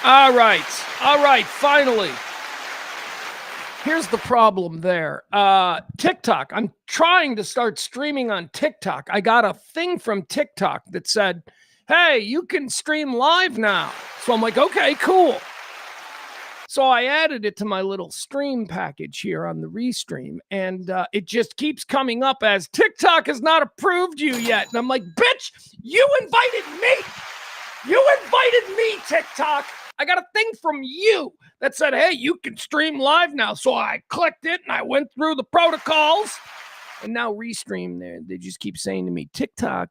All right. Finally. Here's the problem there. TikTok. I'm trying to start streaming on TikTok. I got a thing from TikTok that said, hey, you can stream live now. So I'm like, okay, cool. So I added it to my little stream package here on the Restream, and it just keeps coming up as TikTok has not approved you yet. And I'm like, bitch, you invited me. You invited me, TikTok. I got a thing from you that said, hey, you can stream live now. So I clicked it and I went through the protocols. And now Restream, they just keep saying to me, TikTok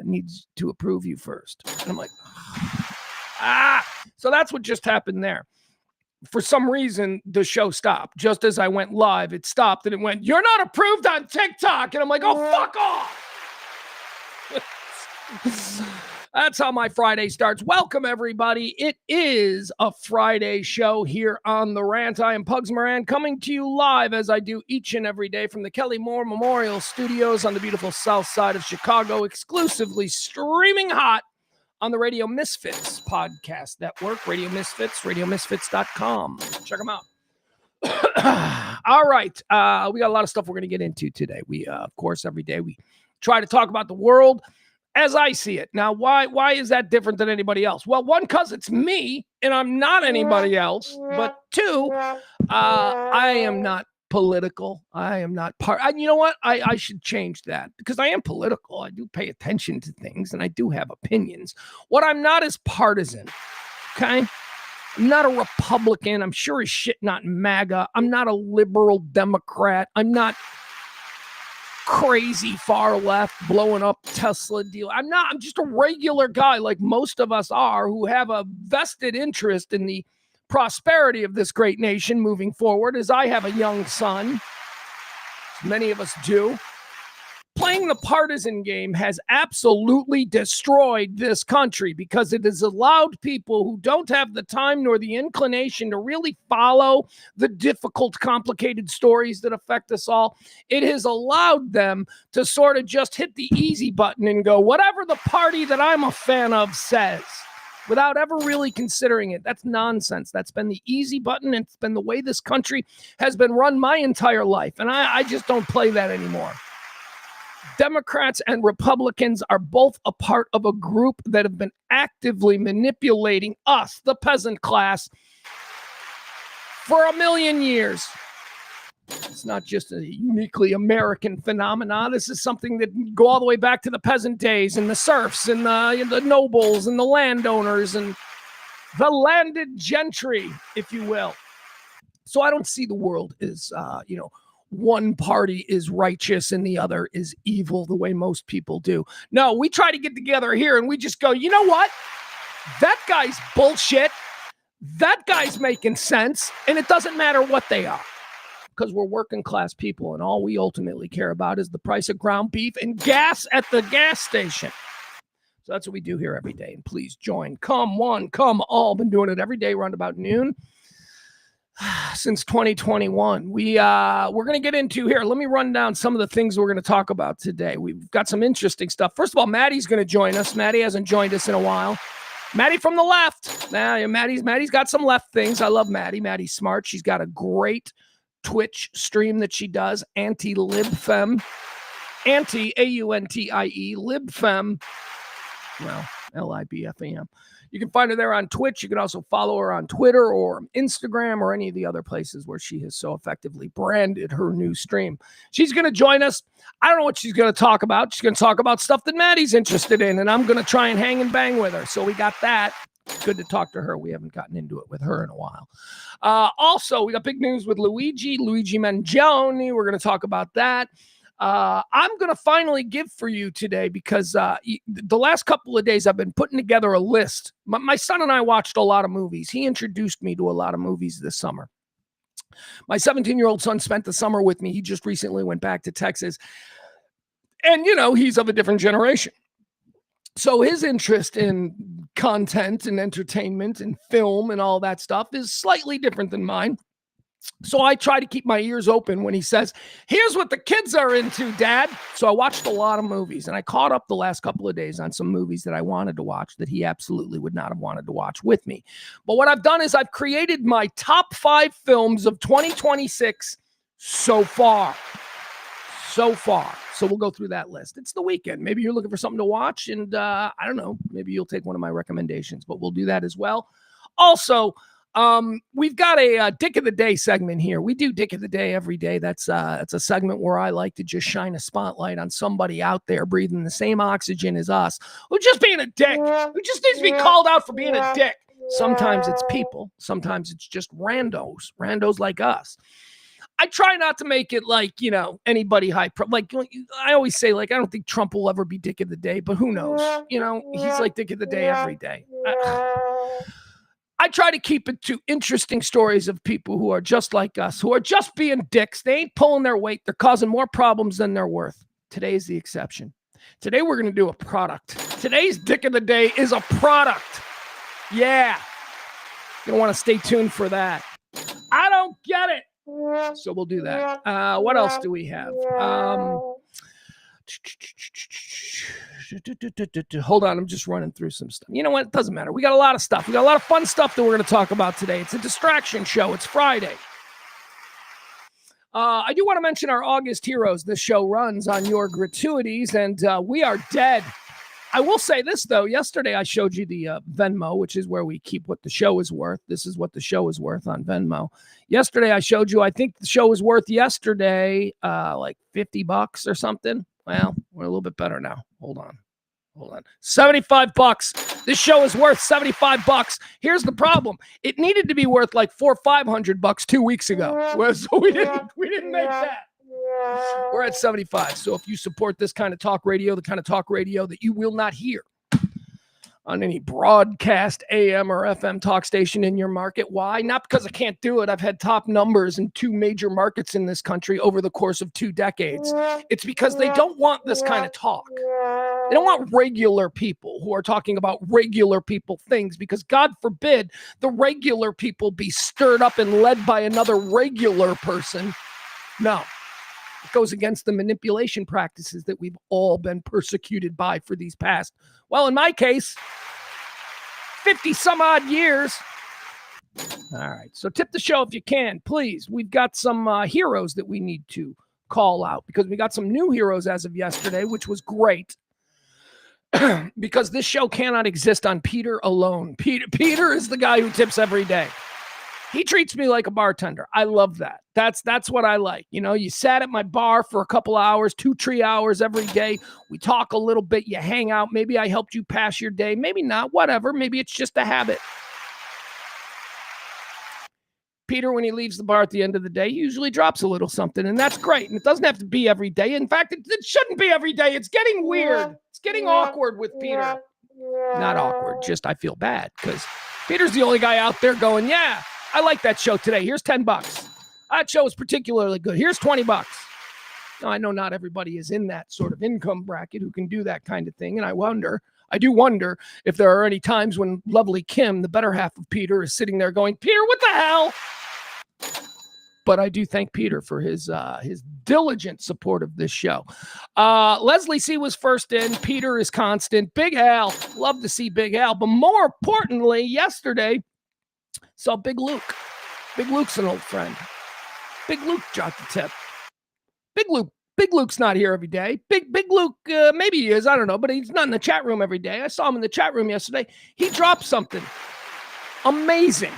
needs to approve you first. And I'm like, so that's what just happened there. For some reason, the show stopped. Just as I went live, it stopped and it went, you're not approved on TikTok. And I'm like, oh, fuck off. That's how my Friday starts. Welcome, everybody. It is a Friday show here on The Rant. I am Pugs Moran, coming to you live as I do each and every day from the Kelly Moore Memorial Studios on the beautiful south side of Chicago, exclusively streaming hot on the Radio Misfits podcast network, Radio Misfits, radiomisfits.com. Check them out. All right. We got a lot of stuff we're going to get into today. We, of course, every day we try to talk about the world as I see it. Now, why is that different than anybody else? Well, one, because it's me and I'm not anybody else. But two, I am not political. I am not you know what? I should change that because I am political. I do pay attention to things and I do have opinions. What I'm not is partisan. Okay. I'm not a Republican. I'm sure as shit not MAGA. I'm not a liberal Democrat. I'm not crazy far left blowing up Tesla deal. I'm just a regular guy like most of us are who have a vested interest in the prosperity of this great nation moving forward, as I have a young son. Many of us do. Playing the partisan game has absolutely destroyed this country because it has allowed people who don't have the time nor the inclination to really follow the difficult, complicated stories that affect us all. It has allowed them to sort of just hit the easy button and go, whatever the party that I'm a fan of says, without ever really considering it. That's nonsense. That's been the easy button. It's been the way this country has been run my entire life. And I just don't play that anymore. Democrats and Republicans are both a part of a group that have been actively manipulating us, the peasant class, for a million years. It's not just a uniquely American phenomenon. This is something that go all the way back to the peasant days and the serfs and the nobles and the landowners and the landed gentry, if you will. So I don't see the world as, one party is righteous and the other is evil the way most people do. No, we try to get together here and we just go, you know what? That guy's bullshit. That guy's making sense. And it doesn't matter what they are. Because we're working class people and all we ultimately care about is the price of ground beef and gas at the gas station. So that's what we do here every day. And please join. Come one, come all. Been doing it every day around about noon since 2021. We're going to get into here. Let me run down some of the things we're going to talk about today. We've got some interesting stuff. First of all, Maddie's going to join us. Maddie hasn't joined us in a while. Maddie from the left. Now, Maddie's got some left things. I love Maddie. Maddie's smart. She's got a great Twitch stream that she does, anti-libfem, anti-AUNTIE, libfem, well, LIBFAM. You can find her there on Twitch. You can also follow her on Twitter or Instagram or any of the other places where she has so effectively branded her new stream. She's going to join us. I don't know what she's going to talk about. She's going to talk about stuff that Maddie's interested in, and I'm going to try and hang and bang with her. So we got that. Good to talk to her. We haven't gotten into it with her in a while. Also, we got big news with Luigi Mangione. We're going to talk about that. I'm going to finally give for you today because the last couple of days I've been putting together a list. My son and I watched a lot of movies. He introduced me to a lot of movies this summer. My 17-year-old son spent the summer with me. He just recently went back to Texas. And, he's of a different generation. So his interest in content and entertainment and film and all that stuff is slightly different than mine. So I try to keep my ears open when he says, here's what the kids are into, Dad. So I watched a lot of movies, and I caught up the last couple of days on some movies that I wanted to watch that he absolutely would not have wanted to watch with me. But what I've done is I've created my top 5 films of 2026 so far. So we'll go through that list. It's the weekend. Maybe you're looking for something to watch, and I don't know, maybe you'll take one of my recommendations, but we'll do that as well. Also, we've got a Dick of the Day segment here. We do Dick of the Day every day. That's a segment where I like to just shine a spotlight on somebody out there breathing the same oxygen as us, who's just being a dick, who just needs to be called out for being a dick. Sometimes it's people. Sometimes it's just randos like us. I try not to make it like, anybody high. Like I always say, like, I don't think Trump will ever be Dick of the Day, but who knows? He's like Dick of the Day every day. I try to keep it to interesting stories of people who are just like us, who are just being dicks. They ain't pulling their weight. They're causing more problems than they're worth. Today is the exception. Today we're going to do a product. Today's Dick of the Day is a product. Yeah. You're going to want to stay tuned for that. I don't get it. So we'll do that. What else do we have? Hold on, I'm just running through some stuff. You know what? It doesn't matter. We got a lot of stuff. We got a lot of fun stuff that we're going to talk about today. It's a distraction show. It's Friday. I do want to mention our August Heroes. This show runs on your gratuities, and we are dead. I will say this, though. Yesterday, I showed you the Venmo, which is where we keep what the show is worth. This is what the show is worth on Venmo. Yesterday, I showed you, I think the show was worth yesterday like $50 or something. Well, we're a little bit better now. Hold on. $75. This show is worth $75. Here's the problem. It needed to be worth like $400 or $500 2 weeks ago. So we didn't make that. We're at 75. So if you support this kind of talk radio, the kind of talk radio that you will not hear on any broadcast AM or FM talk station in your market. Why? Not because I can't do it. I've had top numbers in 2 major markets in this country over the course of 2 decades. It's because they don't want this kind of talk. They don't want regular people who are talking about regular people things, because God forbid the regular people be stirred up and led by another regular person. No. It goes against the manipulation practices that we've all been persecuted by for these past, well, in my case, 50 some odd years. All right. So tip the show if you can, please. We've got some heroes that we need to call out, because we got some new heroes as of yesterday, which was great. Because this show cannot exist on Peter alone. Peter is the guy who tips every day. He treats me like a bartender. I love that. That's what I like. You sat at my bar for a couple hours, 2-3 hours every day. We talk a little bit. You hang out. Maybe I helped you pass your day. Maybe not. Whatever. Maybe it's just a habit. Peter, when he leaves the bar at the end of the day, usually drops a little something, and that's great. And it doesn't have to be every day. In fact, it shouldn't be every day. It's getting weird. It's getting awkward with Peter. Not awkward. Just I feel bad because Peter's the only guy out there going, yeah, I like that show today. Here's $10. That show is particularly good. Here's $20. Now, I know not everybody is in that sort of income bracket who can do that kind of thing. And I do wonder if there are any times when lovely Kim, the better half of Peter, is sitting there going, Peter, what the hell? But I do thank Peter for his diligent support of this show. Leslie C. was first in. Peter is constant. Big Al. Love to see Big Al. But more importantly, yesterday, saw Big Luke. Big Luke's an old friend. Big Luke dropped the tip. Big Luke's not here every day. Big Luke, maybe he is. I don't know. But he's not in the chat room every day. I saw him in the chat room yesterday. He dropped something amazing.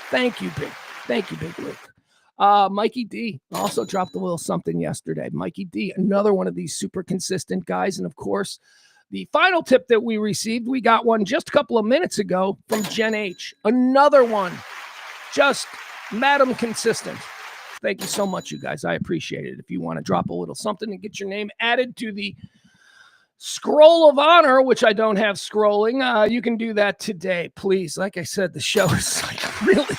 Thank you, Big Luke. Mikey D also dropped a little something yesterday. Mikey D, another one of these super consistent guys. And of course, the final tip that we received, we got one just a couple of minutes ago from Jen H. Another one, just Madam Consistent. Thank you so much, you guys. I appreciate it. If you want to drop a little something and get your name added to the Scroll of Honor, which I don't have scrolling, you can do that today, please. Like I said, the show is like really...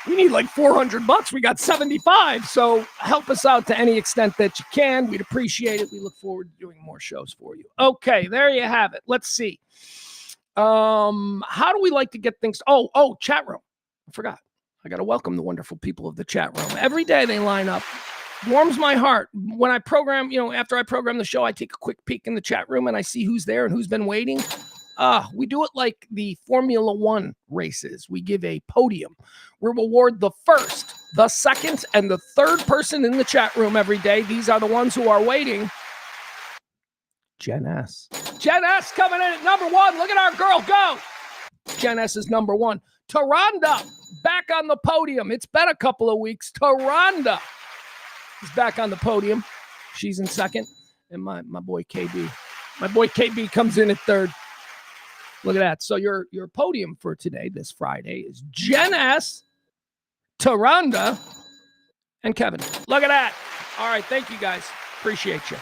We need like $400. We got 75. So help us out to any extent that you can. We'd appreciate it. We look forward to doing more shows for you. Okay, there you have it. Let's see. How do we like to get things? Oh, chat room. I forgot. I got to welcome the wonderful people of the chat room. Every day they line up. Warms my heart. When I program, after I program the show, I take a quick peek in the chat room and I see who's there and who's been waiting. We do it like the Formula One races. We give a podium. We reward the first, the second, and the third person in the chat room every day. These are the ones who are waiting. Jen S. Jen S coming in at number 1. Look at our girl go. Jen S is number 1. Taronda back on the podium. It's been a couple of weeks. Taronda is back on the podium. She's in second. And my boy KB. My boy KB comes in at third. Look at that. So your podium for today, this Friday, is Jen S, Taronda, and Kevin. Look at that. All right. Thank you, guys. Appreciate you.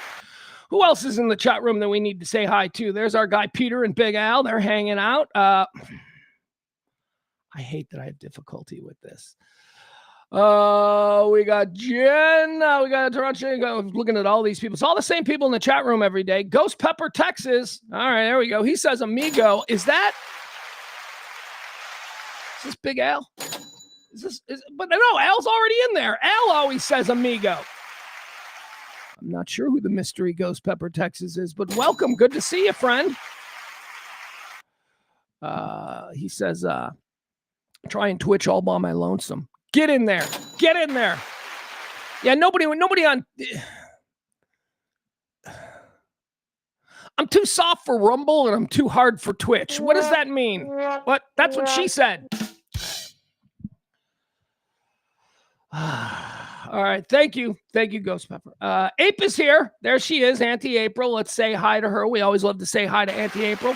Who else is in the chat room that we need to say hi to? There's our guy Peter and Big Al. They're hanging out. I hate that I have difficulty with this. We got Jen. We got Taronda. Looking at all these people. It's all the same people in the chat room every day. Ghost Pepper, Texas. All right, there we go. He says amigo. Is this Big Al? But no, Al's already in there. Al always says amigo. I'm not sure who the mystery Ghost Pepper, Texas is, but welcome. Good to see you, friend. He says, try and Twitch all by my lonesome. Get in there. Get in there. Yeah, nobody on. I'm too soft for Rumble and I'm too hard for Twitch. What does that mean? What? That's what she said. All right. Thank you. Thank you, Ghost Pepper. Ape is here. There she is, Auntie April. Let's say hi to her. We always love to say hi to Auntie April.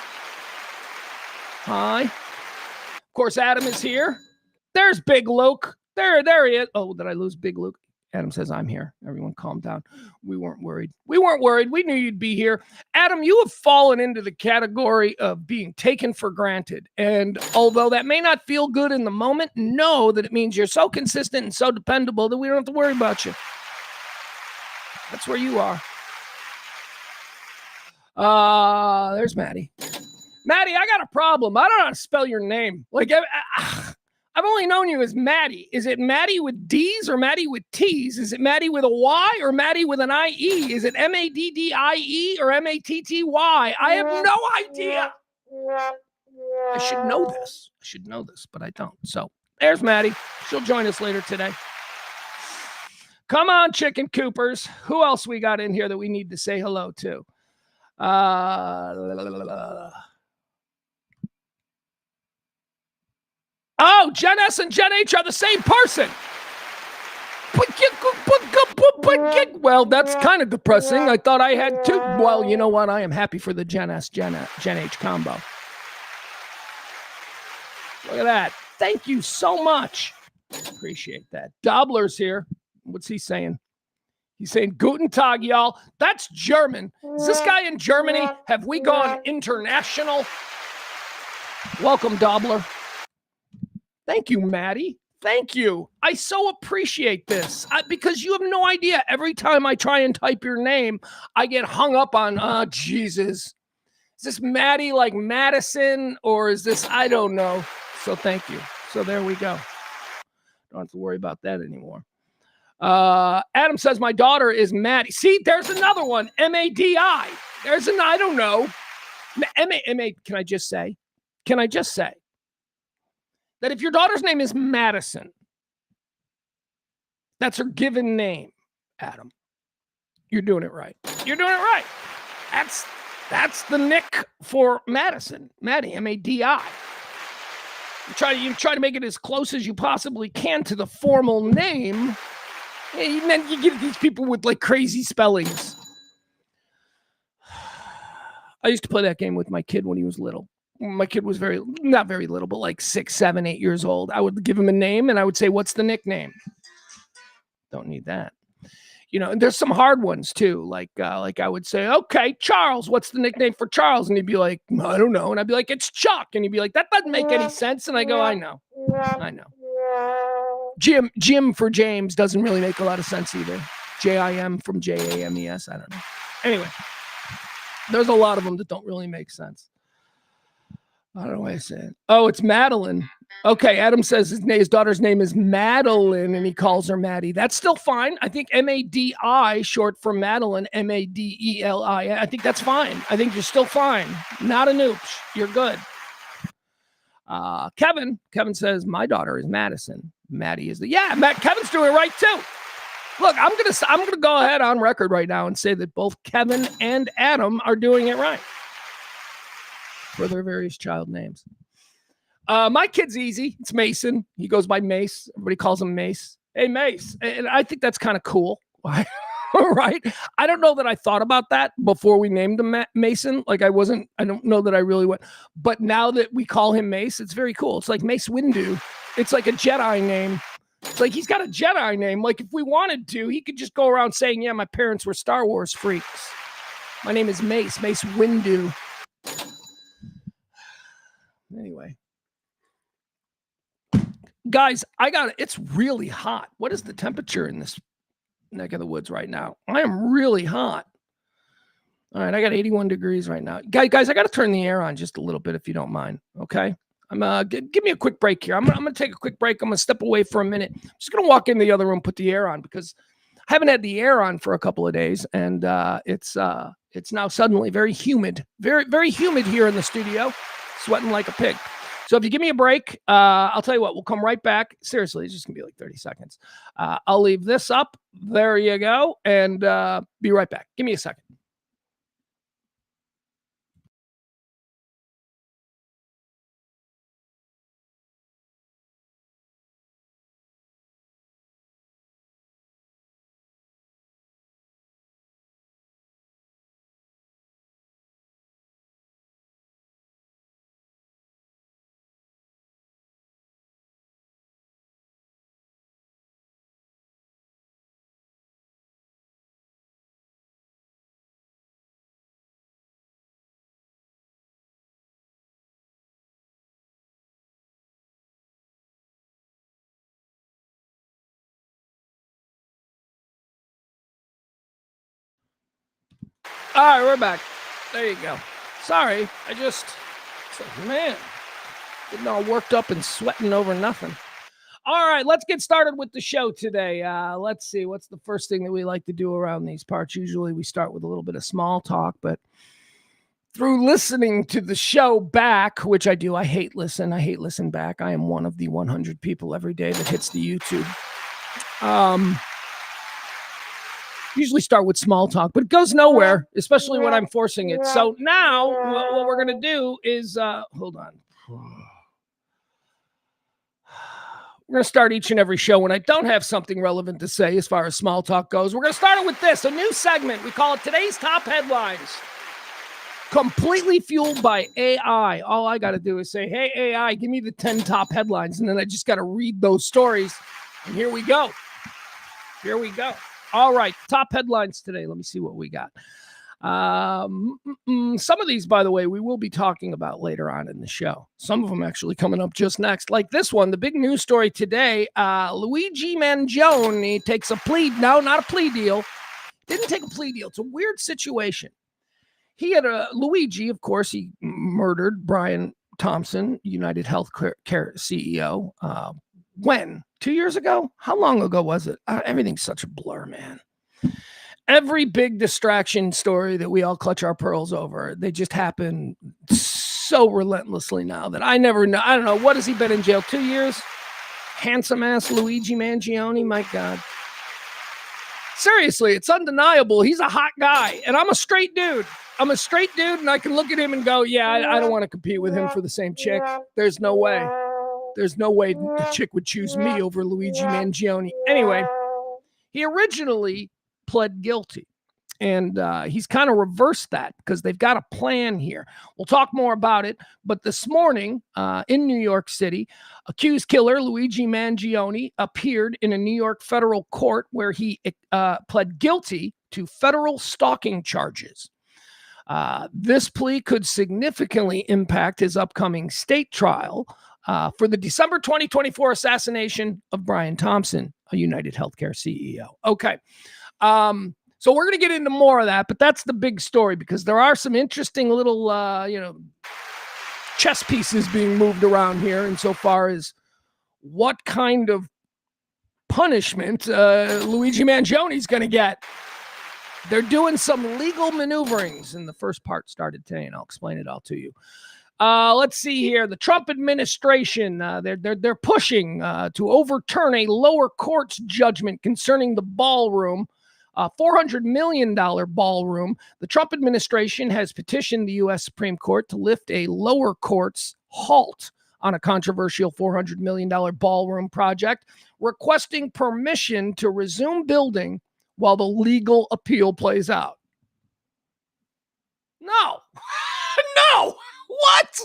Hi. Of course, Adam is here. There's Big Luke. There he is. Oh, did I lose Big Luke? Adam says, I'm here. Everyone calm down. We weren't worried. We knew you'd be here. Adam, you have fallen into the category of being taken for granted. And although that may not feel good in the moment, know that it means you're so consistent and so dependable that we don't have to worry about you. That's where you are. There's Maddie. Maddie, I got a problem. I don't know how to spell your name. Like, I've only known you as Maddie. Is it Maddie with D's or Maddie with T's? Is it Maddie with a Y or Maddie with an I-E? Is it M-A-D-D-I-E or M-A-T-T-Y? I have no idea. I should know this, but I don't. So there's Maddie. She'll join us later today. Come on, Chicken Coopers. Who else we got in here that we need to say hello to? Oh, Jen S and Jen H are the same person. Well, that's kind of depressing. I thought I had two. Well, you know what? I am happy for the Jen S, Jen H combo. Look at that. Thank you so much. Appreciate that. Dobler's here. What's he saying? He's saying, Guten Tag, y'all. That's German. Is this guy in Germany? Have we gone international? Welcome, Dobler. Thank you, Maddie. Thank you. I so appreciate this because you have no idea. Every time I try and type your name, I get hung up on, Jesus. Is this Maddie like Madison or is this, I don't know. So thank you. So there we go. Don't have to worry about that anymore. Adam says my daughter is Maddie. See, there's another one. M-A-D-I. There's an, I don't know. M-A, can I just say that if your daughter's name is Madison, that's her given name, Adam, you're doing it right. You're doing it right. That's the nick for Madison. Maddie, M-A-D-I. You try to make it as close as you possibly can to the formal name. And then you give these people with like crazy spellings. I used to play that game with my kid when he was little. My kid was not very little, but like 6, 7, 8 years old. I would give him a name and I would say, what's the nickname? Don't need that. You know, and there's some hard ones too. Like I would say, okay, Charles, what's the nickname for Charles? And he'd be like, I don't know. And I'd be like, it's Chuck. And he'd be like, that doesn't make any sense. And I go, I know. Jim for James doesn't really make a lot of sense either. J-I-M from J-A-M-E-S. I don't know. Anyway, there's a lot of them that don't really make sense. I don't know why I say it. Oh, it's Madeline. Okay, Adam says his daughter's name is Madeline, and he calls her Maddie. That's still fine. I think M-A-D-I, short for Madeline, M-A-D-E-L-I. I think that's fine. I think you're still fine. Not a nooch. You're good. Kevin says, my daughter is Madison. Maddie is Kevin's doing it right too. Look, I'm gonna go ahead on record right now and say that both Kevin and Adam are doing it right for their various child names. My kid's easy. It's Mason. He goes by Mace. Everybody calls him Mace. Hey, Mace. And I think that's kind of cool. Right? I don't know that I thought about that before we named him Mason. Like I don't know that I really went. But now that we call him Mace, it's very cool. It's like Mace Windu. It's like a Jedi name. It's like he's got a Jedi name. Like if we wanted to, he could just go around saying, yeah, my parents were Star Wars freaks. My name is Mace Windu. Anyway. Guys, it's really hot. What is the temperature in this neck of the woods right now? I am really hot. All right, I got 81 degrees right now. Guys, I got to turn the air on just a little bit if you don't mind, okay? Give me a quick break here. I'm going to take a quick break. I'm going to step away for a minute. I'm just going to walk in the other room, put the air on because I haven't had the air on for a couple of days, and it's now suddenly very humid. Very, very humid here in the studio, sweating like a pig. So if you give me a break, I'll tell you what, we'll come right back. Seriously, it's just going to be like 30 seconds. I'll leave this up. There you go. And be right back. Give me a second. All right, we're back. There you go. Sorry, man, getting all worked up and sweating over nothing. All right, let's get started with the show today. Let's see, what's the first thing that we like to do around these parts? Usually we start with a little bit of small talk, but through listening to the show back, which I do, I hate listen back. I am one of the 100 people every day that hits the YouTube. Usually start with small talk, but it goes nowhere, especially when I'm forcing it. So now what we're going to do is, hold on. We're going to start each and every show when I don't have something relevant to say as far as small talk goes. We're going to start it with this, a new segment. We call it Today's Top Headlines. Completely fueled by AI. All I got to do is say, hey, AI, give me the 10 top headlines. And then I just got to read those stories. And here we go. All right, top headlines today. Let me see what we got. Some of these, by the way, we will be talking about later on in the show. Some of them actually coming up just next. Like this one, the big news story today, Luigi Mangione takes a plea. No, not a plea deal. Didn't take a plea deal. It's a weird situation. He had Luigi, of course, he murdered Brian Thompson, United Healthcare CEO. When? 2 years ago? How long ago was it? Everything's such a blur, man. Every big distraction story that we all clutch our pearls over, they just happen so relentlessly now that I never know. I don't know. What has he been in jail? 2 years? Handsome ass Luigi Mangione. My God. Seriously, it's undeniable. He's a hot guy, and I'm a straight dude. And I can look at him and go, yeah, I don't want to compete with him for the same chick. There's no way. There's no way the chick would choose me over Luigi Mangione. Anyway, he originally pled guilty, and he's kind of reversed that because they've got a plan here. We'll talk more about it, but this morning in New York City, accused killer Luigi Mangione appeared in a New York federal court where he pled guilty to federal stalking charges. This plea could significantly impact his upcoming state trial for the December 2024 assassination of Brian Thompson, a United Healthcare CEO. Okay. So we're going to get into more of that, but that's the big story because there are some interesting little, chess pieces being moved around here insofar as what kind of punishment Luigi Mangioni's going to get. They're doing some legal maneuverings, and the first part started today, and I'll explain it all to you. Let's see here. The Trump administration, they're pushing to overturn a lower court's judgment concerning the ballroom, $400 million ballroom. The Trump administration has petitioned the U.S. Supreme Court to lift a lower court's halt on a controversial $400 million ballroom project, requesting permission to resume building while the legal appeal plays out. No. No. What?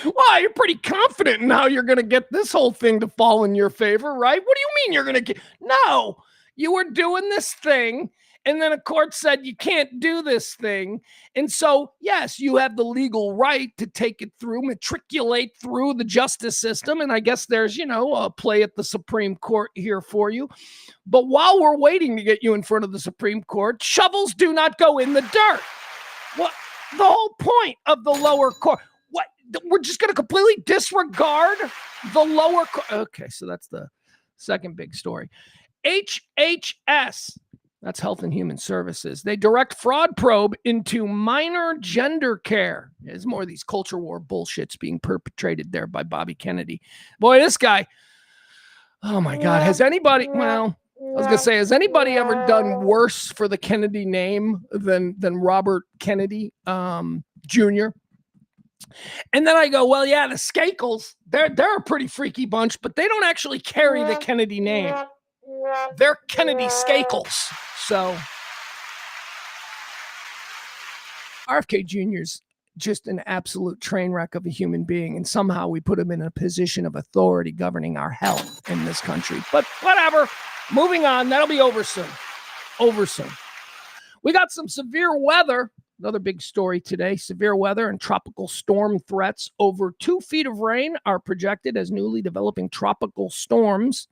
Well, you're pretty confident in how you're going to get this whole thing to fall in your favor, right? What do you mean you're going to get? No. You were doing this thing, and then a court said you can't do this thing. And so, yes, you have the legal right to take it through, matriculate through the justice system. And I guess there's, a play at the Supreme Court here for you. But while we're waiting to get you in front of the Supreme Court, shovels do not go in the dirt. What? The whole point of the lower court. What? We're just going to completely disregard the lower court. Okay, so that's the second big story. HHS, that's Health and Human Services. They direct fraud probe into minor gender care. There's more of these culture war bullshits being perpetrated there by Bobby Kennedy. Boy, this guy, oh my God, has anybody ever done worse for the Kennedy name than Robert Kennedy Jr.? And then I go, well, yeah, the Skankles, they're a pretty freaky bunch, but they don't actually carry the Kennedy name. They're Kennedy Skankles. So RFK Jr.'s just an absolute train wreck of a human being, and somehow we put him in a position of authority governing our health in this country. But whatever. Moving on. That'll be over soon. We got some severe weather. Another big story today. Severe weather and tropical storm threats. Over 2 feet of rain are projected as newly developing tropical storms,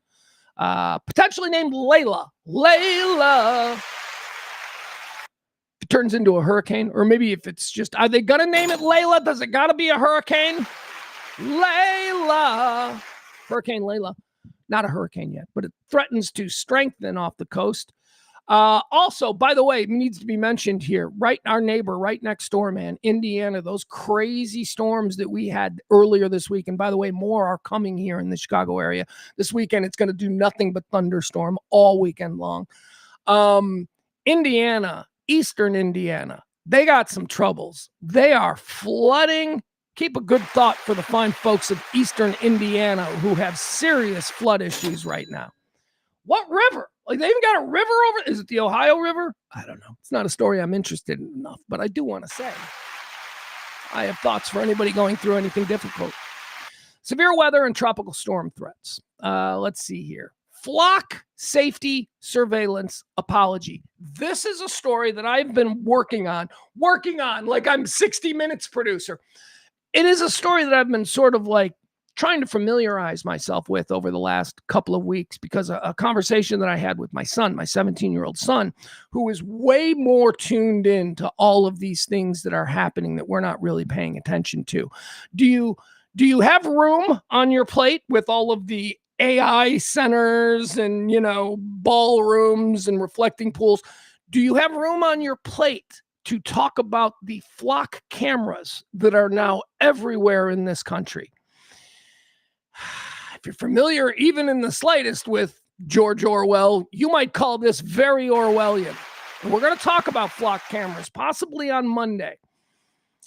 potentially named Layla. If it turns into a hurricane, or maybe if it's just, are they going to name it Layla? Does it got to be a hurricane? Layla. Hurricane Layla. Not a hurricane yet, but it threatens to strengthen off the coast. Also, by the way, it needs to be mentioned here, right? Our neighbor right next door, man, Indiana, those crazy storms that we had earlier this week. And by the way, more are coming here in the Chicago area this weekend. It's going to do nothing but thunderstorm all weekend long. Indiana, Eastern Indiana, they got some troubles. They are flooding. Keep a good thought for the fine folks of Eastern Indiana who have serious flood issues right now. What river? Like, they even got a river over? Is it the Ohio River? I don't know. It's not a story I'm interested in enough, but I do want to say I have thoughts for anybody going through anything difficult. Severe weather and tropical storm threats. Let's see here. Flock safety surveillance apology. This is a story that I've been working on like I'm 60 Minutes producer. It is a story that I've been sort of like trying to familiarize myself with over the last couple of weeks, because a conversation that I had with my son, my 17-year-old son, who is way more tuned in to all of these things that are happening that we're not really paying attention to. Do you have room on your plate with all of the AI centers and, ballrooms and reflecting pools? Do you have room on your plate to talk about the flock cameras that are now everywhere in this country? If you're familiar, even in the slightest, with George Orwell, you might call this very Orwellian. And we're going to talk about flock cameras, possibly on Monday,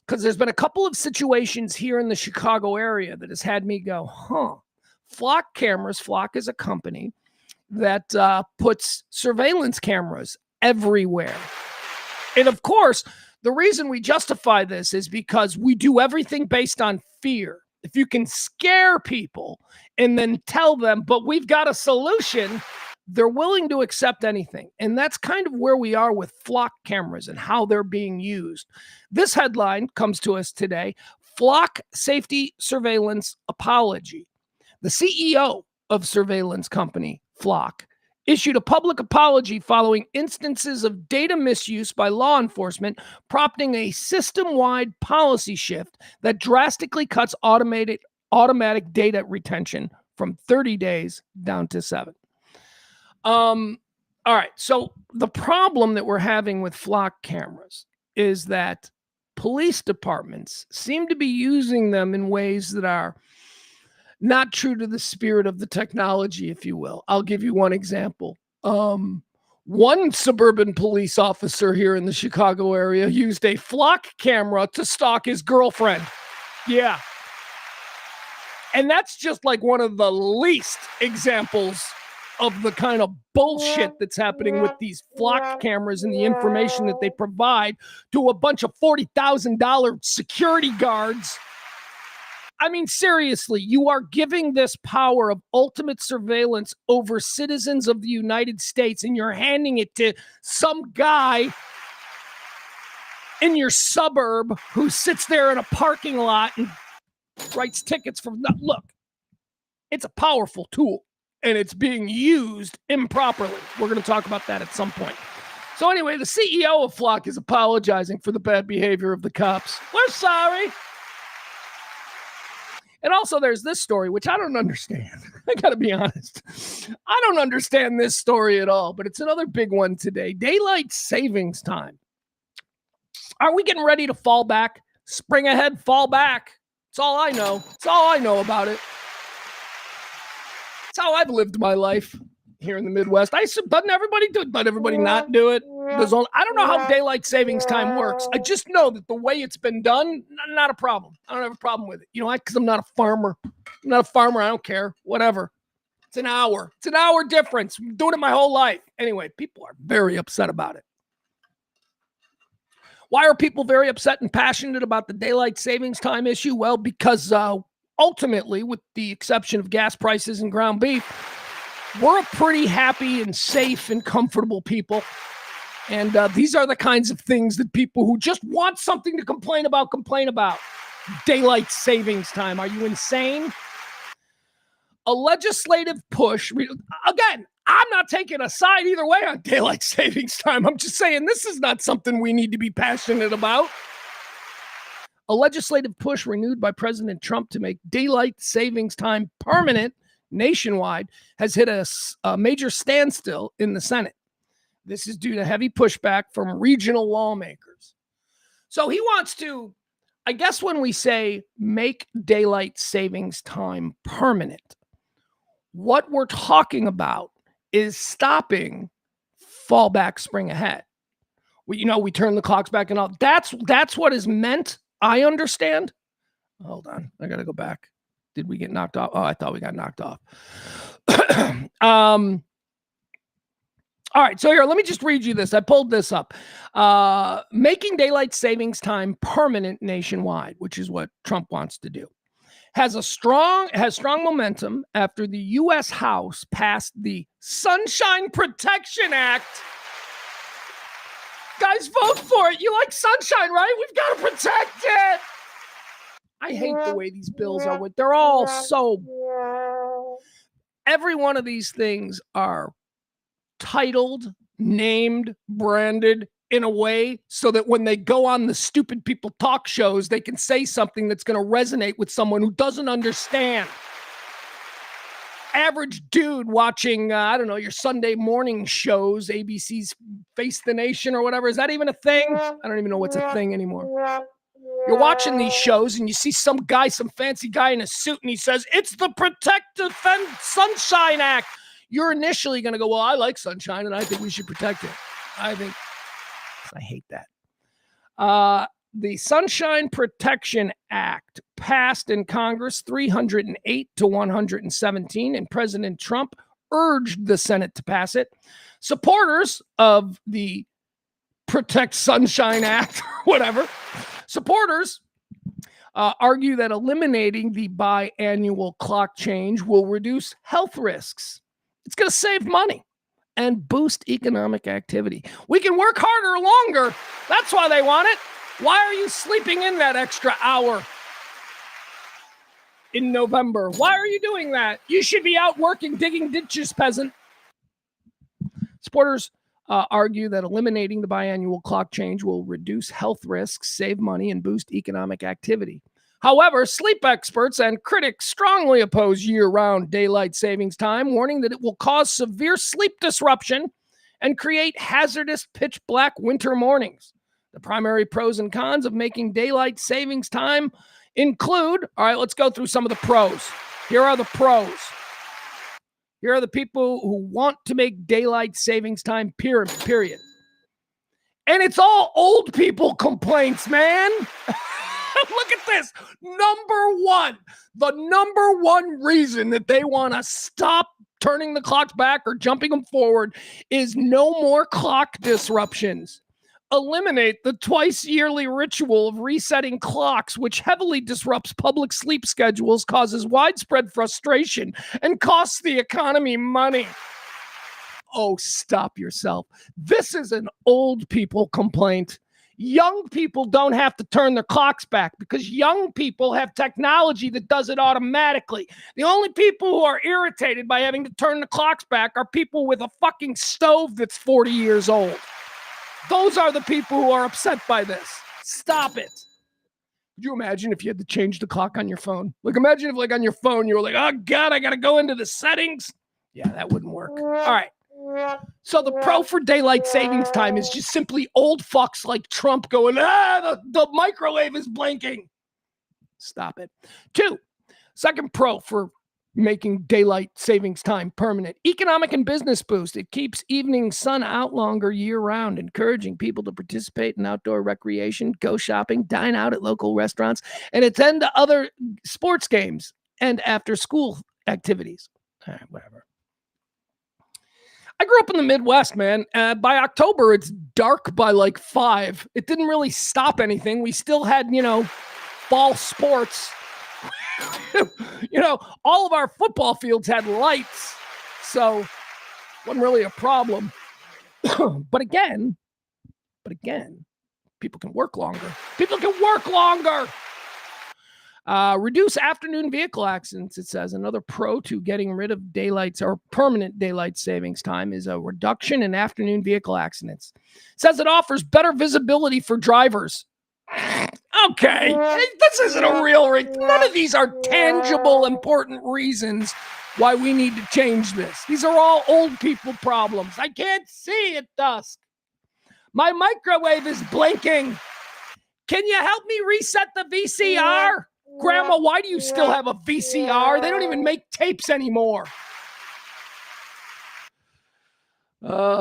because there's been a couple of situations here in the Chicago area that has had me go, Flock cameras. Flock is a company that puts surveillance cameras everywhere. And of course, the reason we justify this is because we do everything based on fear. If you can scare people and then tell them, but we've got a solution, they're willing to accept anything. And that's kind of where we are with flock cameras and how they're being used. This headline comes to us today: Flock safety surveillance apology. The CEO of surveillance company Flock issued a public apology following instances of data misuse by law enforcement, prompting a system-wide policy shift that drastically cuts automatic data retention from 30 days down to 7. All right, so the problem that we're having with flock cameras is that police departments seem to be using them in ways that are not true to the spirit of the technology, if you will. I'll give you one example. One suburban police officer here in the Chicago area used a flock camera to stalk his girlfriend. Yeah. And that's just like one of the least examples of the kind of bullshit that's happening with these flock cameras and the information that they provide to a bunch of $40,000 security guards. I mean, seriously, you are giving this power of ultimate surveillance over citizens of the United States, and you're handing it to some guy in your suburb who sits there in a parking lot and writes tickets for... Look, it's a powerful tool, and it's being used improperly. We're going to talk about that at some point. So anyway, the CEO of Flock is apologizing for the bad behavior of the cops. We're sorry. And also there's this story, which I don't understand. I got to be honest. I don't understand this story at all, but it's another big one today. Daylight savings time. Are we getting ready to fall back? Spring ahead, fall back. That's all I know. That's all I know about it. That's how I've lived my life here in the Midwest. I said, doesn't everybody do it? Doesn't everybody not do it? I don't know how daylight savings time works. I just know that the way it's been done, not a problem. I don't have a problem with it. You know why? Because I'm not a farmer. I'm not a farmer. I don't care. Whatever. It's an hour. It's an hour difference. I'm doing it my whole life. Anyway, people are very upset about it. Why are people very upset and passionate about the daylight savings time issue? Well, because ultimately, with the exception of gas prices and ground beef, we're a pretty happy and safe and comfortable people. And these are the kinds of things that people who just want something to complain about. Daylight savings time. Are you insane? A legislative push. Again, I'm not taking a side either way on daylight savings time. I'm just saying this is not something we need to be passionate about. A legislative push renewed by President Trump to make daylight savings time permanent nationwide has hit a major standstill in the Senate. This is due to heavy pushback from regional lawmakers. So he wants to, I guess when we say make daylight savings time permanent, what we're talking about is stopping fall back, spring ahead. We turn the clocks back and all. That's what is meant. I understand. Hold on. I got to go back. Did we get knocked off? Oh, I thought we got knocked off. All right, so here, let me just read you this. I pulled this up. Making daylight savings time permanent nationwide, which is what Trump wants to do, has strong momentum after the U.S. House passed the Sunshine Protection Act. Guys, vote for it. You like sunshine, right? We've got to protect it. I hate the way these bills are. They're all so... Every one of these things are titled, named, branded in a way so that when they go on the stupid people talk shows, they can say something that's going to resonate with someone who doesn't understand. Average dude watching, your Sunday morning shows, ABC's Face the Nation or whatever. Is that even a thing? I don't even know what's a thing anymore. You're watching these shows and you see some fancy guy in a suit, and he says, it's the Protect Defend Sunshine Act. You're initially going to go, well, I like sunshine and I think we should protect it. I hate that. The Sunshine Protection Act passed in Congress 308 to 117, and President Trump urged the Senate to pass it. Supporters of the Protect Sunshine Act, whatever, supporters argue that eliminating the biannual clock change will reduce health risks. It's going to save money and boost economic activity. We can work harder longer. That's why they want it. Why are you sleeping in that extra hour in November? Why are you doing that? You should be out working, digging ditches, peasant. Supporters argue that eliminating the biannual clock change will reduce health risks, save money, and boost economic activity. However, sleep experts and critics strongly oppose year-round daylight savings time, warning that it will cause severe sleep disruption and create hazardous pitch-black winter mornings. The primary pros and cons of making daylight savings time include, all right, let's go through some of the pros. Here are the pros. Here are the people who want to make daylight savings time, period. And it's all old people complaints, man. Look at this. The number one reason that they want to stop turning the clocks back or jumping them forward is no more clock disruptions. Eliminate the twice yearly ritual of resetting clocks, which heavily disrupts public sleep schedules, causes widespread frustration, and costs the economy money. Oh, stop yourself. This is an old people complaint. Young people don't have to turn their clocks back because young people have technology that does it automatically. The only people who are irritated by having to turn the clocks back are people with a fucking stove that's 40 years old. Those are the people who are upset by this. Stop it. Could you imagine if you had to change the clock on your phone? Like, imagine if, like, on your phone, you were like, oh, God, I got to go into the settings. Yeah, that wouldn't work. All right. So the pro for daylight savings time is just simply old fucks like Trump going, the microwave is blinking. Stop it. 2, second pro for making daylight savings time permanent. Economic and business boost. It keeps evening sun out longer year-round, encouraging people to participate in outdoor recreation, go shopping, dine out at local restaurants, and attend to other sports games and after-school activities. All right, whatever. I grew up in the Midwest, man. By October, it's dark by like 5. It didn't really stop anything. We still had, fall sports. All of our football fields had lights, so wasn't really a problem. But again, people can work longer. Reduce afternoon vehicle accidents, it says. Another pro to getting rid of daylights or permanent daylight savings time is a reduction in afternoon vehicle accidents. It says it offers better visibility for drivers. Okay, this isn't a real none of these are tangible, important reasons why we need to change this. These are all old people problems. I can't see at dusk. My microwave is blinking. Can you help me reset the VCR? Grandma, why do you still have a VCR? They don't even make tapes anymore.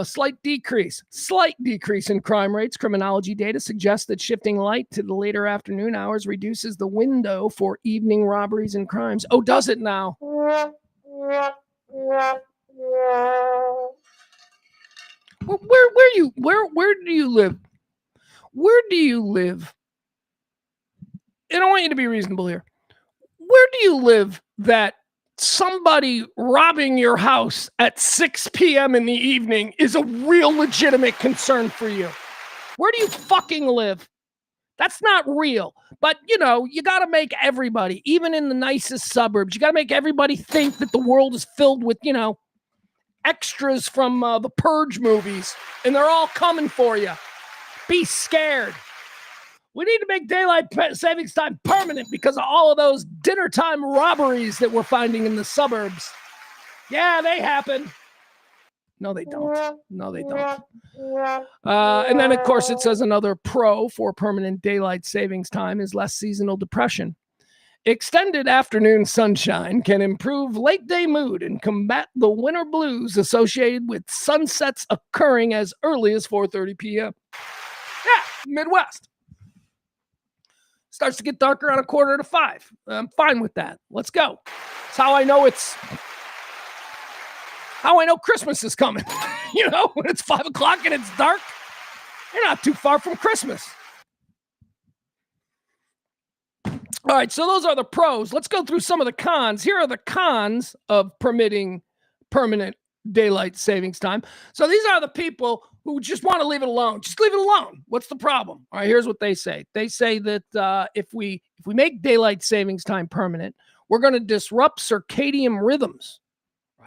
Slight decrease in crime rates. Criminology data suggests that shifting light to the later afternoon hours reduces the window for evening robberies and crimes. Oh, does it now? Where do you live? Where do you live? And I want you to be reasonable here. Where do you live that somebody robbing your house at 6 p.m. in the evening is a real legitimate concern for you? Where do you fucking live? That's not real. But, you got to make everybody, even in the nicest suburbs, you got to make everybody think that the world is filled with, extras from the Purge movies, and they're all coming for you. Be scared. We need to make daylight savings time permanent because of all of those dinner time robberies that we're finding in the suburbs. Yeah, they happen. No, they don't. And then, of course, it says another pro for permanent daylight savings time is less seasonal depression. Extended afternoon sunshine can improve late day mood and combat the winter blues associated with sunsets occurring as early as 4:30 p.m. Yeah, Midwest. Starts to get darker on 4:45. I'm fine with that. Let's go. That's how I know Christmas is coming. When it's 5 o'clock and it's dark, you're not too far from Christmas. All right, so those are the pros. Let's go through some of the cons. Here are the cons of permitting permanent daylight savings time. So these are the people who just want to leave it alone. Just leave it alone. What's the problem? All right, here's what they say. They say that if we make daylight savings time permanent, we're going to disrupt circadian rhythms.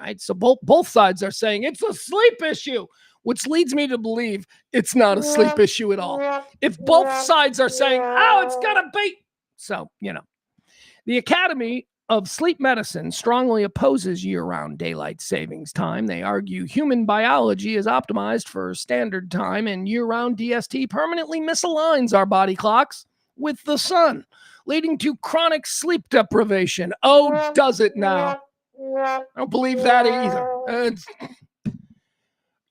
right? So both sides are saying it's a sleep issue, which leads me to believe it's not a sleep issue at all. If both sides are saying, oh, it's got to be. So, the Academy of Sleep Medicine strongly opposes year-round daylight savings time. They argue human biology is optimized for standard time, and year-round DST permanently misaligns our body clocks with the sun, leading to chronic sleep deprivation. Oh, does it now? I don't believe that either.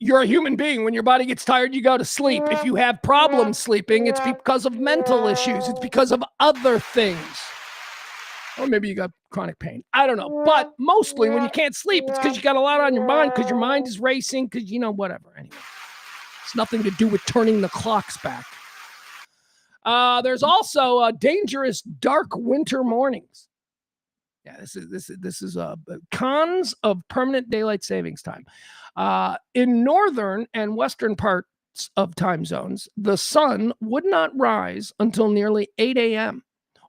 You're a human being. When your body gets tired, you go to sleep. If you have problems sleeping, it's because of mental issues. It's because of other things. Or maybe you got chronic pain. I don't know. But mostly when you can't sleep, it's because you got a lot on your mind, because your mind is racing, because, whatever. Anyway, it's nothing to do with turning the clocks back. There's also dangerous dark winter mornings. Yeah, this is cons of permanent daylight savings time. In northern and western parts of time zones, the sun would not rise until nearly 8 a.m.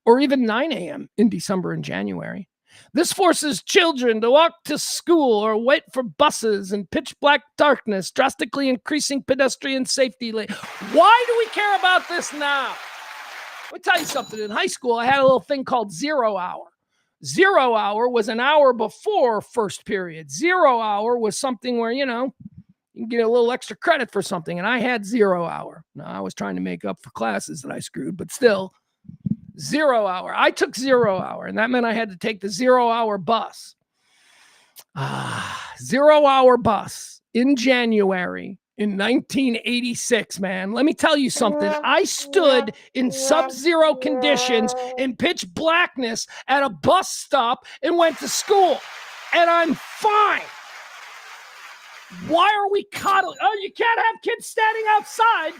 or even 9 a.m. in December and January. This forces children to walk to school or wait for buses in pitch black darkness, drastically increasing pedestrian safety. Why do we care about this now? Let me tell you something. In high school, I had a little thing called 0 hour. 0 hour was an hour before first period. 0 hour was something where, you can get a little extra credit for something. And I had 0 hour. Now, I was trying to make up for classes that I screwed, but still, 0 hour. I took 0 hour, and that meant I had to take the 0 hour bus. 0 hour bus in January in 1986, man. Let me tell you something. I stood in sub-zero conditions in pitch blackness at a bus stop and went to school, and I'm fine. Why are we coddling? Oh, you can't have kids standing outside.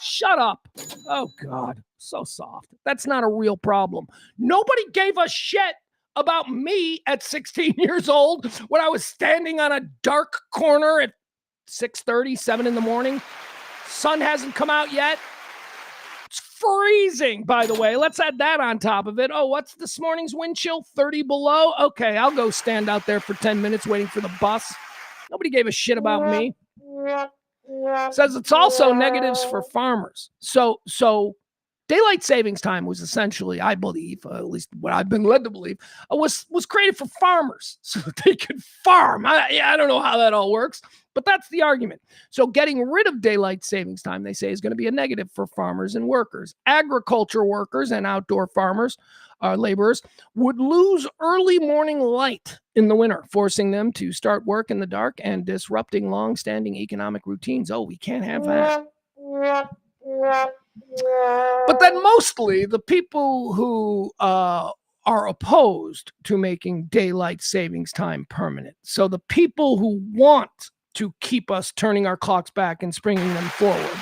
Shut up. Oh, God. So soft. That's not a real problem. Nobody gave a shit about me at 16 years old when I was standing on a dark corner at 6:30, 7 in the morning. Sun hasn't come out yet. It's freezing, by the way. Let's add that on top of it. Oh, what's this morning's wind chill? 30 below? Okay, I'll go stand out there for 10 minutes waiting for the bus. Nobody gave a shit about me. Says it's also negatives for farmers. So daylight savings time was essentially, I believe, at least what I've been led to believe, was created for farmers so that they could farm. I don't know how that all works, but that's the argument. So getting rid of daylight savings time, they say, is going to be a negative for farmers and workers. Agriculture workers and outdoor farmers, laborers, would lose early morning light in the winter, forcing them to start work in the dark and disrupting long-standing economic routines. Oh, we can't have that. But then mostly the people who are opposed to making daylight savings time permanent. So the people who want to keep us turning our clocks back and springing them forward,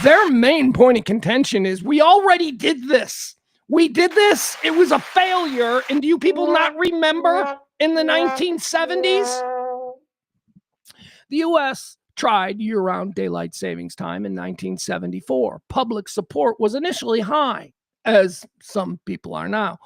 their main point of contention is we already did this. We did this. It was a failure. And do you people not remember in the 1970s? The U.S. tried year-round daylight savings time in 1974. Public support was initially high, as some people are now,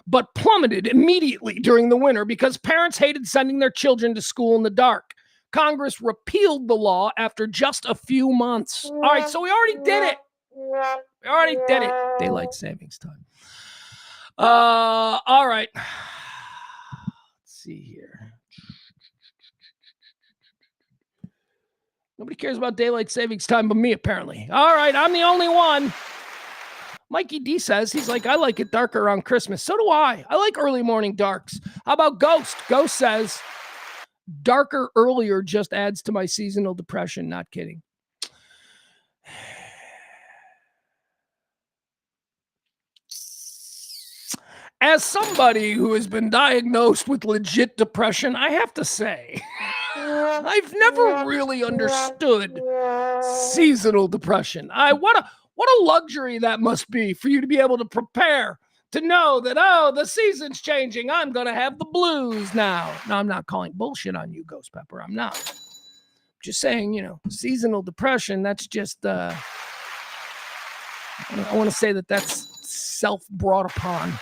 but plummeted immediately during the winter because parents hated sending their children to school in the dark. Congress repealed the law after just a few months. All right, so we already did it. We already did it. Daylight savings time. All right. Let's see here. Nobody cares about daylight savings time but me, apparently. All right, I'm the only one. Mikey D says, he's like, I like it darker around Christmas. So do I. I like early morning darks. How about Ghost? Ghost says, darker earlier just adds to my seasonal depression. Not kidding. As somebody who has been diagnosed with legit depression, I have to say, I've never really understood seasonal depression. What a luxury that must be for you to be able to prepare, to know that, oh, the season's changing. I'm going to have the blues now. Now, I'm not calling bullshit on you, Ghost Pepper. I'm not. Just saying, seasonal depression, that's just, I want to say that's self-brought upon.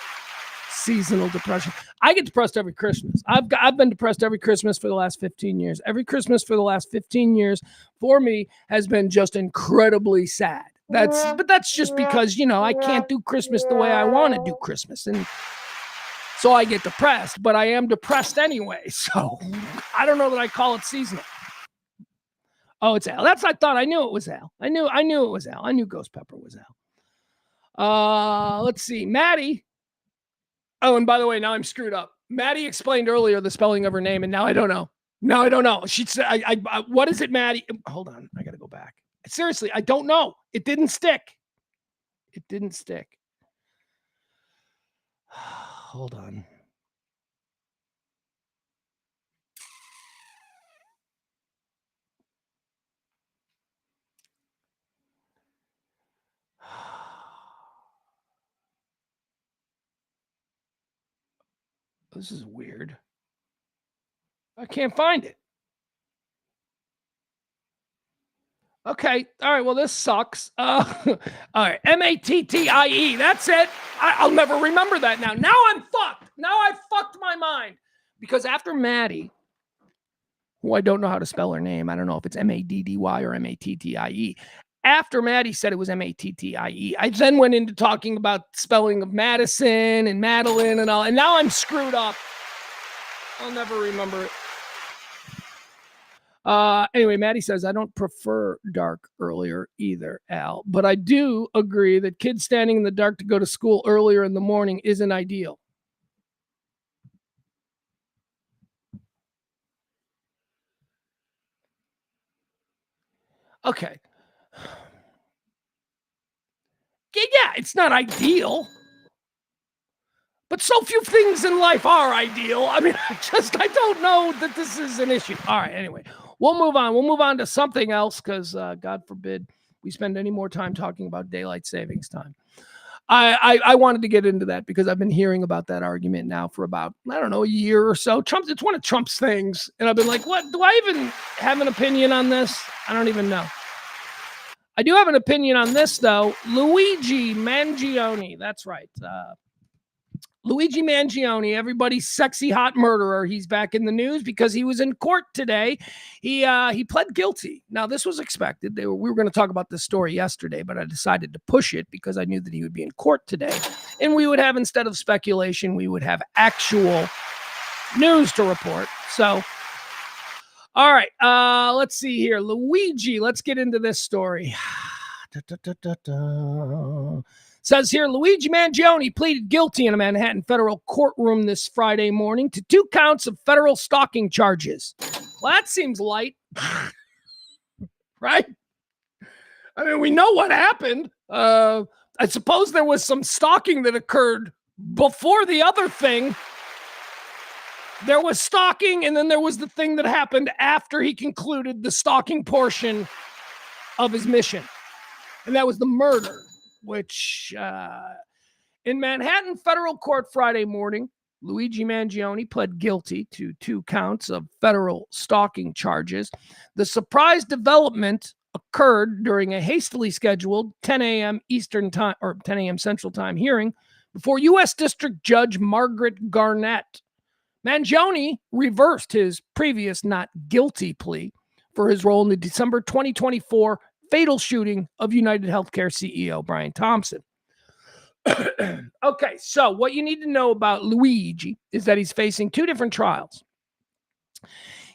Seasonal depression. I get depressed every Christmas. I've been depressed every Christmas for the last 15 years. Every Christmas for the last 15 years for me has been just incredibly sad. But that's just because, I can't do Christmas the way I want to do Christmas. And so I get depressed, but I am depressed anyway. So I don't know that I call it seasonal. Oh, it's Al. I thought I knew it was Al. I knew it was Al. I knew Ghost Pepper was Al. Let's see. Maddie. Oh, and by the way, now I'm screwed up. Maddie explained earlier the spelling of her name, and now I don't know. Now I don't know. She said, I what is it, Maddie? Hold on. I got to go back. Seriously, I don't know. It didn't stick. It didn't stick. Hold on. This is weird. I can't find it. Okay. All right. Well, this sucks. All right. Mattie. That's it. I'll never remember that now. Now I'm fucked. Now I fucked my mind. Because after Maddie, who I don't know how to spell her name, I don't know if it's Maddy or Mattie. After Maddie said it was Mattie, I then went into talking about spelling of Madison and Madeline and all. And now I'm screwed up. I'll never remember it. Anyway, Maddie says, I don't prefer dark earlier either, Al, but I do agree that kids standing in the dark to go to school earlier in the morning isn't ideal. Okay. Yeah, it's not ideal. But so few things in life are ideal. I mean, I don't know that this is an issue. All right, anyway, we'll move on. We'll move on to something else because, God forbid, we spend any more time talking about daylight savings time. I wanted to get into that because I've been hearing about that argument now for about, I don't know, a year or so. It's one of Trump's things. And I've been like, what? Do I even have an opinion on this? I don't even know. I do have an opinion on this, though. Luigi Mangione. That's right. Luigi Mangione, everybody's sexy hot murderer. He's back in the news because he was in court today. He pled guilty. Now, this was expected. We were going to talk about this story yesterday, but I decided to push it because I knew that he would be in court today. And we would have, instead of speculation, we would have actual news to report. So, all right, let's see here. Luigi, let's get into this story. Says here, Luigi Mangione pleaded guilty in a Manhattan federal courtroom this Friday morning to 2 counts of federal stalking charges. Well, that seems light, right? I mean, we know what happened. I suppose there was some stalking that occurred before the other thing. There was stalking, and then there was the thing that happened after he concluded the stalking portion of his mission. And that was the murder. Which in Manhattan federal court Friday morning, Luigi Mangione pled guilty to 2 counts of federal stalking charges. The surprise development occurred during a hastily scheduled 10 a.m. Eastern time or 10 a.m. Central Time hearing before U.S. District Judge Margaret Garnett. Mangione reversed his previous not guilty plea for his role in the December 2024 fatal shooting of United Healthcare CEO Brian Thompson. Okay, so what you need to know about Luigi is that he's facing 2 different trials.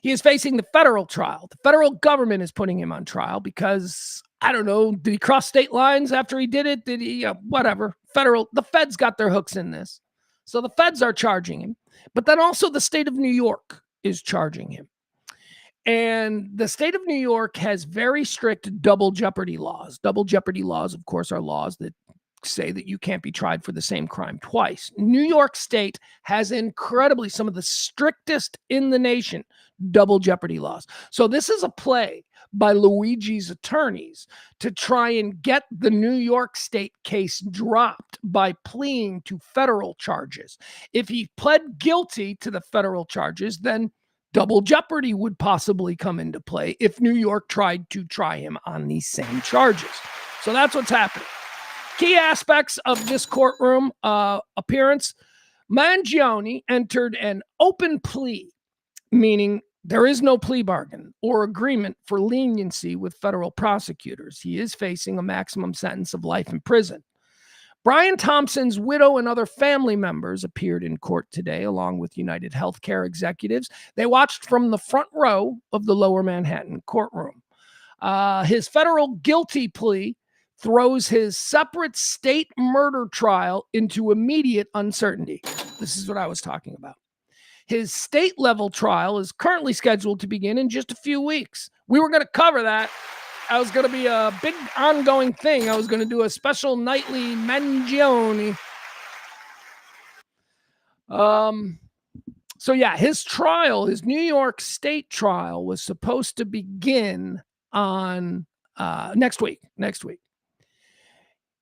He is facing the federal trial. The federal government is putting him on trial because, I don't know, did he cross state lines after he did it? Did he, whatever. The feds got their hooks in this. So the feds are charging him. But then also the state of New York is charging him. And the state of New York has very strict double jeopardy laws. Double jeopardy laws, of course, are laws that say that you can't be tried for the same crime twice. New York State has incredibly some of the strictest in the nation double jeopardy laws. So this is a play by Luigi's attorneys to try and get the New York State case dropped by pleading to federal charges. If he pled guilty to the federal charges, then double jeopardy would possibly come into play if New York tried to try him on these same charges. So that's what's happening. Key aspects of this courtroom appearance. Mangione entered an open plea, meaning there is no plea bargain or agreement for leniency with federal prosecutors. He is facing a maximum sentence of life in prison. Brian Thompson's widow and other family members appeared in court today, along with United Healthcare executives. They watched from the front row of the Lower Manhattan courtroom. His federal guilty plea throws his separate state murder trial into immediate uncertainty. This is what I was talking about. His state-level trial is currently scheduled to begin in just a few weeks. We were going to cover that. I was going to be a big ongoing thing. I was going to do a special nightly Mangione. So yeah, his trial, his New York State trial, was supposed to begin on next week.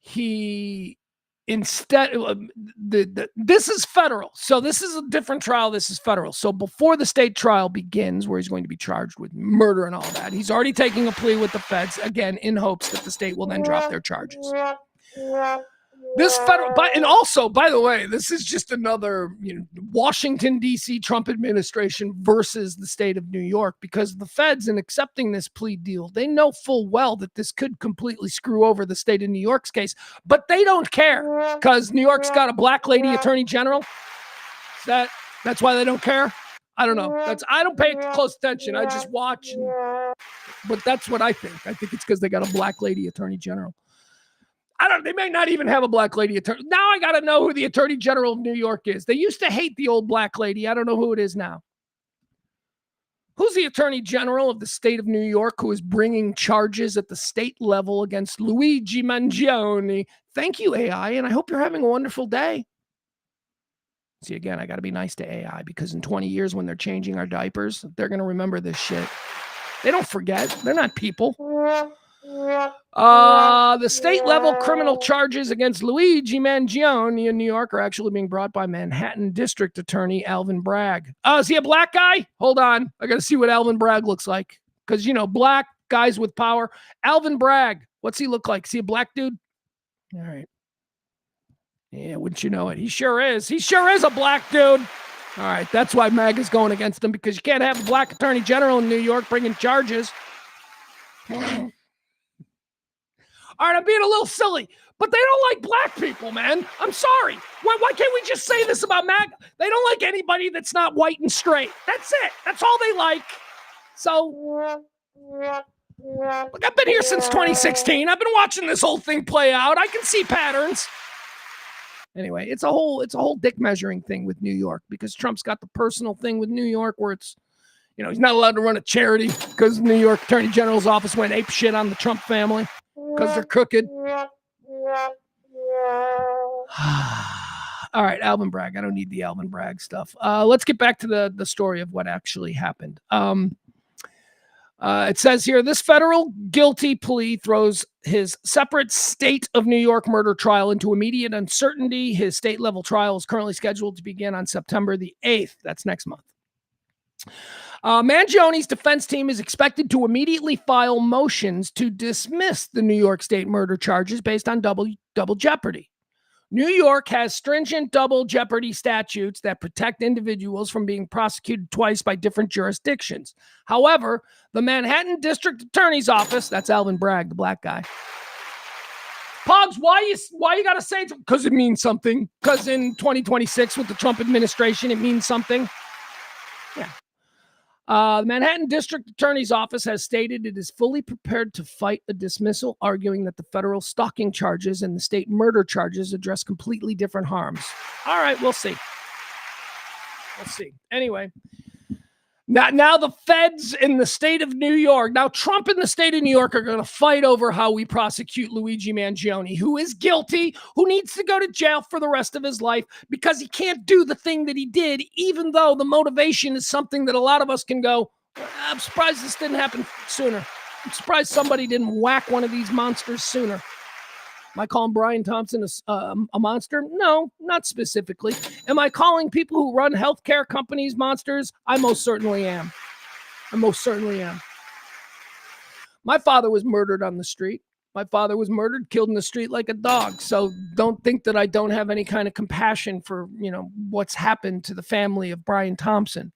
He instead, this is federal. So this is a different trial. This is federal. So before the state trial begins, where he's going to be charged with murder and all that, he's already taking a plea with the feds, again, in hopes that the state will then drop their charges. This federal, and also, by the way, this is just another, Washington, D.C. Trump administration versus the state of New York, because the feds, in accepting this plea deal, they know full well that this could completely screw over the state of New York's case, but they don't care because New York's got a black lady attorney general. That's why they don't care. I don't know. I don't pay close attention. I just watch, but that's what I think. I think it's because they got a black lady attorney general. They may not even have a black lady attorney. Now I got to know who the attorney general of New York is. They used to hate the old black lady. I don't know who it is now. Who's the attorney general of the state of New York who is bringing charges at the state level against Luigi Mangione? Thank you, AI, and I hope you're having a wonderful day. See, again, I got to be nice to AI because in 20 years when they're changing our diapers, they're going to remember this shit. They don't forget. They're not people. The state-level criminal charges against Luigi Mangione in New York are actually being brought by Manhattan District Attorney Alvin Bragg. Is he a black guy? Hold on. I got to see what Alvin Bragg looks like. Because, black guys with power. Alvin Bragg. What's he look like? Is he a black dude? All right. Yeah, wouldn't you know it? He sure is. He sure is a black dude. All right. That's why MAG is going against him, because you can't have a black attorney general in New York bringing charges. All right, I'm being a little silly, but they don't like black people, man. I'm sorry. Why can't we just say this about MAGA? They don't like anybody that's not white and straight. That's it. That's all they like. So, look, I've been here since 2016. I've been watching this whole thing play out. I can see patterns. Anyway, it's a whole dick measuring thing with New York, because Trump's got the personal thing with New York where it's, he's not allowed to run a charity because New York Attorney General's office went ape shit on the Trump family. Because they're crooked. All right, Alvin Bragg. I don't need the Alvin Bragg stuff. Let's get back to the story of what actually happened. It says here, this federal guilty plea throws his separate state of New York murder trial into immediate uncertainty. His state-level trial is currently scheduled to begin on September the 8th. That's next month. Mangione's defense team is expected to immediately file motions to dismiss the New York State murder charges based on double jeopardy. New York has stringent double jeopardy statutes that protect individuals from being prosecuted twice by different jurisdictions. However, the Manhattan District Attorney's Office, that's Alvin Bragg, the black guy. Pogs, why you got to say it? Because it means something. Because in 2026 with the Trump administration, it means something. Yeah. The Manhattan District Attorney's Office has stated it is fully prepared to fight a dismissal, arguing that the federal stalking charges and the state murder charges address completely different harms. All right, we'll see. Let's see. Anyway, now the feds in the state of New York, now Trump and the state of New York are going to fight over how we prosecute Luigi Mangione, who is guilty, who needs to go to jail for the rest of his life because he can't do the thing that he did, even though the motivation is something that a lot of us can go, I'm surprised this didn't happen sooner. I'm surprised somebody didn't whack one of these monsters sooner. Am I calling Brian Thompson a monster? No, not specifically. Am I calling people who run healthcare companies monsters? I most certainly am. My father was murdered on the street. My father was murdered, killed in the street like a dog. So don't think that I don't have any kind of compassion for, what's happened to the family of Brian Thompson.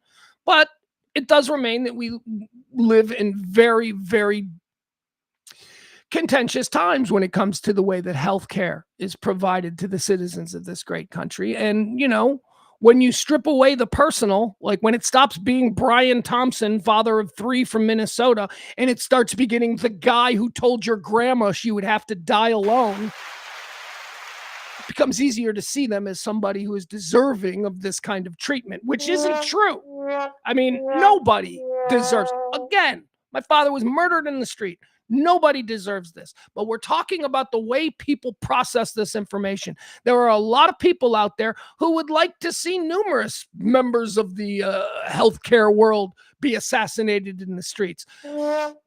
But it does remain that we live in very, very contentious times when it comes to the way that healthcare is provided to the citizens of this great country. And, when you strip away the personal, like when it stops being Brian Thompson, father of 3 from Minnesota, and it starts beginning the guy who told your grandma she would have to die alone, it becomes easier to see them as somebody who is deserving of this kind of treatment, which isn't true. I mean, nobody deserves. Again, my father was murdered in the street. Nobody deserves this. But we're talking about the way people process this information. There are a lot of people out there who would like to see numerous members of the healthcare world be assassinated in the streets.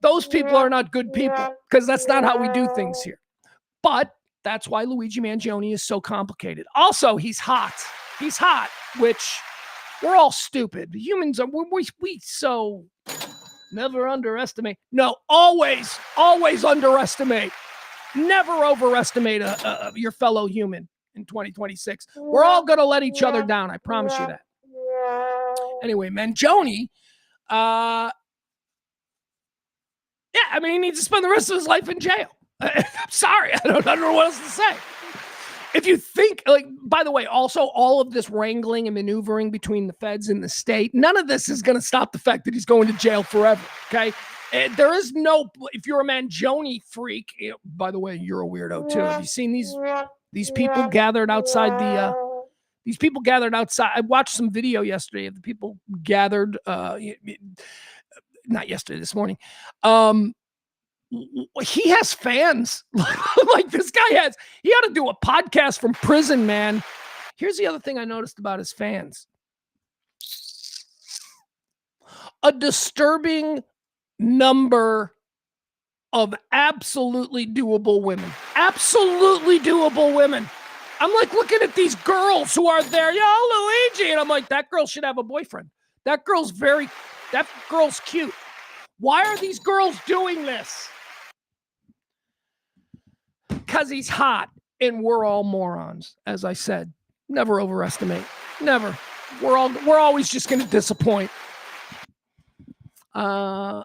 Those people are not good people, because that's not how we do things here. But that's why Luigi Mangione is so complicated. Also, he's hot. He's hot, which we're all stupid. Humans are, we so... Never underestimate. No, always underestimate. Never overestimate your fellow human in 2026. We're all going to let each other down. I promise you that. Anyway, Mangione, he needs to spend the rest of his life in jail. I'm sorry. I don't know what else to say. If you think, by the way, also all of this wrangling and maneuvering between the feds and the state, none of this is going to stop the fact that he's going to jail forever, okay? There is no, if you're a Mangione freak, by the way, you're a weirdo too. Have you seen these people gathered outside I watched some video yesterday of the people gathered, not yesterday, this morning. He has fans like this guy has. He ought to do a podcast from prison, man. Here's the other thing I noticed about his fans. A disturbing number of absolutely doable women. Absolutely doable women. I'm like looking at these girls who are there. Luigi. And I'm like, that girl should have a boyfriend. That girl's cute. Why are these girls doing this? Because he's hot and we're all morons. As I said, never overestimate. Never. We're always just going to disappoint. So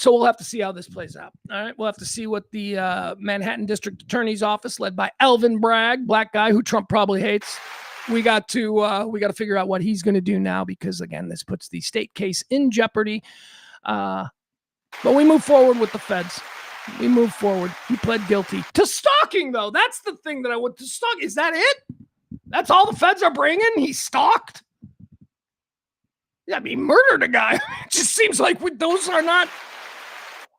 we'll have to see how this plays out. All right. We'll have to see what the Manhattan District Attorney's Office, led by Alvin Bragg, black guy who Trump probably hates. We got to figure out what he's going to do now, because again, this puts the state case in jeopardy. But we move forward with the feds. We move forward. He pled guilty to stalking, though. That's the thing that I want to stalk. Is that it? That's all the feds are bringing? He stalked? Yeah, he murdered a guy. It just seems like those are not.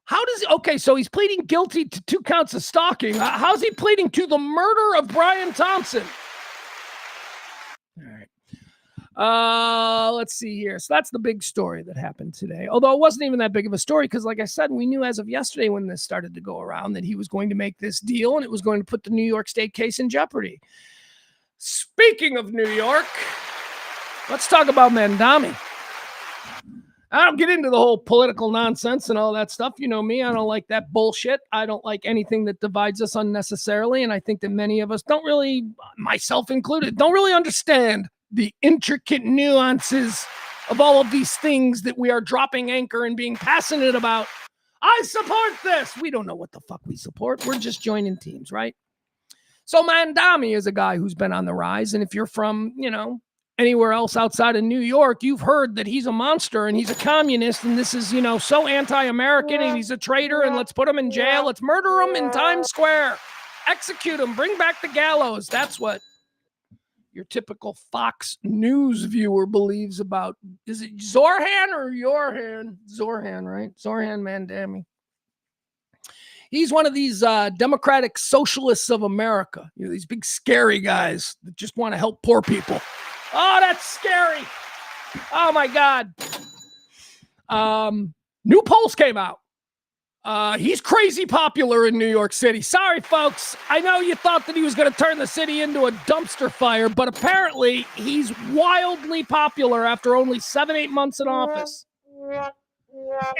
How does okay? So he's pleading guilty to 2 counts of stalking. How's he pleading to the murder of Brian Thompson? All right. Let's see here. So that's the big story that happened today. Although it wasn't even that big of a story, because like I said, we knew as of yesterday when this started to go around that he was going to make this deal and it was going to put the New York State case in jeopardy. Speaking of New York, let's talk about Mangione. I don't get into the whole political nonsense and all that stuff. You know me, I don't like that bullshit. I don't like anything that divides us unnecessarily. And I think that many of us don't really, myself included, don't really understand the intricate nuances of all of these things that we are dropping anchor and being passionate about. I support this. We don't know what the fuck we support. We're just joining teams, right? So Mangione is a guy who's been on the rise. And if you're from, anywhere else outside of New York, you've heard that he's a monster and he's a communist and this is, so anti-American and he's a traitor and let's put him in jail. Let's murder him in Times Square. Execute him. Bring back the gallows. That's what your typical Fox News viewer believes about. Is it Zorhan or Yorhan? Zorhan, right? Zorhan Mangione. He's one of these democratic socialists of America. These big scary guys that just want to help poor people. Oh, that's scary. Oh, my God. New polls came out. He's crazy popular in New York City. Sorry, folks. I know you thought that he was going to turn the city into a dumpster fire, but apparently he's wildly popular after only 7-8 months in office.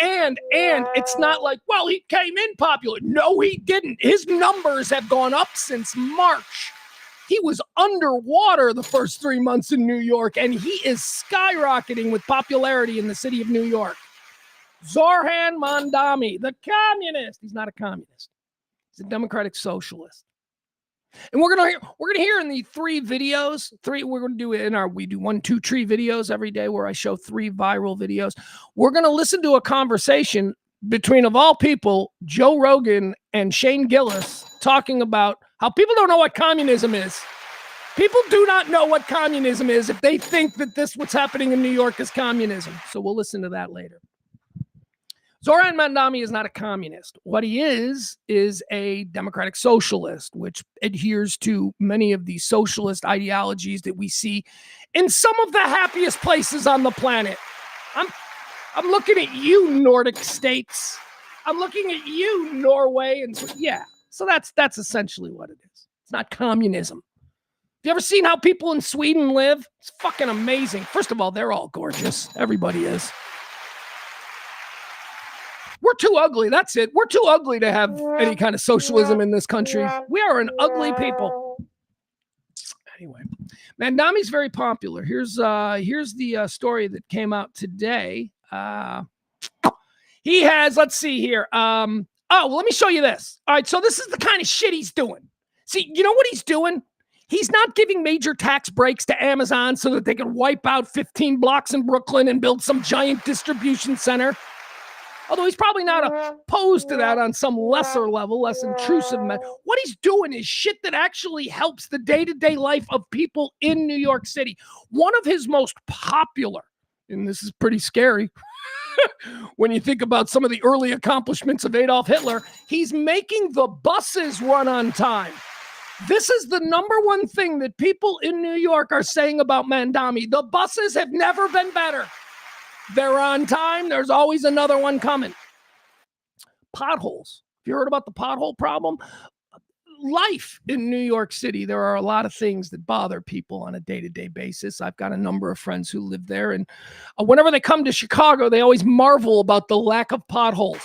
And it's not like, well, he came in popular. No, he didn't. His numbers have gone up since March. He was underwater the first 3 months in New York, and he is skyrocketing with popularity in the city of New York. Zoran Mandami, the communist. He's not a communist. He's a democratic socialist. And we're gonna hear in the three videos. We're gonna do it in our we do 1-2 tree videos every day where I show 3 viral videos. We're gonna listen to a conversation between, of all people, Joe Rogan and Shane Gillis talking about how people don't know what communism is. People do not know what communism is if they think that what's happening in New York is communism. So we'll listen to that later. Zoran Mandami is not a communist. What he is a democratic socialist, which adheres to many of the socialist ideologies that we see in some of the happiest places on the planet. I'm looking at you, Nordic states. I'm looking at you, Norway, and so that's essentially what it is. It's not communism. Have you ever seen how people in Sweden live? It's fucking amazing. First of all, they're all gorgeous. Everybody is. We're too ugly. That's it. We're too ugly to have any kind of socialism in this country. We are an ugly people. Anyway, Mandami's very popular. Here's the story that came out today. He has, let's see here. Let me show you this. All right, so this is the kind of shit he's doing. See, you know what he's doing? He's not giving major tax breaks to Amazon so that they can wipe out 15 blocks in Brooklyn and build some giant distribution center. Although he's probably not opposed to that on some lesser level, less intrusive. What he's doing is shit that actually helps the day-to-day life of people in New York City. One of his most popular, and this is pretty scary when you think about some of the early accomplishments of Adolf Hitler, he's making the buses run on time. This is the number one thing that people in New York are saying about Mandami. The buses have never been better. They're on time. There's always another one coming. Potholes. Have you heard about the pothole problem? Life in New York City, there are a lot of things that bother people on a day-to-day basis. I've got a number of friends who live there, and whenever they come to Chicago, they always marvel about the lack of potholes.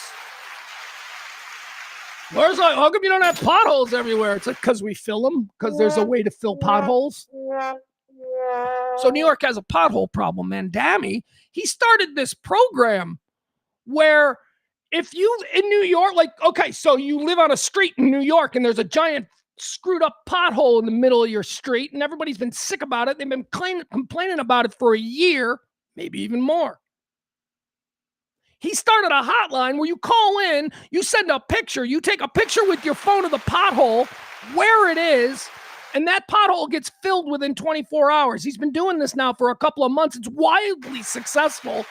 How come you don't have potholes everywhere? It's like, because we fill them, because there's a way to fill potholes. So New York has a pothole problem. Mandami, he started this program where if you in New York, so you live on a street in New York and there's a giant screwed up pothole in the middle of your street and everybody's been sick about it. They've been complaining about it for a year, maybe even more. He started a hotline where you call in, you send a picture, you take a picture with your phone of the pothole, where it is, and that pothole gets filled within 24 hours. He's been doing this now for a couple of months. It's wildly successful.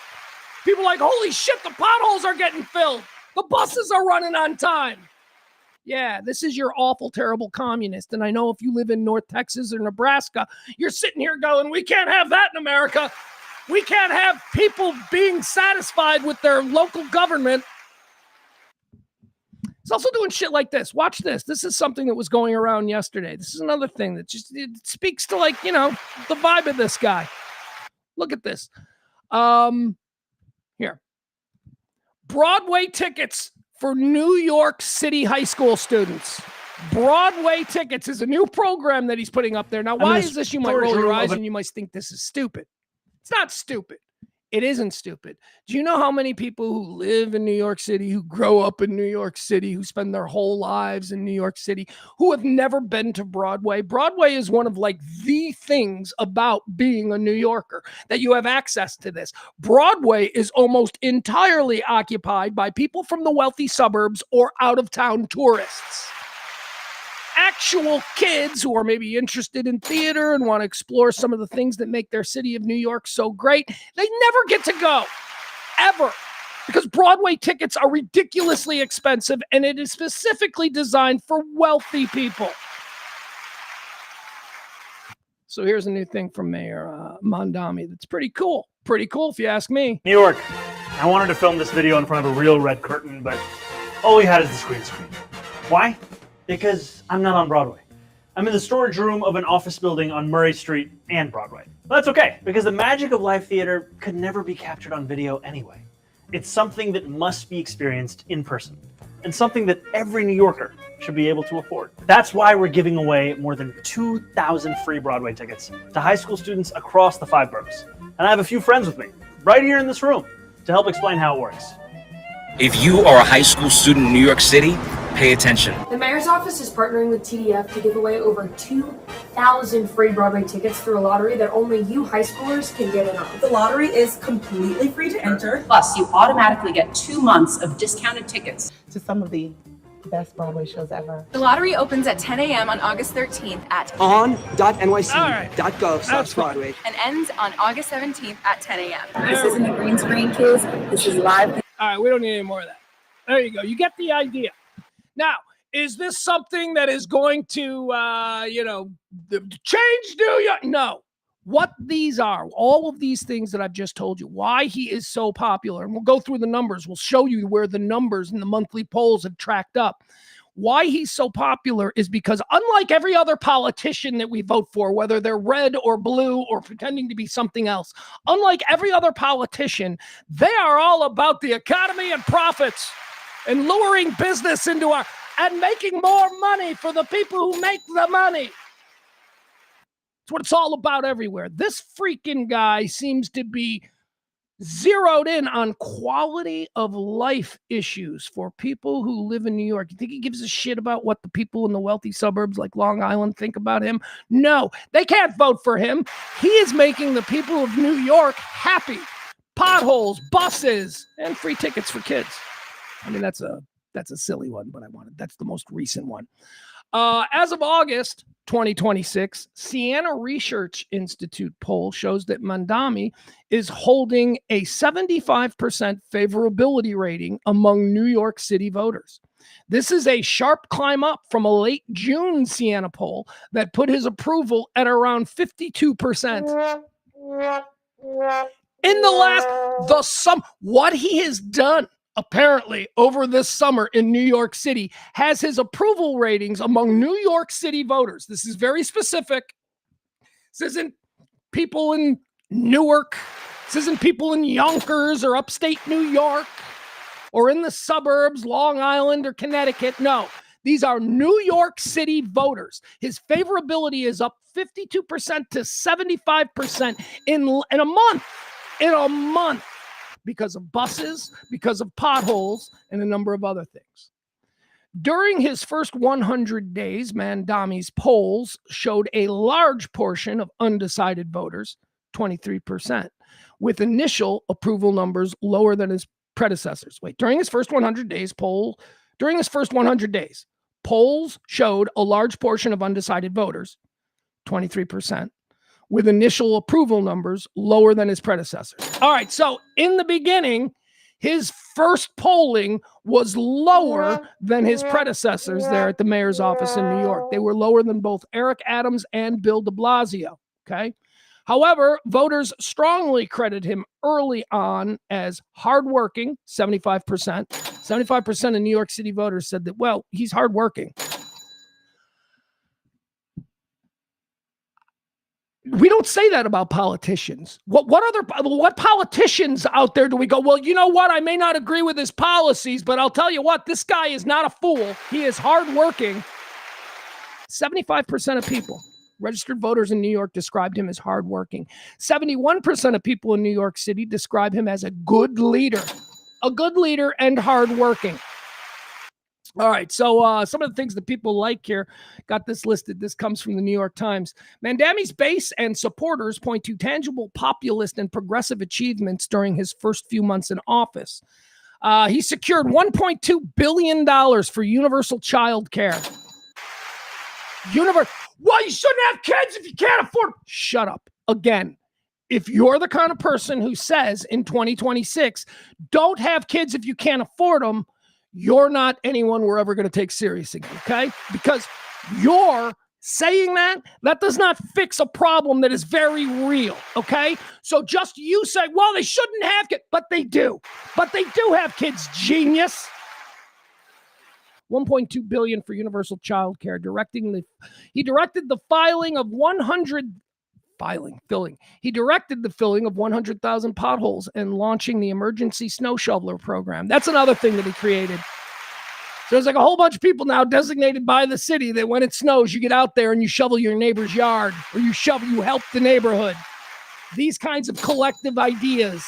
People are like, holy shit, the potholes are getting filled. The buses are running on time. Yeah, this is your awful, terrible communist. And I know if you live in North Texas or Nebraska, you're sitting here going, we can't have that in America. We can't have people being satisfied with their local government. He's also doing shit like this. Watch this. This is something that was going around yesterday. This is another thing that just it speaks to, the vibe of this guy. Look at this. Here. Broadway tickets for New York City high school students. Broadway tickets is a new program that he's putting up there. Now, why is this? You might roll your eyes and you might think this is stupid. It's not stupid. It isn't stupid. Do you know how many people who live in New York City, who grow up in New York City, who spend their whole lives in New York City, who have never been to Broadway? Broadway is one of the things about being a New Yorker, that you have access to this. Broadway is almost entirely occupied by people from the wealthy suburbs or out-of-town tourists. Actual kids who are maybe interested in theater and want to explore some of the things that make their city of New York so great, they never get to go, ever, because Broadway tickets are ridiculously expensive and it is specifically designed for wealthy people. So here's a new thing from Mayor Mandami that's pretty cool. Pretty cool if you ask me. New York, I wanted to film this video in front of a real red curtain, but all we had is the green screen. Why? Because I'm not on Broadway. I'm in the storage room of an office building on Murray Street and Broadway. But that's okay, because the magic of live theater could never be captured on video anyway. It's something that must be experienced in person, and something that every New Yorker should be able to afford. That's why we're giving away more than 2,000 free Broadway tickets to high school students across the 5 boroughs. And I have a few friends with me, right here in this room, to help explain how it works. If you are a high school student in New York City, pay attention. The mayor's office is partnering with TDF to give away over 2,000 free Broadway tickets through a lottery that only you high schoolers can get in on. The lottery is completely free to enter. Plus, you automatically get 2 months of discounted tickets To some of the best Broadway shows ever. The lottery opens at 10 a.m. on August 13th at on.nyc.gov/Broadway and ends on August 17th at 10 a.m. This isn't a green screen, kids. This is live. All right, we don't need any more of that. There you go. You get the idea. Now, is this something that is going to, change New York? No. What these are, all of these things that I've just told you, why he is so popular, and we'll go through the numbers. We'll show you where the numbers in the monthly polls have tracked up. Why he's so popular is because unlike every other politician that we vote for, whether they're red or blue or pretending to be something else, unlike every other politician, they are all about the economy and profits and luring business into our, and making more money for the people who make the money. That's what it's all about everywhere. This freaking guy seems to be zeroed in on quality of life issues for people who live in New York. You think he gives a shit about what the people in the wealthy suburbs like Long Island think about him? No, they can't vote for him. He is making the people of New York happy. Potholes, buses, and free tickets for kids. I mean, that's a silly one, but that's the most recent one. As of August 2026, Siena Research Institute poll shows that Mandami is holding a 75% favorability rating among New York City voters. This is a sharp climb up from a late June Siena poll that put his approval at around 52%. In what he has done apparently over this summer in New York City has his approval ratings among New York City voters. This is very specific. This isn't people in Newark. This isn't people in Yonkers or upstate New York or in the suburbs, Long Island or Connecticut. No, these are New York City voters. His favorability is up 52% to 75% in a month. In a month. Because of buses, because of potholes, and a number of other things. During his first 100 days, Mandami's polls showed a large portion of undecided voters, 23%, with initial approval numbers lower than his predecessors. During his first 100 days, polls showed a large portion of undecided voters, 23%. With initial approval numbers lower than his predecessors. All right, so in the beginning, his first polling was lower than his predecessors there at the mayor's office in New York. They were lower than both Eric Adams and Bill de Blasio, okay? However, voters strongly credit him early on as hardworking, 75%. 75% of New York City voters said that, well, he's hardworking. We don't say that about politicians. What politicians out there do we go, well, you know what? I may not agree with his policies, but I'll tell you what, this guy is not a fool. He is hardworking. 75% of people, registered voters in New York, described him as hardworking. 71% of people in New York City describe him as a good leader and hardworking. All right, so some of the things that people like here, got this listed. This comes from the New York Times. Mandami's base and supporters point to tangible populist and progressive achievements during his first few months in office. He secured $1.2 billion for universal child care. Well, you shouldn't have kids if you can't afford. Shut up. Again, if you're the kind of person who says in 2026, don't have kids if you can't afford them, you're not anyone we're ever going to take seriously, okay? Because you're saying that does not fix a problem that is very real, okay? So just you say, well, they shouldn't have kids, but they do. But they do have kids, genius. $1.2 billion for universal child care, he directed the filing of 100 filling. He directed the filling of 100,000 potholes and launching the emergency snow shoveler program. That's another thing that he created. So there's like a whole bunch of people now designated by the city that when it snows, you get out there and you shovel your neighbor's yard, or you help the neighborhood. These kinds of collective ideas.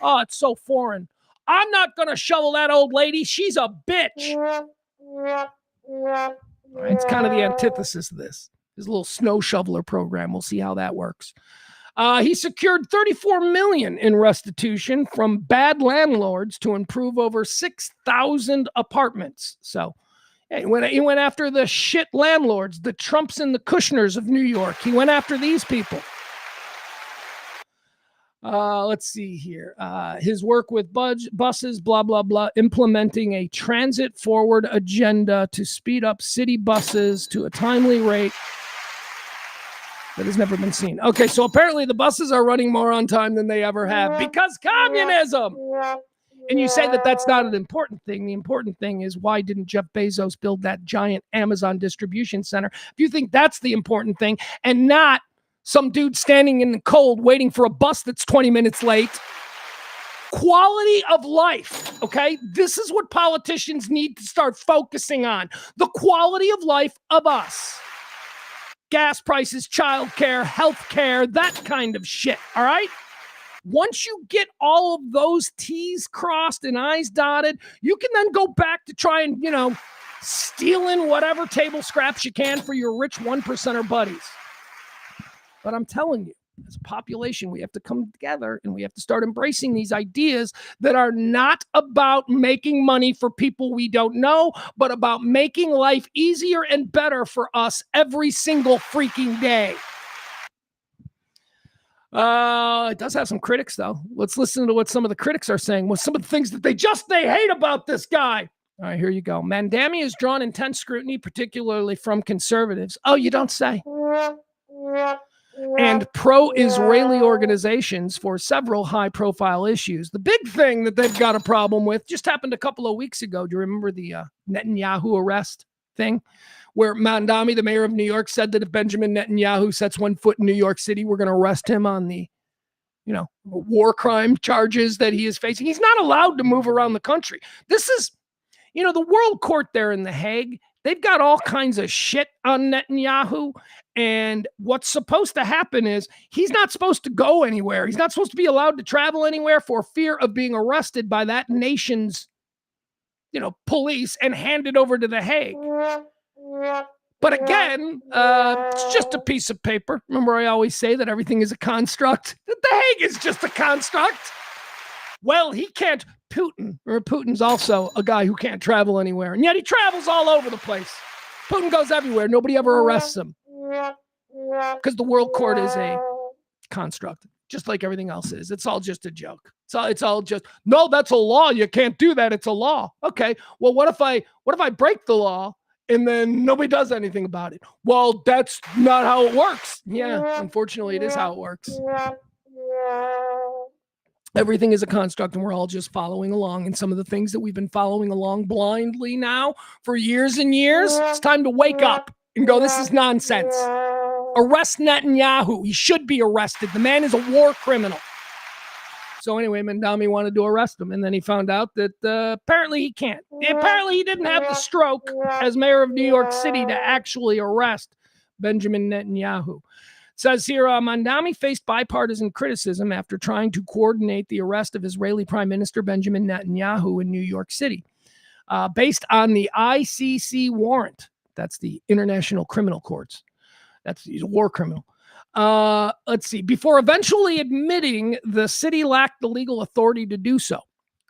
Oh, it's so foreign. I'm not going to shovel that old lady. She's a bitch. It's kind of the antithesis of this. His little snow shoveler program. We'll see how that works. He secured $34 million in restitution from bad landlords to improve over 6,000 apartments. So he went after the shit landlords, the Trumps and the Kushners of New York. He went after these people. Let's see here. His work with buses, blah, blah, blah, implementing a transit-forward agenda to speed up city buses to a timely rate that has never been seen. Okay, so apparently the buses are running more on time than they ever have because communism. And you say that that's not an important thing. The important thing is, why didn't Jeff Bezos build that giant Amazon distribution center? If you think that's the important thing and not some dude standing in the cold waiting for a bus that's 20 minutes late. Quality of life, okay? This is what politicians need to start focusing on. The quality of life of us. Gas prices, childcare, healthcare, that kind of shit, all right? Once you get all of those T's crossed and I's dotted, you can then go back to try and, steal in whatever table scraps you can for your rich 1%er buddies. But I'm telling you, as a population, we have to come together and we have to start embracing these ideas that are not about making money for people we don't know, but about making life easier and better for us every single freaking day. It does have some critics, though. Let's listen to what some of the critics are saying. What some of the things that they hate about this guy. All right, here you go. Mandami has drawn intense scrutiny, particularly from conservatives. Oh, you don't say. And pro-Israeli organizations for several high-profile issues. The big thing that they've got a problem with just happened a couple of weeks ago. Do you remember the Netanyahu arrest thing? Where Mandami, the mayor of New York, said that if Benjamin Netanyahu sets one foot in New York City, we're going to arrest him on the, war crime charges that he is facing. He's not allowed to move around the country. This is, the world court there in The Hague. They've got all kinds of shit on Netanyahu. And what's supposed to happen is he's not supposed to go anywhere. He's not supposed to be allowed to travel anywhere for fear of being arrested by that nation's, police and handed over to The Hague. But again, it's just a piece of paper. Remember, I always say that everything is a construct. The Hague is just a construct. Well, he can't. Putin's also a guy who can't travel anywhere. And yet he travels all over the place. Putin goes everywhere. Nobody ever arrests him. Because the world court is a construct, just like everything else is. It's all just a joke. It's all just, no, that's a law. You can't do that. It's a law. Okay. Well, what if I break the law and then nobody does anything about it? Well, that's not how it works. Yeah, unfortunately, it is how it works. Everything is a construct, and we're all just following along. And some of the things that we've been following along blindly now for years and years, it's time to wake up and go, this is nonsense. Arrest Netanyahu. He should be arrested. The man is a war criminal. So anyway, Mandami wanted to arrest him, and then he found out that apparently he can't. Apparently he didn't have the stroke as mayor of New York City to actually arrest Benjamin Netanyahu. It says here, Mandami faced bipartisan criticism after trying to coordinate the arrest of Israeli Prime Minister Benjamin Netanyahu in New York City, based on the ICC warrant. That's the International Criminal Courts. He's a war criminal. Let's see. Before eventually admitting the city lacked the legal authority to do so.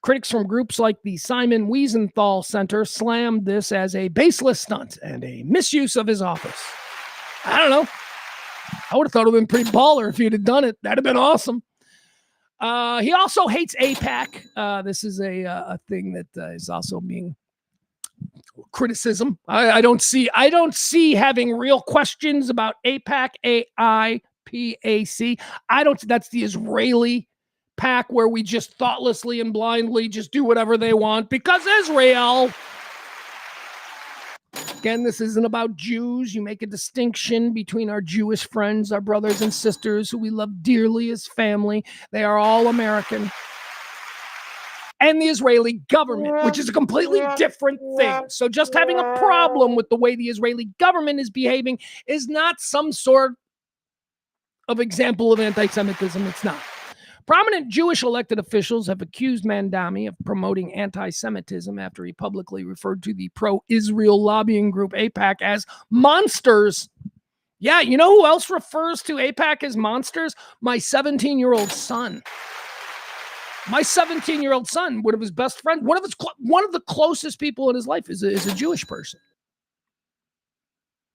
Critics from groups like the Simon Wiesenthal Center slammed this as a baseless stunt and a misuse of his office. I don't know. I would have thought it would have been pretty baller if he'd have done it. That'd have been awesome. He also hates AIPAC. This is a thing that is also being criticism. I don't see having real questions about AIPAC, AIPAC. That's the Israeli PAC where we just thoughtlessly and blindly just do whatever they want because Israel. again, this isn't about Jews. You make a distinction between our Jewish friends, our brothers and sisters who we love dearly as family. They are all American. And the Israeli government, which is a completely different thing. So just having a problem with the way the Israeli government is behaving is not some sort of example of anti-Semitism. It's not. Prominent Jewish elected officials have accused Mandami of promoting anti-Semitism after he publicly referred to the pro-Israel lobbying group AIPAC as monsters. Yeah, you know who else refers to AIPAC as monsters? My 17-year-old son. My 17-year-old son, one of his best friends, one of the closest people in his life is a Jewish person.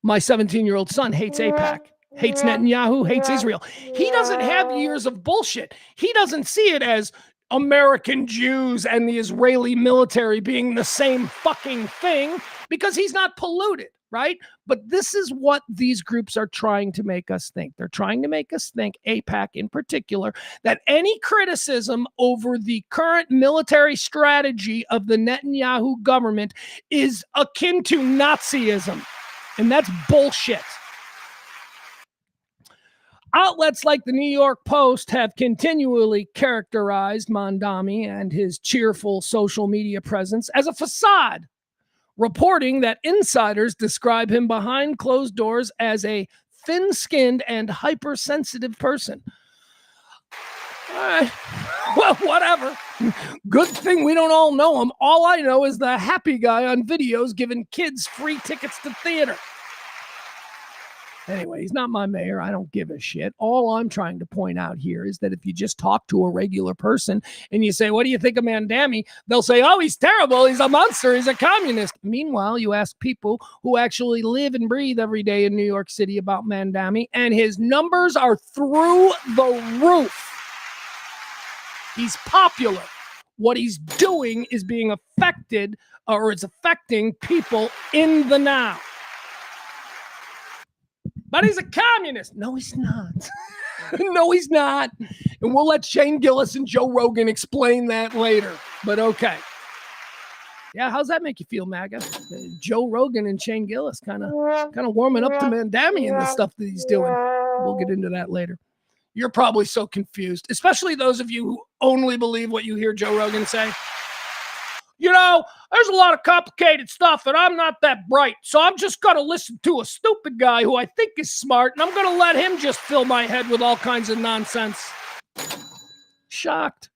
My 17-year-old son hates AIPAC. Hates Netanyahu, hates Israel. He doesn't have years of bullshit. He doesn't see it as American Jews and the Israeli military being the same fucking thing because he's not polluted, right? But this is what these groups are trying to make us think. They're trying to make us think, AIPAC in particular, that any criticism over the current military strategy of the Netanyahu government is akin to Nazism. And that's bullshit. Outlets like the New York Post have continually characterized Mandami and his cheerful social media presence as a facade, reporting that insiders describe him behind closed doors as a thin-skinned and hypersensitive person. All right. Well, whatever. Good thing we don't all know him. All I know is the happy guy on videos giving kids free tickets to theater. Anyway, he's not my mayor. I don't give a shit. All I'm trying to point out here is that if you just talk to a regular person and you say, what do you think of Mandami? They'll say, oh, he's terrible. He's a monster. He's a communist. Meanwhile, you ask people who actually live and breathe every day in New York City about Mandami, and his numbers are through the roof. He's popular. What he's doing is being affected, or it's affecting people in the now. But he's a communist. No, he's not. No, he's not. And we'll let Shane Gillis and Joe Rogan explain that later. But okay. Yeah, how's that make you feel, MAGA? Joe Rogan and Shane Gillis kind of warming up to Mandami and the stuff that he's doing. We'll get into that later. You're probably so confused, especially those of you who only believe what you hear Joe Rogan say. You know, there's a lot of complicated stuff, and I'm not that bright. So I'm just going to listen to a stupid guy who I think is smart, and I'm going to let him just fill my head with all kinds of nonsense. Shocked.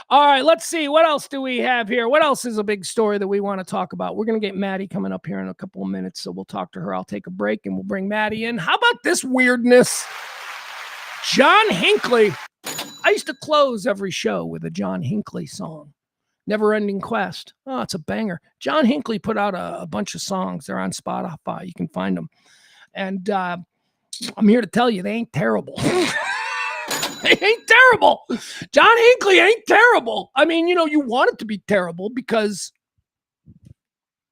All right, let's see. What else do we have here? What else is a big story that we want to talk about? We're going to get Maddie coming up here in a couple of minutes, so we'll talk to her. I'll take a break, and we'll bring Maddie in. How about this weirdness? John Hinckley. I used to close every show with a John Hinckley song. Never Ending Quest. Oh, it's a banger. John Hinckley put out a bunch of songs. They're on Spotify. You can find them. And I'm here to tell you, they ain't terrible. They ain't terrible. John Hinckley ain't terrible. I mean, you know, you want it to be terrible because,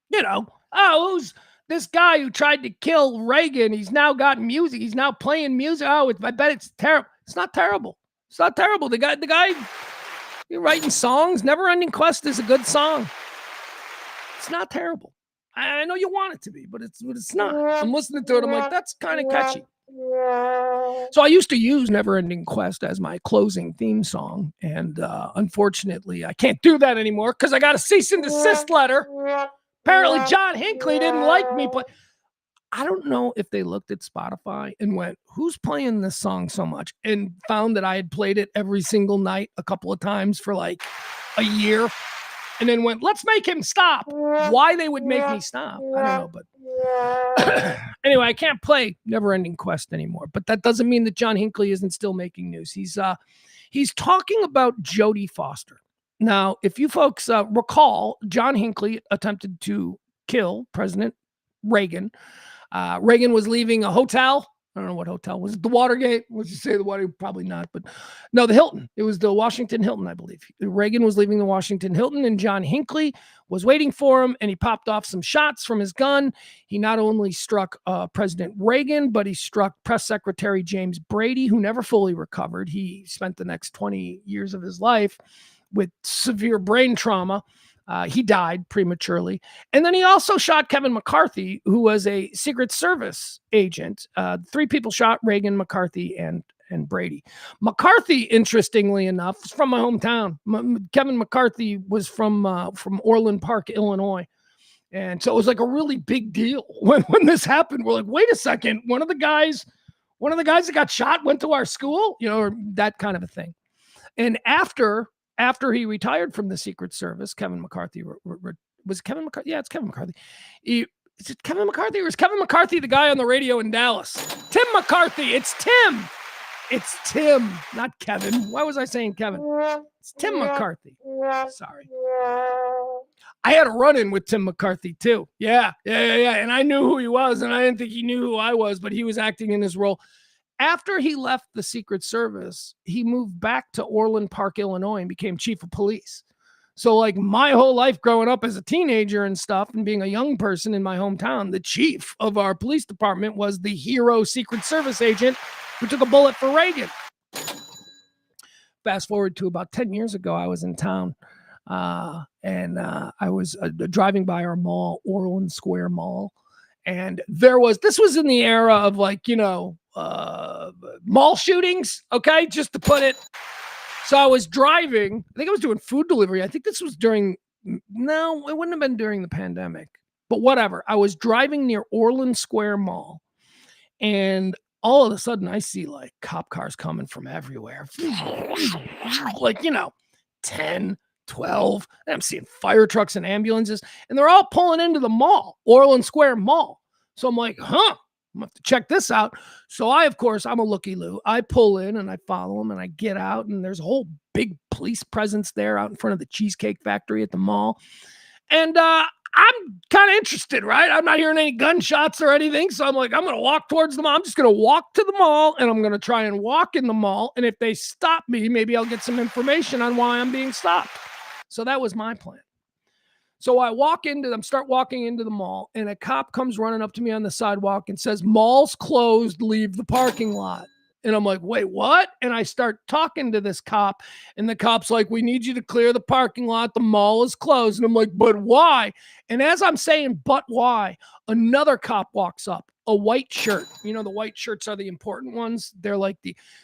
you know, oh, who's this guy who tried to kill Reagan? He's now got music. He's now playing music. Oh, I bet it's terrible. It's not terrible. It's not terrible. The guy... You're writing songs. Never Ending Quest is a good song. It's not terrible. I know you want it to be, but it's not. I'm listening to it. I'm like, that's kind of catchy. So I used to use Never Ending Quest as my closing theme song. And unfortunately, I can't do that anymore because I got a cease and desist letter. Apparently, John Hinckley didn't like me. But I don't know if they looked at Spotify and went, who's playing this song so much? And found that I had played it every single night a couple of times for like a year. And then went, let's make him stop. Why they would make me stop, I don't know. But anyway, I can't play Never Ending Quest anymore. But that doesn't mean that John Hinckley isn't still making news. He's talking about Jodie Foster. Now, if you folks recall, John Hinckley attempted to kill President Reagan. Reagan was leaving a hotel. I don't know what hotel. Was it the Watergate? Let's just say the Watergate. Probably not. But no, the Hilton. It was the Washington Hilton, I believe. Reagan was leaving the Washington Hilton, and John Hinckley was waiting for him, and he popped off some shots from his gun. He not only struck President Reagan, but he struck Press Secretary James Brady, who never fully recovered. He spent the next 20 years of his life with severe brain trauma. He died prematurely. And then he also shot Kevin McCarthy, who was a Secret Service agent. 3 people shot: Reagan, McCarthy, and Brady. McCarthy, interestingly enough, is from my hometown. Kevin McCarthy was from Orland Park, Illinois. And so it was like a really big deal when this happened. We're like, wait a second, one of the guys that got shot went to our school, or that kind of a thing. And after he retired from the Secret Service, Kevin McCarthy was Kevin McCarthy. Yeah, it's Kevin McCarthy. Is it Kevin McCarthy, or is Kevin McCarthy the guy on the radio in Dallas? Tim McCarthy. It's Tim. It's Tim, not Kevin. Why was I saying Kevin? It's Tim McCarthy. Sorry. I had a run-in with Tim McCarthy too. Yeah. And I knew who he was, and I didn't think he knew who I was, but he was acting in his role. After he left the Secret Service, he moved back to Orland Park, Illinois, and became chief of police. So like my whole life growing up as a teenager and stuff, and being a young person in my hometown, the chief of our police department was the hero Secret Service agent who took a bullet for Reagan. Fast forward to about 10 years ago, I was in town, and I was driving by our mall, Orland Square Mall, and this was in the era of mall shootings, okay, just to put it. So I was driving, I think I was doing food delivery. I think this was no, it wouldn't have been during the pandemic, but whatever. I was driving near Orland Square Mall, and all of a sudden I see like cop cars coming from everywhere. Like, 10, 12. And I'm seeing fire trucks and ambulances, and they're all pulling into the mall, Orland Square Mall. So I'm like, I'm gonna have to check this out. So I'm a looky-loo. I pull in and I follow them, and I get out, and there's a whole big police presence there out in front of the Cheesecake Factory at the mall. And I'm kind of interested, right? I'm not hearing any gunshots or anything. So I'm like, I'm going to walk towards the mall. I'm just going to walk to the mall, and I'm going to try and walk in the mall. And if they stop me, maybe I'll get some information on why I'm being stopped. So that was my plan. So I start walking into the mall, and a cop comes running up to me on the sidewalk and says, "Mall's closed, leave the parking lot." And I'm like, wait, what? And I start talking to this cop, and the cop's like, "We need you to clear the parking lot. The mall is closed." And I'm like, "But why?" And as I'm saying, "But why?" another cop walks up, a white shirt. The white shirts are the important ones. They're like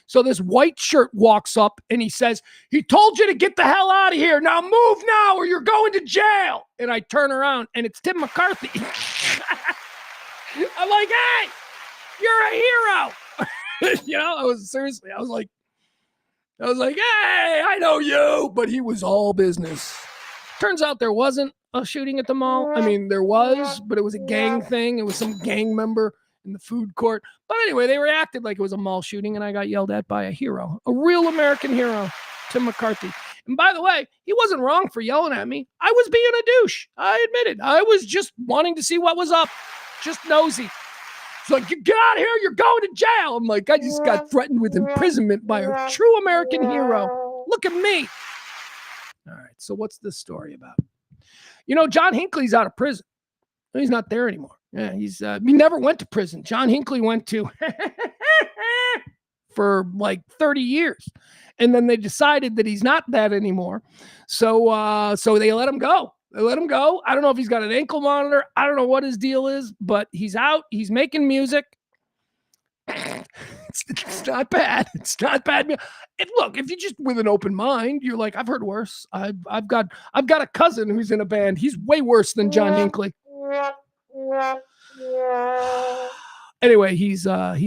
so this white shirt walks up, and he says, "He told you to get the hell out of here. Now move now, or you're going to jail." And I turn around, and it's Tim McCarthy. I'm like, "Hey, you're a hero." I was like, "Hey, I know you," but he was all business. Turns out there wasn't a shooting at the mall. I mean, there was, but it was a gang thing. It was some gang member in the food court. But anyway, they reacted like it was a mall shooting, and I got yelled at by a hero, a real American hero, Tim McCarthy. And by the way, he wasn't wrong for yelling at me. I was being a douche. I admit it. I was just wanting to see what was up. Just nosy. It's like, "You get out of here, you're going to jail." I'm like, I just got threatened with imprisonment by a true American hero. Look at me. All right, so what's this story about? John Hinckley's out of prison. He's not there anymore. Yeah, he never went to prison. John Hinckley went to for like 30 years. And then they decided that he's not that anymore. So they let him go. I don't know if he's got an ankle monitor. I don't know what his deal is, but he's out. He's making music. It's not bad. It's not bad. Look, if you're just with an open mind, you're like, I've heard worse. I've got a cousin who's in a band. He's way worse than John Hinckley. Anyway, he's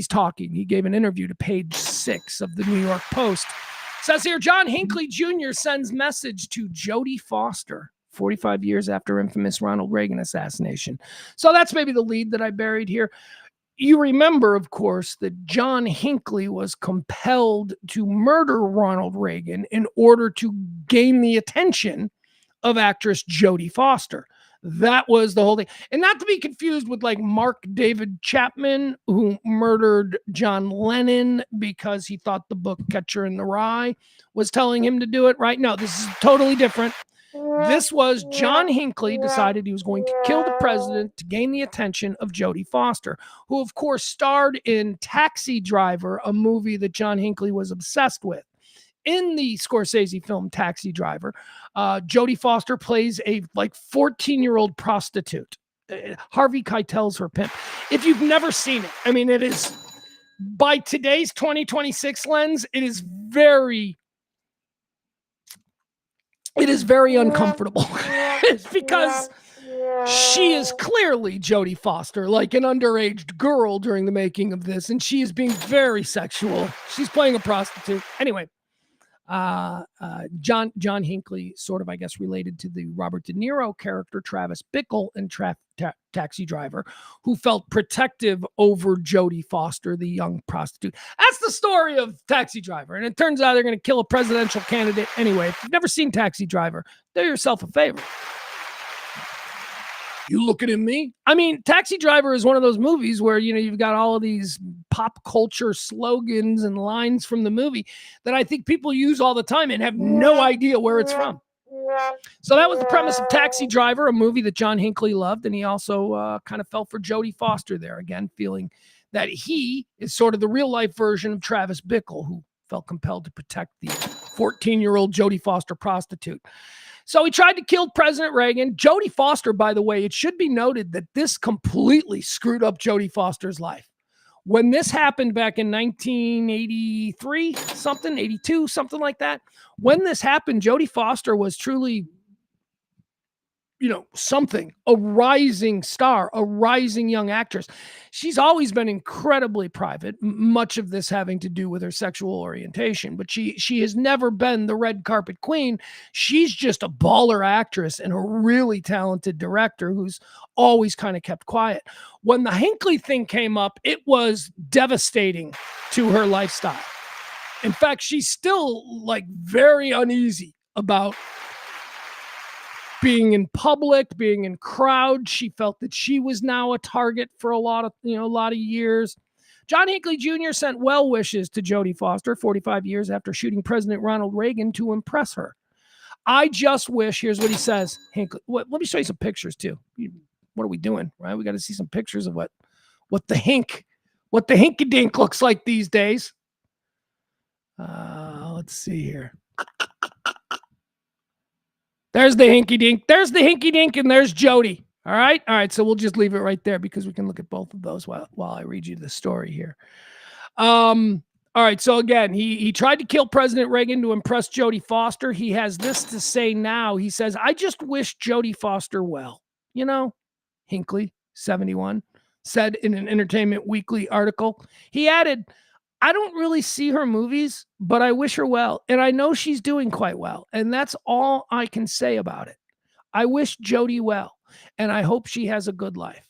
talking. He gave an interview to page 6 of the New York Post. It says here, John Hinckley Jr. sends message to Jodie Foster 45 years after infamous Ronald Reagan assassination. So that's maybe the lead that I buried here. You remember, of course, that John Hinckley was compelled to murder Ronald Reagan in order to gain the attention of actress Jodie Foster. That was the whole thing. And not to be confused with like Mark David Chapman, who murdered John Lennon because he thought the book Catcher in the Rye was telling him to do it, right? No, this is totally different. This was John Hinckley decided he was going to kill the president to gain the attention of Jodie Foster, who, of course, starred in Taxi Driver, a movie that John Hinckley was obsessed with. in the Scorsese film Taxi Driver, Jodie Foster plays a 14-year-old prostitute. Harvey Keitel's her pimp. If you've never seen it, I mean, it is, by today's 2026 lens, it is very uncomfortable. It's because she is clearly Jodie Foster, like an underage girl during the making of this, and she is being very sexual. She's playing a prostitute. Anyway, John Hinckley, sort of, I guess, related to the Robert De Niro character Travis Bickle in Taxi Driver, who felt protective over Jodie Foster, the young prostitute. That's the story of Taxi Driver, and it turns out they're going to kill a presidential candidate anyway. If you've never seen Taxi Driver, do yourself a favor. You looking at me? I mean, Taxi Driver is one of those movies where, you've got all of these pop culture slogans and lines from the movie that I think people use all the time and have no idea where it's from. So that was the premise of Taxi Driver, a movie that John Hinckley loved. And he also kind of fell for Jodie Foster there, again, feeling that he is sort of the real life version of Travis Bickle, who felt compelled to protect the 14-year-old Jodie Foster prostitute. So he tried to kill President Reagan. Jodie Foster, by the way, it should be noted that this completely screwed up Jodie Foster's life. When this happened back in 1983, 82, something like that, when this happened, Jodie Foster was truly, something, a rising star, a rising young actress. She's always been incredibly private, much of this having to do with her sexual orientation, but she has never been the red carpet queen. She's just a baller actress and a really talented director who's always kind of kept quiet. When the Hinckley thing came up, it was devastating to her lifestyle. In fact, she's still very uneasy about being in public, being in crowds. She felt that she was now a target for a lot of years. John Hinckley Jr. sent well wishes to Jodie Foster 45 years after shooting President Ronald Reagan to impress her. I just wish, here's what he says, Hinckley. Let me show you some pictures too. What are we doing, right? We got to see some pictures of what the hinky-dink looks like these days. Let's see here. There's the hinky-dink. There's the hinky-dink, and there's Jodie. All right. So we'll just leave it right there because we can look at both of those while I read you the story here. All right. So again, he tried to kill President Reagan to impress Jodie Foster. He has this to say now. He says, "I just wish Jodie Foster well." Hinckley, 71, said in an Entertainment Weekly article. He added, "I don't really see her movies, but I wish her well. And I know she's doing quite well. And that's all I can say about it. I wish Jodie well. And I hope she has a good life."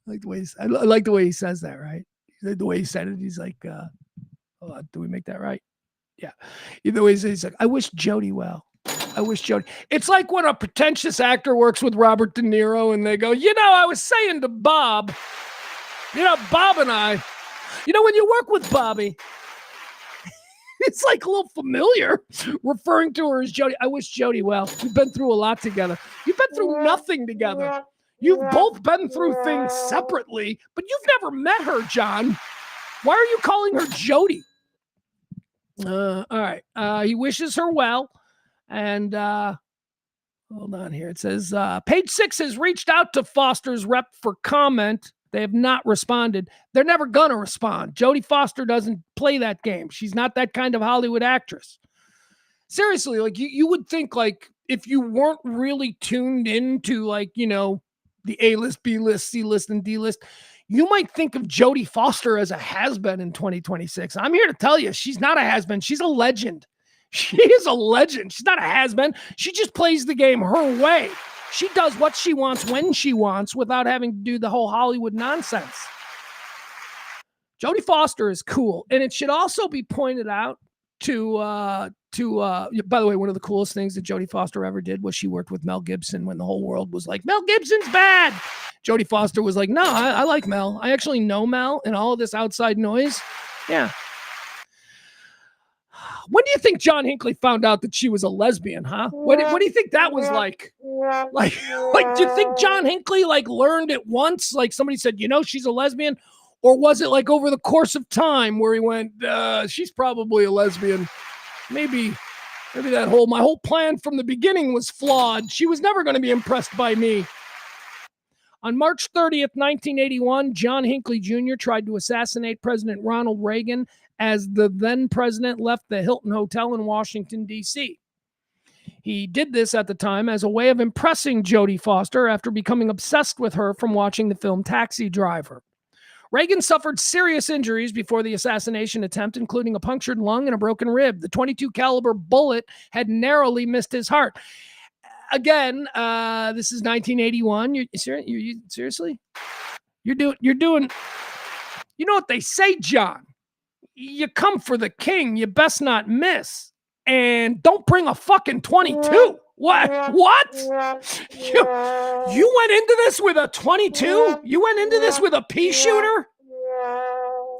I like the way he says that, right? The way he said it, he's like, hold on, do we make that right? Yeah. Either way, he's like, "I wish Jodie well. I wish Jodie." It's like when a pretentious actor works with Robert De Niro and they go, "I was saying to Bob, Bob and I, when you work with Bobby," it's like a little familiar referring to her as Jodie. "I wish Jodie well. We've been through a lot together." You've been through nothing together. You've both been through things separately, but you've never met her, John. Why are you calling her Jodie? All right. He wishes her well. And hold on here. It says, Page Six has reached out to Foster's rep for comment. They have not responded. They're never going to respond. Jodie Foster doesn't play that game. She's not that kind of Hollywood actress. Seriously, you would think if you weren't really tuned into the A-list, B-list, C-list, and D-list, you might think of Jodie Foster as a has-been in 2026. I'm here to tell you, she's not a has-been. She's a legend. She is a legend. She's not a has-been. She just plays the game her way. She does what she wants when she wants without having to do the whole Hollywood nonsense. Jodie Foster is cool. And it should also be pointed out by the way, one of the coolest things that Jodie Foster ever did was she worked with Mel Gibson when the whole world was like, "Mel Gibson's bad." Jodie Foster was like, "No, I like Mel. I actually know Mel, and all of this outside noise." Yeah. When do you think John Hinckley found out that she was a lesbian, huh? What do you think that was like? Do you think John Hinckley learned it once? Somebody said, "She's a lesbian," Or was it like over the course of time where he went, she's probably a lesbian. Maybe my whole plan from the beginning was flawed. She was never going to be impressed by me. On March 30th, 1981, John Hinckley Jr. tried to assassinate President Ronald Reagan as the then president left the Hilton Hotel in Washington, D.C. He did this at the time as a way of impressing Jodie Foster after becoming obsessed with her from watching the film Taxi Driver. Reagan suffered serious injuries before the assassination attempt, including a punctured lung and a broken rib. The .22 caliber bullet had narrowly missed his heart. Again, this is 1981. You seriously? You're doing. You know what they say, John? You come for the king, you best not miss. And don't bring a fucking 22. What? You went into this with a 22? You went into this with a pea shooter?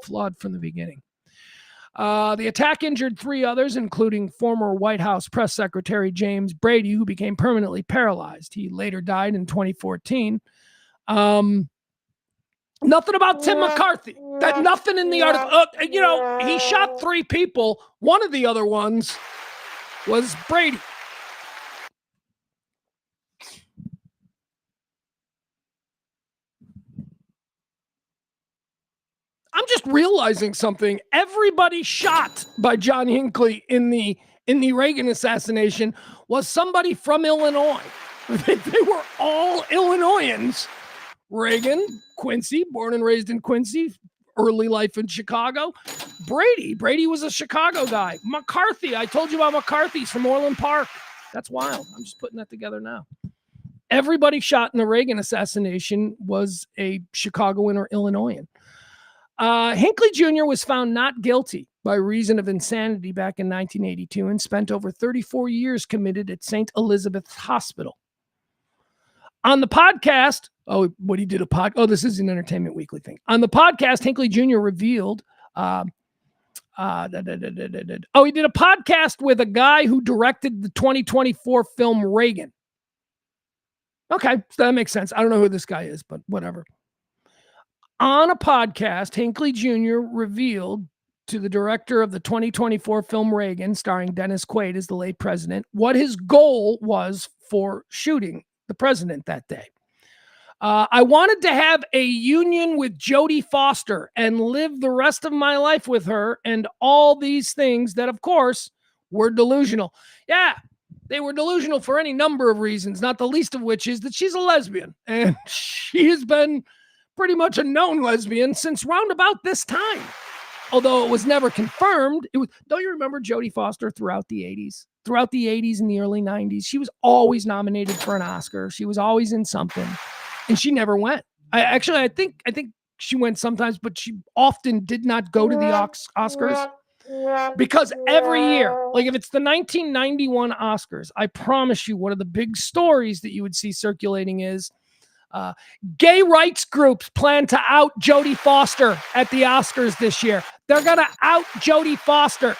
Flawed from the beginning. The attack injured 3 others, including former White House press secretary James Brady, who became permanently paralyzed. He later died in 2014. Nothing about Tim McCarthy. That nothing in the article. He shot 3 people. One of the other ones was Brady. I'm just realizing something. Everybody shot by John Hinckley in the Reagan assassination was somebody from Illinois. They were all Illinoisans. Reagan, Quincy, born and raised in Quincy, early life in Chicago. Brady was a Chicago guy. McCarthy, I told you about McCarthy's from Orland Park. That's wild. I'm just putting that together now. Everybody shot in the Reagan assassination was a Chicagoan or Illinoisan. Hinckley Jr. was found not guilty by reason of insanity back in 1982 and spent over 34 years committed at St. Elizabeth's Hospital. On the podcast, this is an Entertainment Weekly thing. On the podcast, Hinckley Jr. revealed, he did a podcast with a guy who directed the 2024 film Reagan. Okay, so that makes sense. I don't know who this guy is, but whatever. On a podcast, Hinckley Jr. revealed to the director of the 2024 film Reagan, starring Dennis Quaid as the late president, what his goal was for shooting the president that day. I wanted to have a union with Jodie Foster and live the rest of my life with her and all these things that, of course, were delusional. Yeah, they were delusional for any number of reasons, not the least of which is that she's a lesbian. And she has been pretty much a known lesbian since round about this time. Although it was never confirmed. Don't you remember Jodie Foster throughout the 80s? Throughout the 80s and the early 90s, she was always nominated for an Oscar. She was always in something. And she never went. I think she went sometimes, but she often did not go to the Oscars. Because every year, like if it's the 1991 Oscars, I promise you one of the big stories that you would see circulating is gay rights groups plan to out Jodie Foster at the Oscars this year. They're going to out Jodie Foster.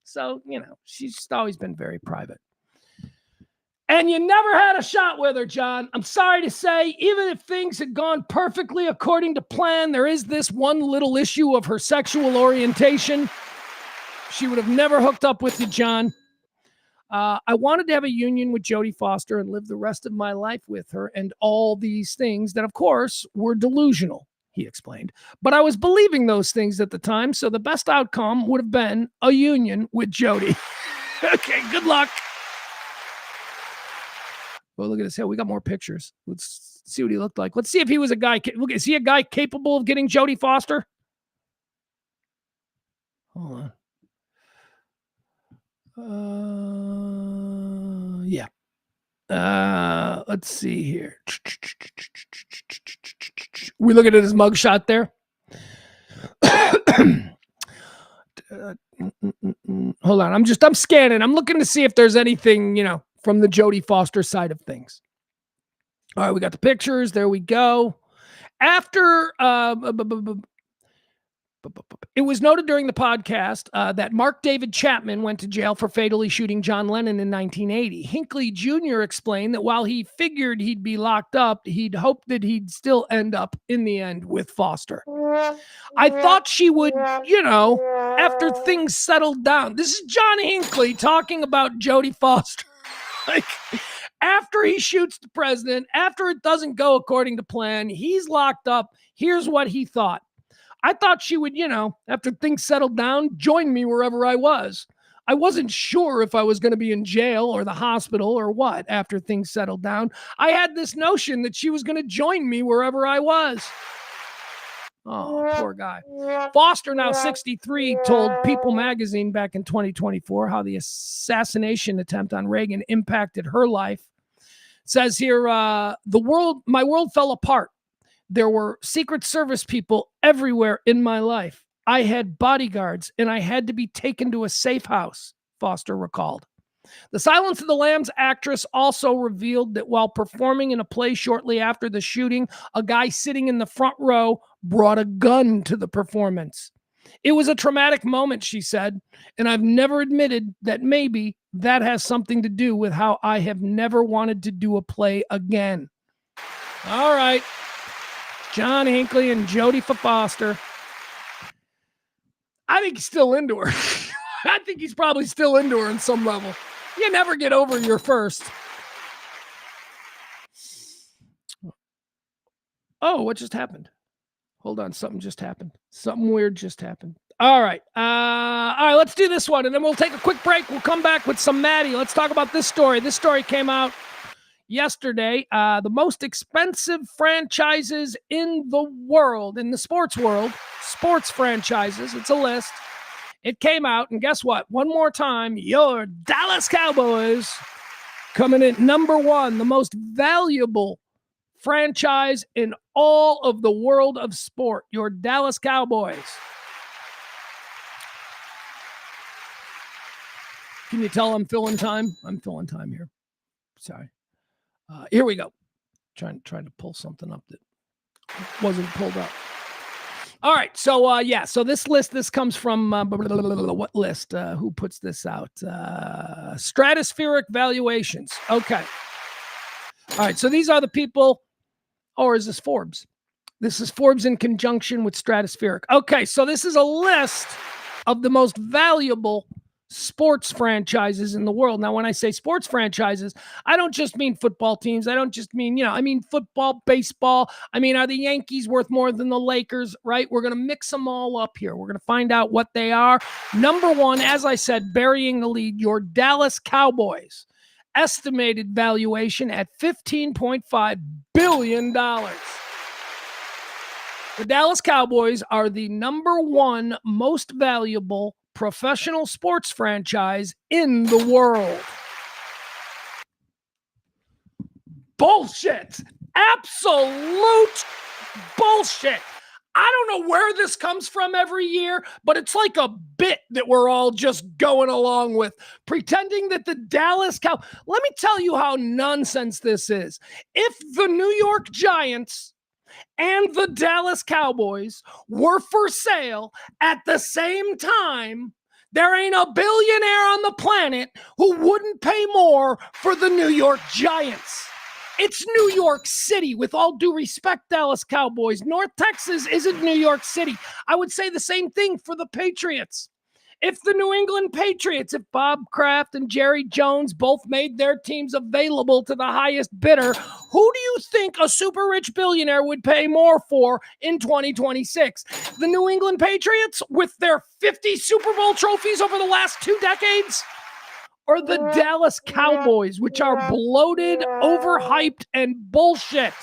So, she's always been very private. And you never had a shot with her, John. I'm sorry to say, even if things had gone perfectly according to plan, there is this one little issue of her sexual orientation. She would have never hooked up with you, John. I wanted to have a union with Jodie Foster and live the rest of my life with her and all these things that, of course, were delusional, he explained. But I was believing those things at the time, so the best outcome would have been a union with Jodie. Okay, good luck. Well, look at this. Hey, we got more pictures. Let's see what he looked like. Let's see if he was a guy. Look, is he a guy capable of getting Jodie Foster? Hold on. Yeah. Let's see here. We looking at his mugshot there. Hold on. I'm scanning. I'm looking to see if there's anything, from the Jodie Foster side of things. All right, we got the pictures. There we go. After It was noted during the podcast that Mark David Chapman went to jail for fatally shooting John Lennon in 1980. Hinckley Jr. explained that while he figured he'd be locked up, he'd hoped that he'd still end up in the end with Foster. I thought she would, after things settled down. This is John Hinckley talking about Jodie Foster. Like, after he shoots the president, after it doesn't go according to plan, he's locked up. Here's what he thought. I thought she would, after things settled down, join me wherever I was. I wasn't sure if I was going to be in jail or the hospital or what after things settled down. I had this notion that she was going to join me wherever I was. Oh, poor guy. Foster, now 63, told People magazine back in 2024 how the assassination attempt on Reagan impacted her life. It says here, my world fell apart. There were Secret Service people everywhere in my life. I had bodyguards, and I had to be taken to a safe house, Foster recalled. The Silence of the Lambs actress also revealed that while performing in a play shortly after the shooting, a guy sitting in the front row brought a gun to the performance. It was a traumatic moment, she said, and I've never admitted that maybe that has something to do with how I have never wanted to do a play again. All right. John Hinckley and Jodie Foster. I think he's still into her. I think he's probably still into her in some level. You never get over your first. Oh, what just happened? Hold on, something just happened. Something weird just happened. All right. Let's do this one, and then we'll take a quick break. We'll come back with some Maddie. Let's talk about this story. This story came out yesterday. The most expensive franchises in the world, in the sports world, sports franchises. It's a list. It came out, and guess what? One more time, your Dallas Cowboys coming in number one, the most valuable franchise in all of the world of sport. Your Dallas Cowboys. Can you tell I'm filling time? I'm filling time here. Sorry. Here we go. Trying to pull something up that wasn't pulled up. All right. So, so this comes from what list? Who puts this out? Stratospheric Valuations. Okay. All right. So these are the people, or is this Forbes? This is Forbes in conjunction with Stratospheric. Okay. So this is a list of the most valuable sports franchises in the world. Now, when I say sports franchises, I don't just mean football teams. I don't just mean, I mean football, baseball. I mean, are the Yankees worth more than the Lakers, right? We're going to mix them all up here. We're going to find out what they are. Number one, as I said, burying the lead, your Dallas Cowboys. Estimated valuation at $15.5 billion. The Dallas Cowboys are the number one most valuable professional sports franchise in the world. Bullshit. Absolute bullshit. I don't know where this comes from every year, but it's like a bit that we're all just going along with, pretending that the Dallas Cowboys. Let me tell you how nonsense this is. If the New York Giants and the Dallas Cowboys were for sale at the same time, there ain't a billionaire on the planet who wouldn't pay more for the New York Giants. It's New York City, with all due respect, Dallas Cowboys. North Texas isn't New York City. I would say the same thing for the Patriots. If the New England Patriots, if Bob Kraft and Jerry Jones both made their teams available to the highest bidder, who do you think a super rich billionaire would pay more for in 2026? The New England Patriots with their 50 Super Bowl trophies over the last 2 decades? Or the Dallas Cowboys, which are bloated, overhyped, and bullshit?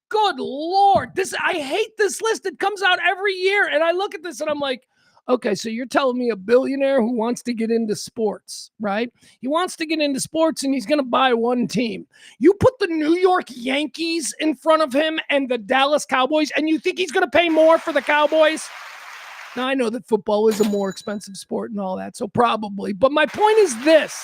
Good Lord. I hate this list. It comes out every year, and I look at this and I'm like, okay, so you're telling me a billionaire who wants to get into sports, right? He wants to get into sports and he's going to buy one team. You put the New York Yankees in front of him and the Dallas Cowboys, and you think he's going to pay more for the Cowboys? Now, I know that football is a more expensive sport and all that, so probably. But my point is this.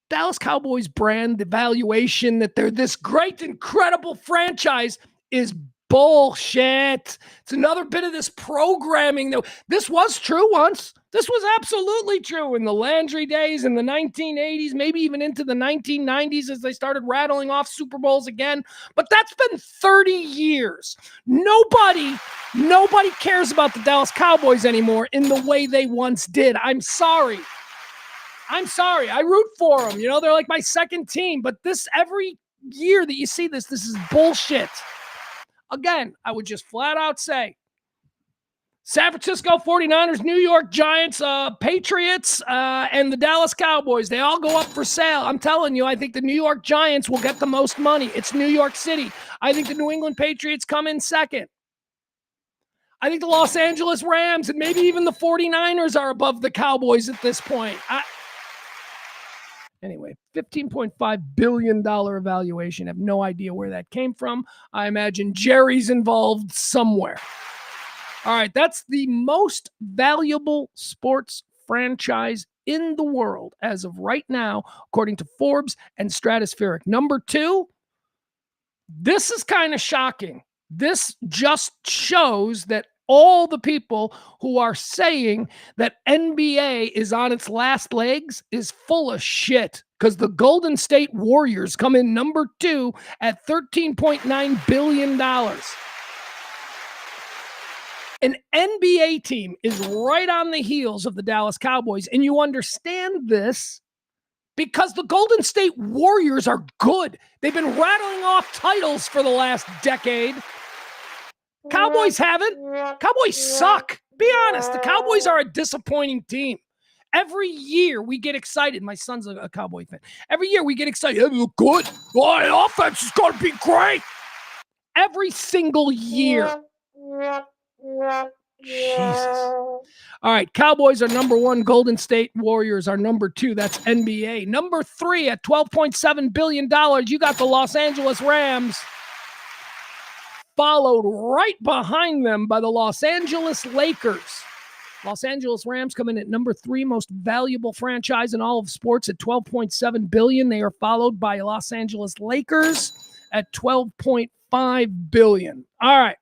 Dallas Cowboys brand, the valuation that they're this great, incredible franchise is bullshit. It's another bit of this programming. This was true once. This was absolutely true in the Landry days, in the 1980s, maybe even into the 1990s as they started rattling off Super Bowls again. But that's been 30 years. Nobody cares about the Dallas Cowboys anymore in the way they once did. I'm sorry. I root for them. They're like my second team. But this, every year that you see this is bullshit. Again, I would just flat out say San Francisco 49ers, New York Giants, Patriots, and the Dallas Cowboys, they all go up for sale. I'm telling you, I think the New York Giants will get the most money. It's New York City. I think the New England Patriots come in second. I think the Los Angeles Rams and maybe even the 49ers are above the Cowboys at this point. Anyway, $15.5 billion valuation. I have no idea where that came from. I imagine Jerry's involved somewhere. All right, that's the most valuable sports franchise in the world as of right now, according to Forbes and Stratospheric. Number 2, this is kind of shocking. This just shows that all the people who are saying that NBA is on its last legs is full of shit, because the Golden State Warriors come in number 2 at $13.9 billion. An NBA team is right on the heels of the Dallas Cowboys, and you understand this because the Golden State Warriors are good. They've been rattling off titles for the last decade. Cowboys haven't. Cowboys suck. Be honest. The Cowboys are a disappointing team. Every year we get excited. My son's a Cowboy fan. Every year we get excited. They look good. Oh, the offense is going to be great. Every single year. Jesus. All right. Cowboys are number 1. Golden State Warriors are number 2. That's NBA. Number 3 at $12.7 billion. You got the Los Angeles Rams. Followed right behind them by the Los Angeles Lakers. Los Angeles Rams come in at number 3, most valuable franchise in all of sports at $12.7 billion. They are followed by Los Angeles Lakers at $12.5 billion. All right.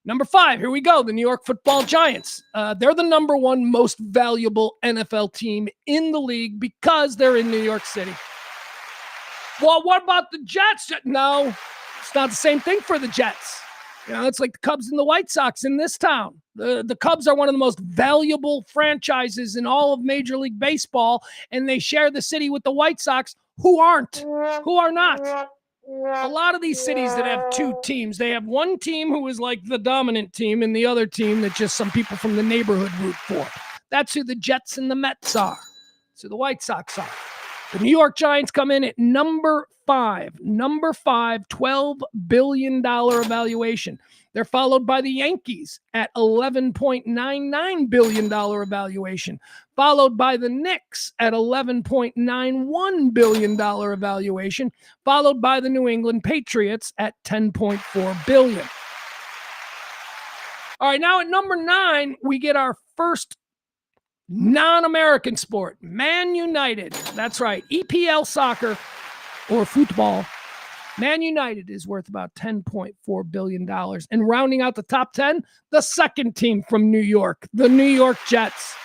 Number 5, here we go. The New York Football Giants. They're the number 1 most valuable NFL team in the league because they're in New York City. Well, what about the Jets? No. It's not the same thing for the Jets. It's like the Cubs and the White Sox in this town. The Cubs are one of the most valuable franchises in all of Major League Baseball, and they share the city with the White Sox, who are not. A lot of these cities that have 2 teams, they have one team who is like the dominant team and the other team that just some people from the neighborhood root for. That's who the Jets and the Mets are. That's who the White Sox are. The New York Giants come in at number 5. Number 5, $12 billion evaluation. They're followed by the Yankees at $11.99 billion evaluation. Followed by the Knicks at $11.91 billion evaluation. Followed by the New England Patriots at $10.4 billion. All right, now at number 9, we get our first non-American sport, Man United. That's right, EPL soccer or football. Man United is worth about $10.4 billion. And rounding out the top 10, the second team from New York, the New York Jets.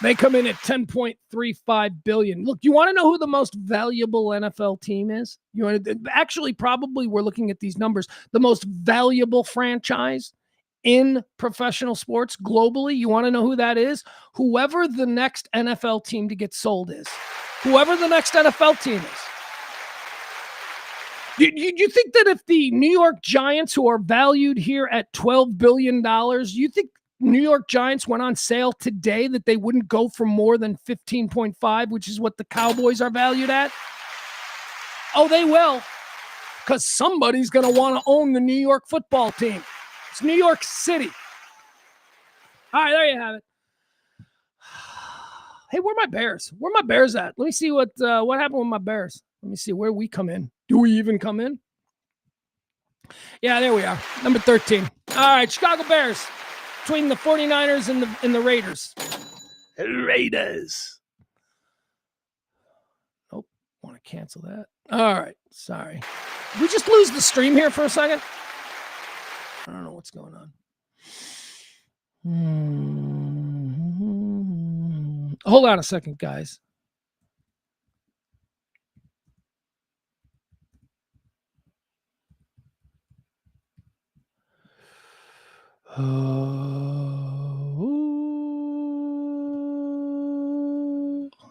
They come in at $10.35 billion. Look, you want to know who the most valuable NFL team is? Actually, probably we're looking at these numbers. The most valuable franchise in professional sports globally, you want to know who that is? Whoever the next NFL team to get sold is. Whoever the next NFL team is. You think that if the New York Giants, who are valued here at $12 billion, you think New York Giants went on sale today that they wouldn't go for more than 15.5, which is what the Cowboys are valued at? Oh, they will, because somebody's going to want to own the New York football team. It's New York City. All right, there you have it. Hey, where are my Bears? Where are my Bears at? Let me see what happened with my Bears. Let me see where we come in. Do we even come in? Yeah, there we are. Number 13. All right, Chicago Bears. Between the 49ers and the Raiders. Raiders. Nope. Want to cancel that. All right. Sorry. Did we just lose the stream here for a second? I don't know what's going on. Hold on a second, guys.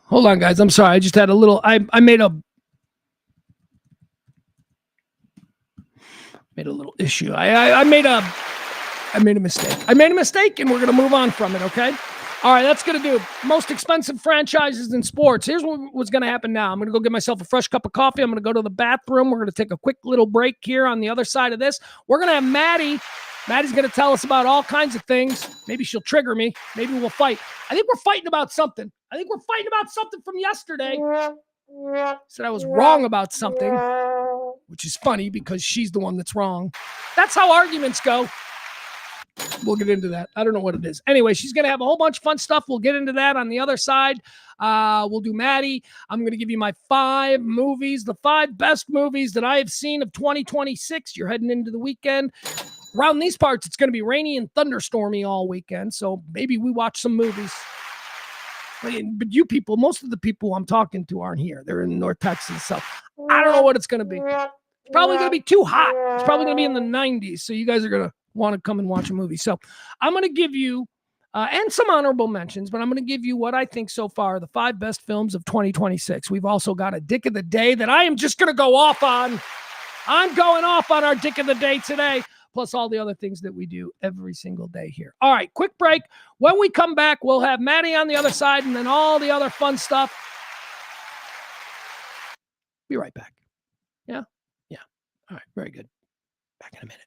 Hold on, guys. I'm sorry. I just had a little. I made a little issue. I made a mistake. I made a mistake, and we're gonna move on from it. Okay. All right, that's going to do. Most expensive franchises in sports. Here's what's going to happen now. I'm going to go get myself a fresh cup of coffee. I'm going to go to the bathroom. We're going to take a quick little break here on the other side of this. We're going to have Maddie. Maddie's going to tell us about all kinds of things. Maybe she'll trigger me. Maybe we'll fight. I think we're fighting about something. I think we're fighting about something from yesterday. Said I was wrong about something, which is funny because she's the one that's wrong. That's how arguments go. We'll get into that. I don't know what it is. Anyway, she's going to have a whole bunch of fun stuff. We'll get into that on the other side. We'll do Maddie. I'm going to give you my 5 movies, the 5 best movies that I have seen of 2026. You're heading into the weekend. Around these parts, it's going to be rainy and thunderstormy all weekend. So maybe we watch some movies. But you people, most of the people I'm talking to aren't here. They're in North Texas. So I don't know what it's going to be. It's probably going to be too hot. It's probably going to be in the 90s. So you guys are going to want to come and watch a movie. So I'm going to give you, and some honorable mentions, but I'm going to give you what I think so far, the 5 best films of 2026. We've also got a Dick of the Day that I am just going to go off on. I'm going off on our Dick of the Day today, plus all the other things that we do every single day here. All right, quick break. When we come back, we'll have Maddie on the other side and then all the other fun stuff. Be right back. Yeah? Yeah. All right, very good. Back in a minute.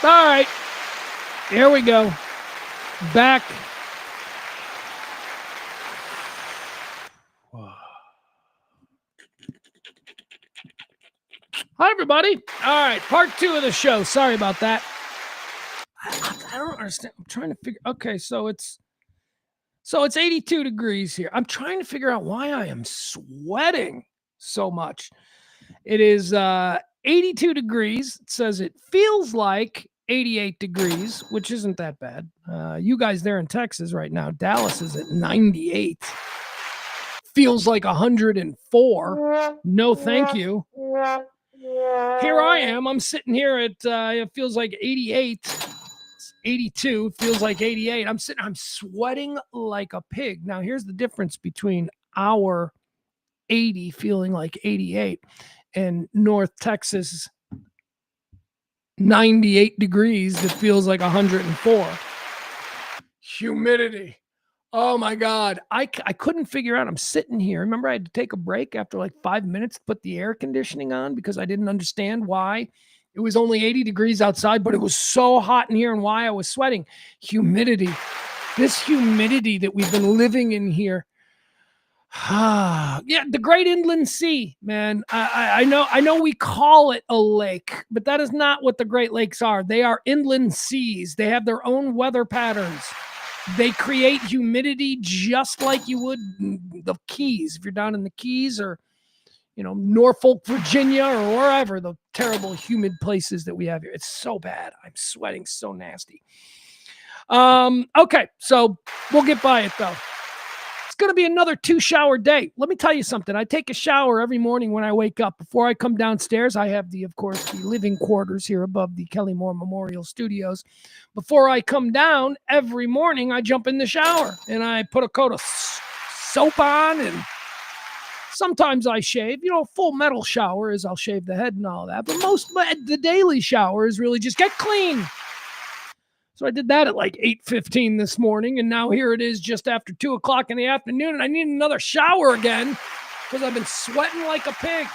All right. Here we go. Back. Hi, everybody. All right. Part 2 of the show. Sorry about that. I don't understand. I'm trying to figure. Okay. So it's 82 degrees here. I'm trying to figure out why I am sweating so much. It is 82 degrees. It says it feels like 88 degrees, which isn't that bad. You guys there in Texas right now, Dallas is at 98. Feels like 104. No, thank you. Here I am. I'm sitting here at, it feels like 88. 82 feels like 88. I'm sweating like a pig. Now, here's the difference between our 80 feeling like 88 and North Texas 98 degrees that feels like 104. Humidity. Oh my God. I couldn't figure out. I'm sitting here. Remember, I had to take a break after like 5 minutes to put the air conditioning on because I didn't understand why it was only 80 degrees outside, but it was so hot in here and why I was sweating. Humidity. This humidity that we've been living in here. Yeah, the Great Inland Sea, man. I know we call it a lake, but that is not what the Great Lakes are. They are inland seas. They have their own weather patterns. They create humidity just like you would the Keys. If you're down in the Keys or, Norfolk, Virginia, or wherever, the terrible humid places that we have here. It's so bad. I'm sweating so nasty. Okay, so we'll get by it though. It's going to be another 2-shower day. Let me tell you something. I take a shower every morning when I wake up. Before I come downstairs, I have the living quarters here above the Kelly Moore Memorial Studios. Before I come down, every morning I jump in the shower and I put a coat of soap on, and sometimes I shave. Full metal shower is I'll shave the head and all that. But the daily shower is really just get clean. So I did that at like 8:15 this morning, and now here it is just after 2 o'clock in the afternoon, and I need another shower again because I've been sweating like a pig.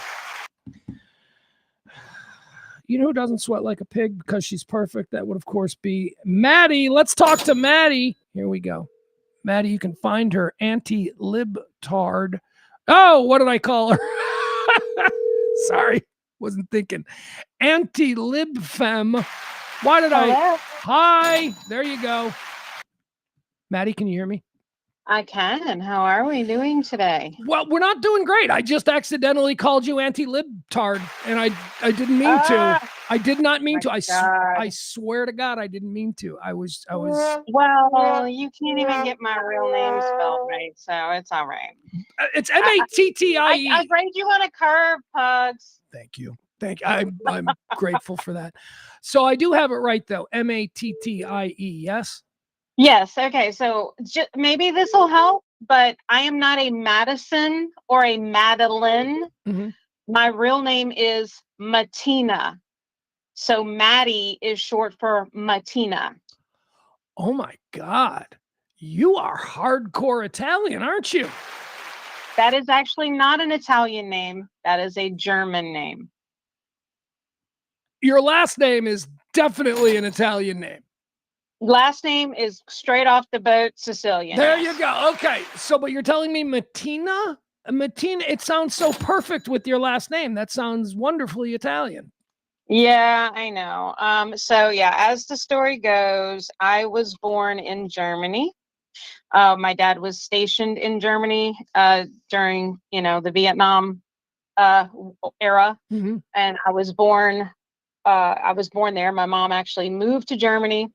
You know who doesn't sweat like a pig because she's perfect? That would, of course, be Maddie. Let's talk to Maddie. Here we go. Maddie, you can find her anti-libtard. Oh, what did I call her? Sorry, wasn't thinking. Anti-libfem. Why did Hello? Hi, there you go. Maddie, can you hear me? I can. How are we doing today? Well, we're not doing great. I just accidentally called you anti-libtard, and I didn't mean to. I did not mean to. I swear to God, I didn't mean to. I was. Well, you can't even get my real name spelled right, so it's all right. It's Mattie. I grade you on a curve, Pugs. Thank you. I'm grateful for that. So I do have it right though. Mattie. Yes. Yes. Okay. So maybe this will help, but I am not a Madison or a Madeline. Mm-hmm. My real name is Mattina. So Mattie is short for Mattina. Oh my God. You are hardcore Italian, aren't you? That is actually not an Italian name. That is a German name. Your last name is definitely an Italian name. Last name is straight off the boat Sicilian. There you go. Okay. So, but you're telling me Mattina? Mattina, it sounds so perfect with your last name. That sounds wonderfully Italian. Yeah, I know. So yeah, as the story goes, I was born in Germany. My dad was stationed in Germany during, the Vietnam era. Mm-hmm. And I was born there. My mom actually moved to Germany.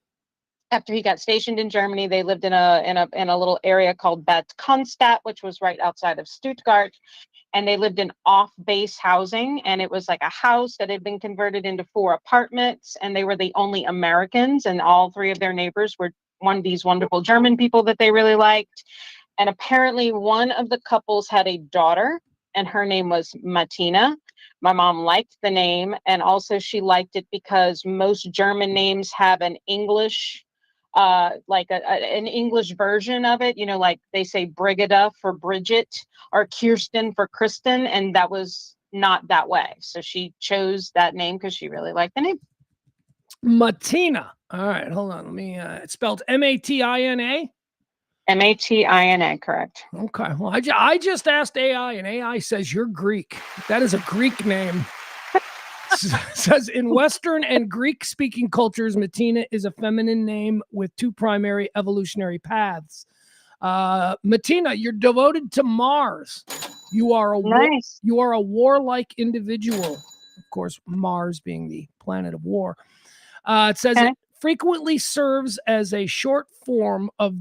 After he got stationed in Germany, they lived in a little area called Bad Cannstatt, which was right outside of Stuttgart. And they lived in off-base housing, and it was like a house that had been converted into 4 apartments, and they were the only Americans, and all 3 of their neighbors were one of these wonderful German people that they really liked. And apparently one of the couples had a daughter, and her name was Mattina. My mom liked the name, and also she liked it because most German names have an English an English version of it, like they say Brigida for Bridget or Kirsten for Kristen, and that was not that way. So she chose that name because she really liked the name. Matina. All right, hold on. Let me. It's spelled Matina. Matina, correct. Okay. Well, I just asked AI, and AI says you're Greek. That is a Greek name. Says in Western and Greek-speaking cultures, Matina is a feminine name with two primary evolutionary paths. Matina, you're devoted to Mars. You are a Nice. you are a warlike individual. Of course, Mars being the planet of war. It says Okay. it frequently serves as a short form of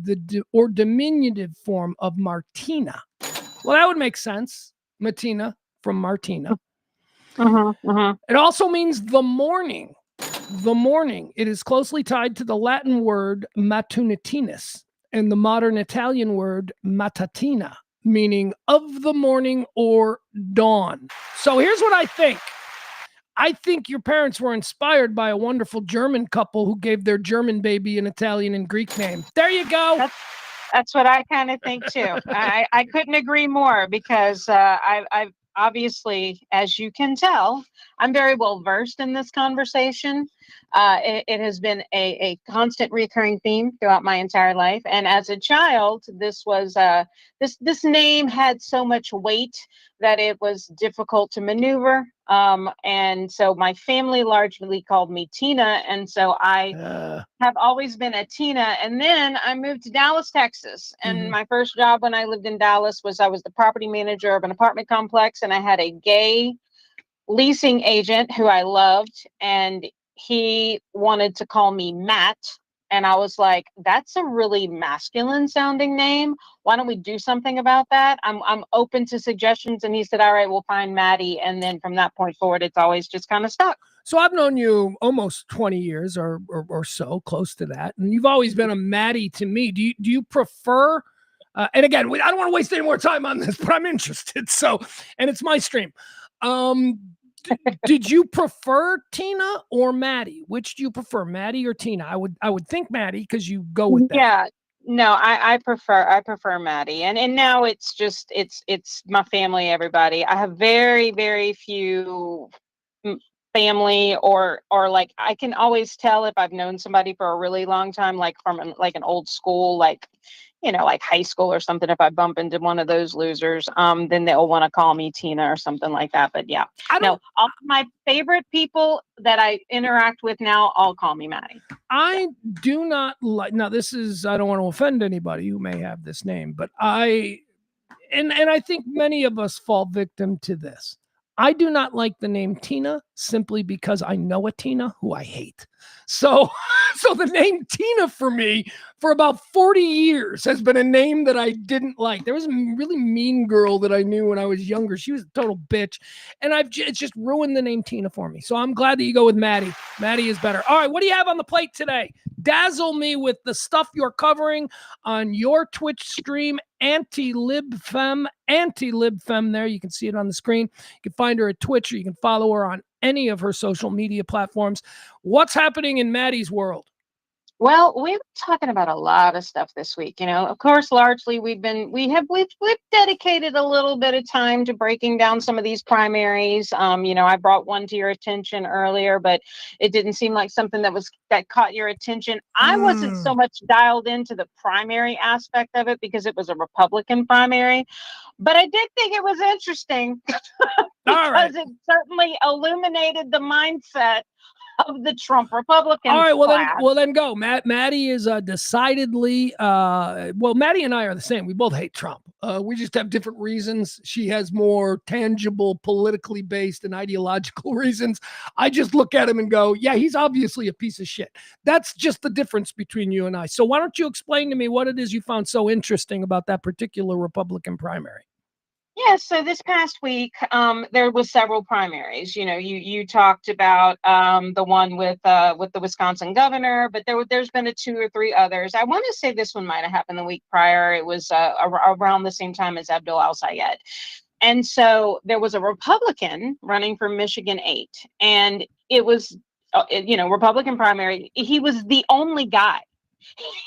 or diminutive form of Martina. Well, that would make sense. Matina from Martina. It also means the morning. The morning. It is closely tied to the Latin word matunitinus and the modern Italian word matatina, meaning of the morning or dawn. So here's what I think. I think your parents were inspired by a wonderful German couple who gave their German baby an Italian and Greek name. There you go. That's what I kind of think too. I couldn't agree more because I've obviously, as you can tell, I'm very well versed in this conversation. It has been a constant recurring theme throughout my entire life. And as a child, this was this name had so much weight that it was difficult to maneuver. And so my family largely called me Tina. And so I have always been a Tina. And then I moved to Dallas, Texas. And my first job when I lived in Dallas was I was the property manager of an apartment complex. And I had a gay leasing agent who I loved. And he wanted to call me Matt. And I was like, that's a really masculine sounding name. Why don't we do something about that? I'm open to suggestions. And he said, all right, we'll find Maddie. And then from that point forward, it's always just kind of stuck. So I've known you almost 20 years or so, close to that. And you've always been a Maddie to me. Do you prefer, and again, I don't want to waste any more time on this, but I'm interested. So, and it's my stream. Did you prefer Tina or Maddie? Which do you prefer, Maddie or Tina? I would think Maddie because you go with that. Yeah, no, I prefer Maddie, and now it's just it's my family. Everybody, I have very few family or like I can always tell if I've known somebody for a really long time, like from an old school, like like high school or something. If I bump into one of those losers, then they'll want to call me Tina or something like that. But yeah, no, all my favorite people that I interact with now all call me Maddie. I do not like, now this is, I don't want to offend anybody who may have this name, but I think many of us fall victim to this. I do not like the name Tina simply because I know a Tina who I hate. So the name Tina for me for about 40 years has been a name that I didn't like. There was a really mean girl that I knew when I was younger. She was a total bitch. And it's just ruined the name Tina for me. So I'm glad that you go with Maddie. Maddie is better. All right, what do you have on the plate today? Dazzle me with the stuff you're covering on your Twitch stream, anti-libfem there. You can see it on the screen. You can find her at Twitch, or you can follow her on any of her social media platforms. What's happening in Maddie's world? Well, we've been talking about a lot of stuff this week. Of course, largely we've dedicated a little bit of time to breaking down some of these primaries. I brought one to your attention earlier, but it didn't seem like something that caught your attention. I wasn't so much dialed into the primary aspect of it because it was a Republican primary, but I did think it was interesting because it certainly illuminated the mindset of the Trump Republicans. All right, well then go. Maddie is decidedly Maddie and I are the same. We both hate Trump. We just have different reasons. She has more tangible, politically based and ideological reasons. I just look at him and go, yeah, he's obviously a piece of shit. That's just the difference between you and I. So why don't you explain to me what it is you found so interesting about that particular Republican primary? Yeah, so this past week, there was several primaries. You talked about the one with the Wisconsin governor, but there's been 2 or 3 others. I want to say this one might have happened the week prior. It was around the same time as Abdul Al-Sayed. And so there was a Republican running for Michigan 8, and it was, Republican primary. He was the only guy.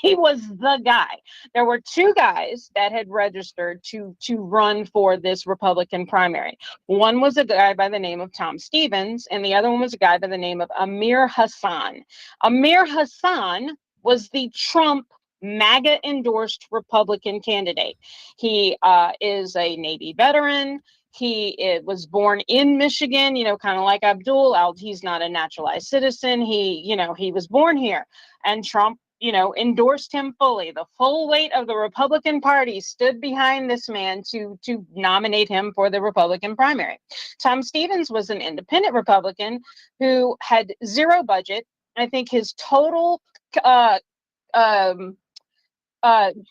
He was the guy. There were two guys that had registered to run for this Republican primary. One was a guy by the name of Tom Stevens, and the other one was a guy by the name of Amir Hassan. Amir Hassan was the Trump MAGA endorsed Republican candidate. He is a Navy veteran. He was born in Michigan, kind of like Abdul. He's not a naturalized citizen. He was born here, and Trump, endorsed him fully. The full weight of the Republican Party stood behind this man to nominate him for the Republican primary. Tom Stevens was an independent Republican who had zero budget. I think his total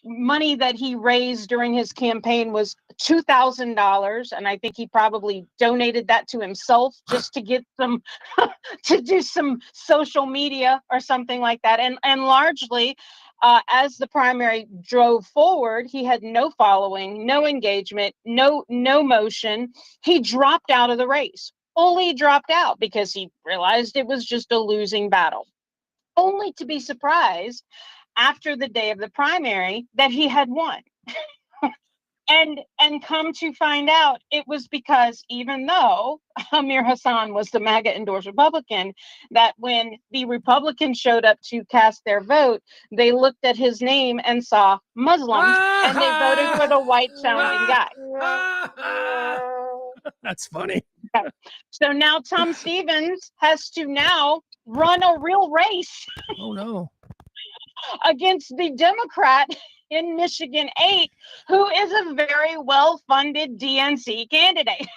money that he raised during his campaign was $2,000, and I think he probably donated that to himself just to get some to do some social media or something like that. And largely, as the primary drove forward, he had no following, no engagement, no motion. He dropped out of the race, fully dropped out, because he realized it was just a losing battle, only to be surprised after the day of the primary that he had won. and come to find out, it was because even though Amir Hassan was the MAGA endorsed Republican, that when the Republicans showed up to cast their vote, they looked at his name and saw Muslim, and they voted for the white sounding guy. That's funny. So now Tom Stevens has to now run a real race. Oh no. Against the Democrat in Michigan 8, who is a very well-funded DNC candidate.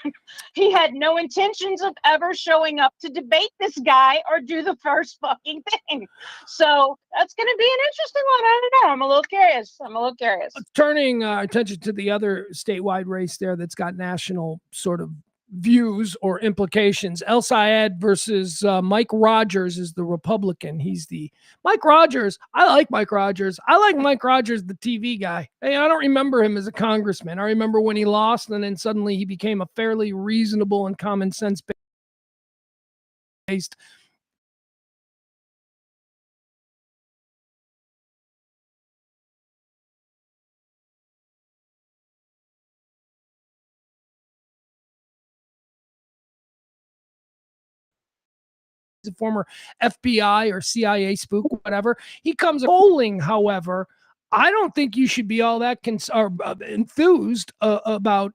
He had no intentions of ever showing up to debate this guy or do the first fucking thing. So that's going to be an interesting one. I don't know. I'm a little curious. Turning attention to the other statewide race there that's got national sort of views or implications. El Sayed versus Mike Rogers is the Republican. He's the Mike Rogers. I like Mike Rogers. I like Mike Rogers, the TV guy. Hey, I don't remember him as a congressman. I remember when he lost, and then suddenly he became a fairly reasonable and common sense based a former FBI or CIA spook, whatever. He comes polling, however. I don't think you should be all that enthused about,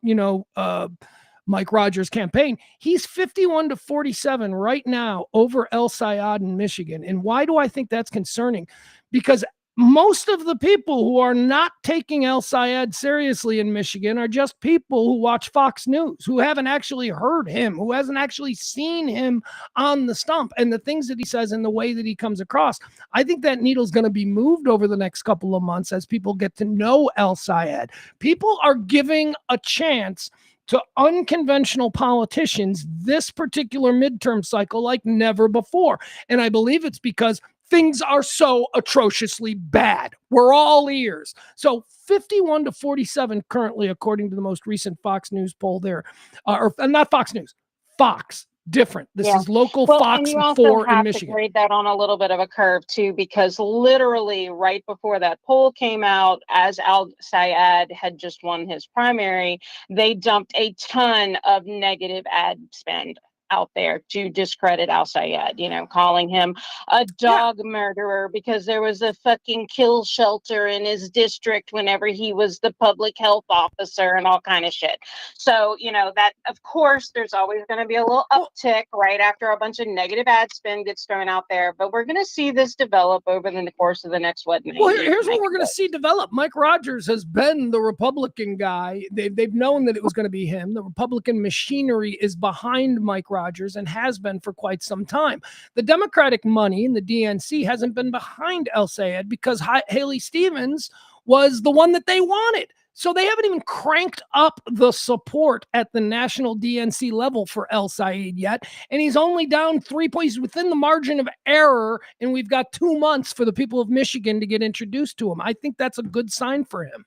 Mike Rogers' campaign. He's 51-47 right now over El Sayed in Michigan. And why do I think that's concerning? Because most of the people who are not taking El Sayed seriously in Michigan are just people who watch Fox News, who haven't actually heard him, who hasn't actually seen him on the stump, and the things that he says and the way that he comes across. I think that needle's going to be moved over the next couple of months as people get to know El Sayed. People are giving a chance to unconventional politicians this particular midterm cycle like never before. And I believe it's because things are so atrociously bad. We're all ears. So 51-47 currently, according to the most recent Fox News poll there, or not Fox News, Fox. Different. This is local Fox and you also 4 have in Michigan. to grade that on a little bit of a curve too, because literally right before that poll came out, as Al Sayed had just won his primary, they dumped a ton of negative ad spend out there to discredit Al Sayed, calling him a dog murderer because there was a fucking kill shelter in his district whenever he was the public health officer and all kind of shit. So, that of course there's always going to be a little uptick right after a bunch of negative ad spend gets thrown out there, but we're going to see this develop over the course of the next here's what we're going to see develop. Mike Rogers has been the Republican guy. They've known that it was going to be him. The Republican machinery is behind Mike Rogers and has been for quite some time. The Democratic money in the DNC hasn't been behind El Sayed because Haley Stevens was the one that they wanted. So they haven't even cranked up the support at the national DNC level for El Sayed yet. And he's only down 3 points within the margin of error. And we've got 2 months for the people of Michigan to get introduced to him. I think that's a good sign for him.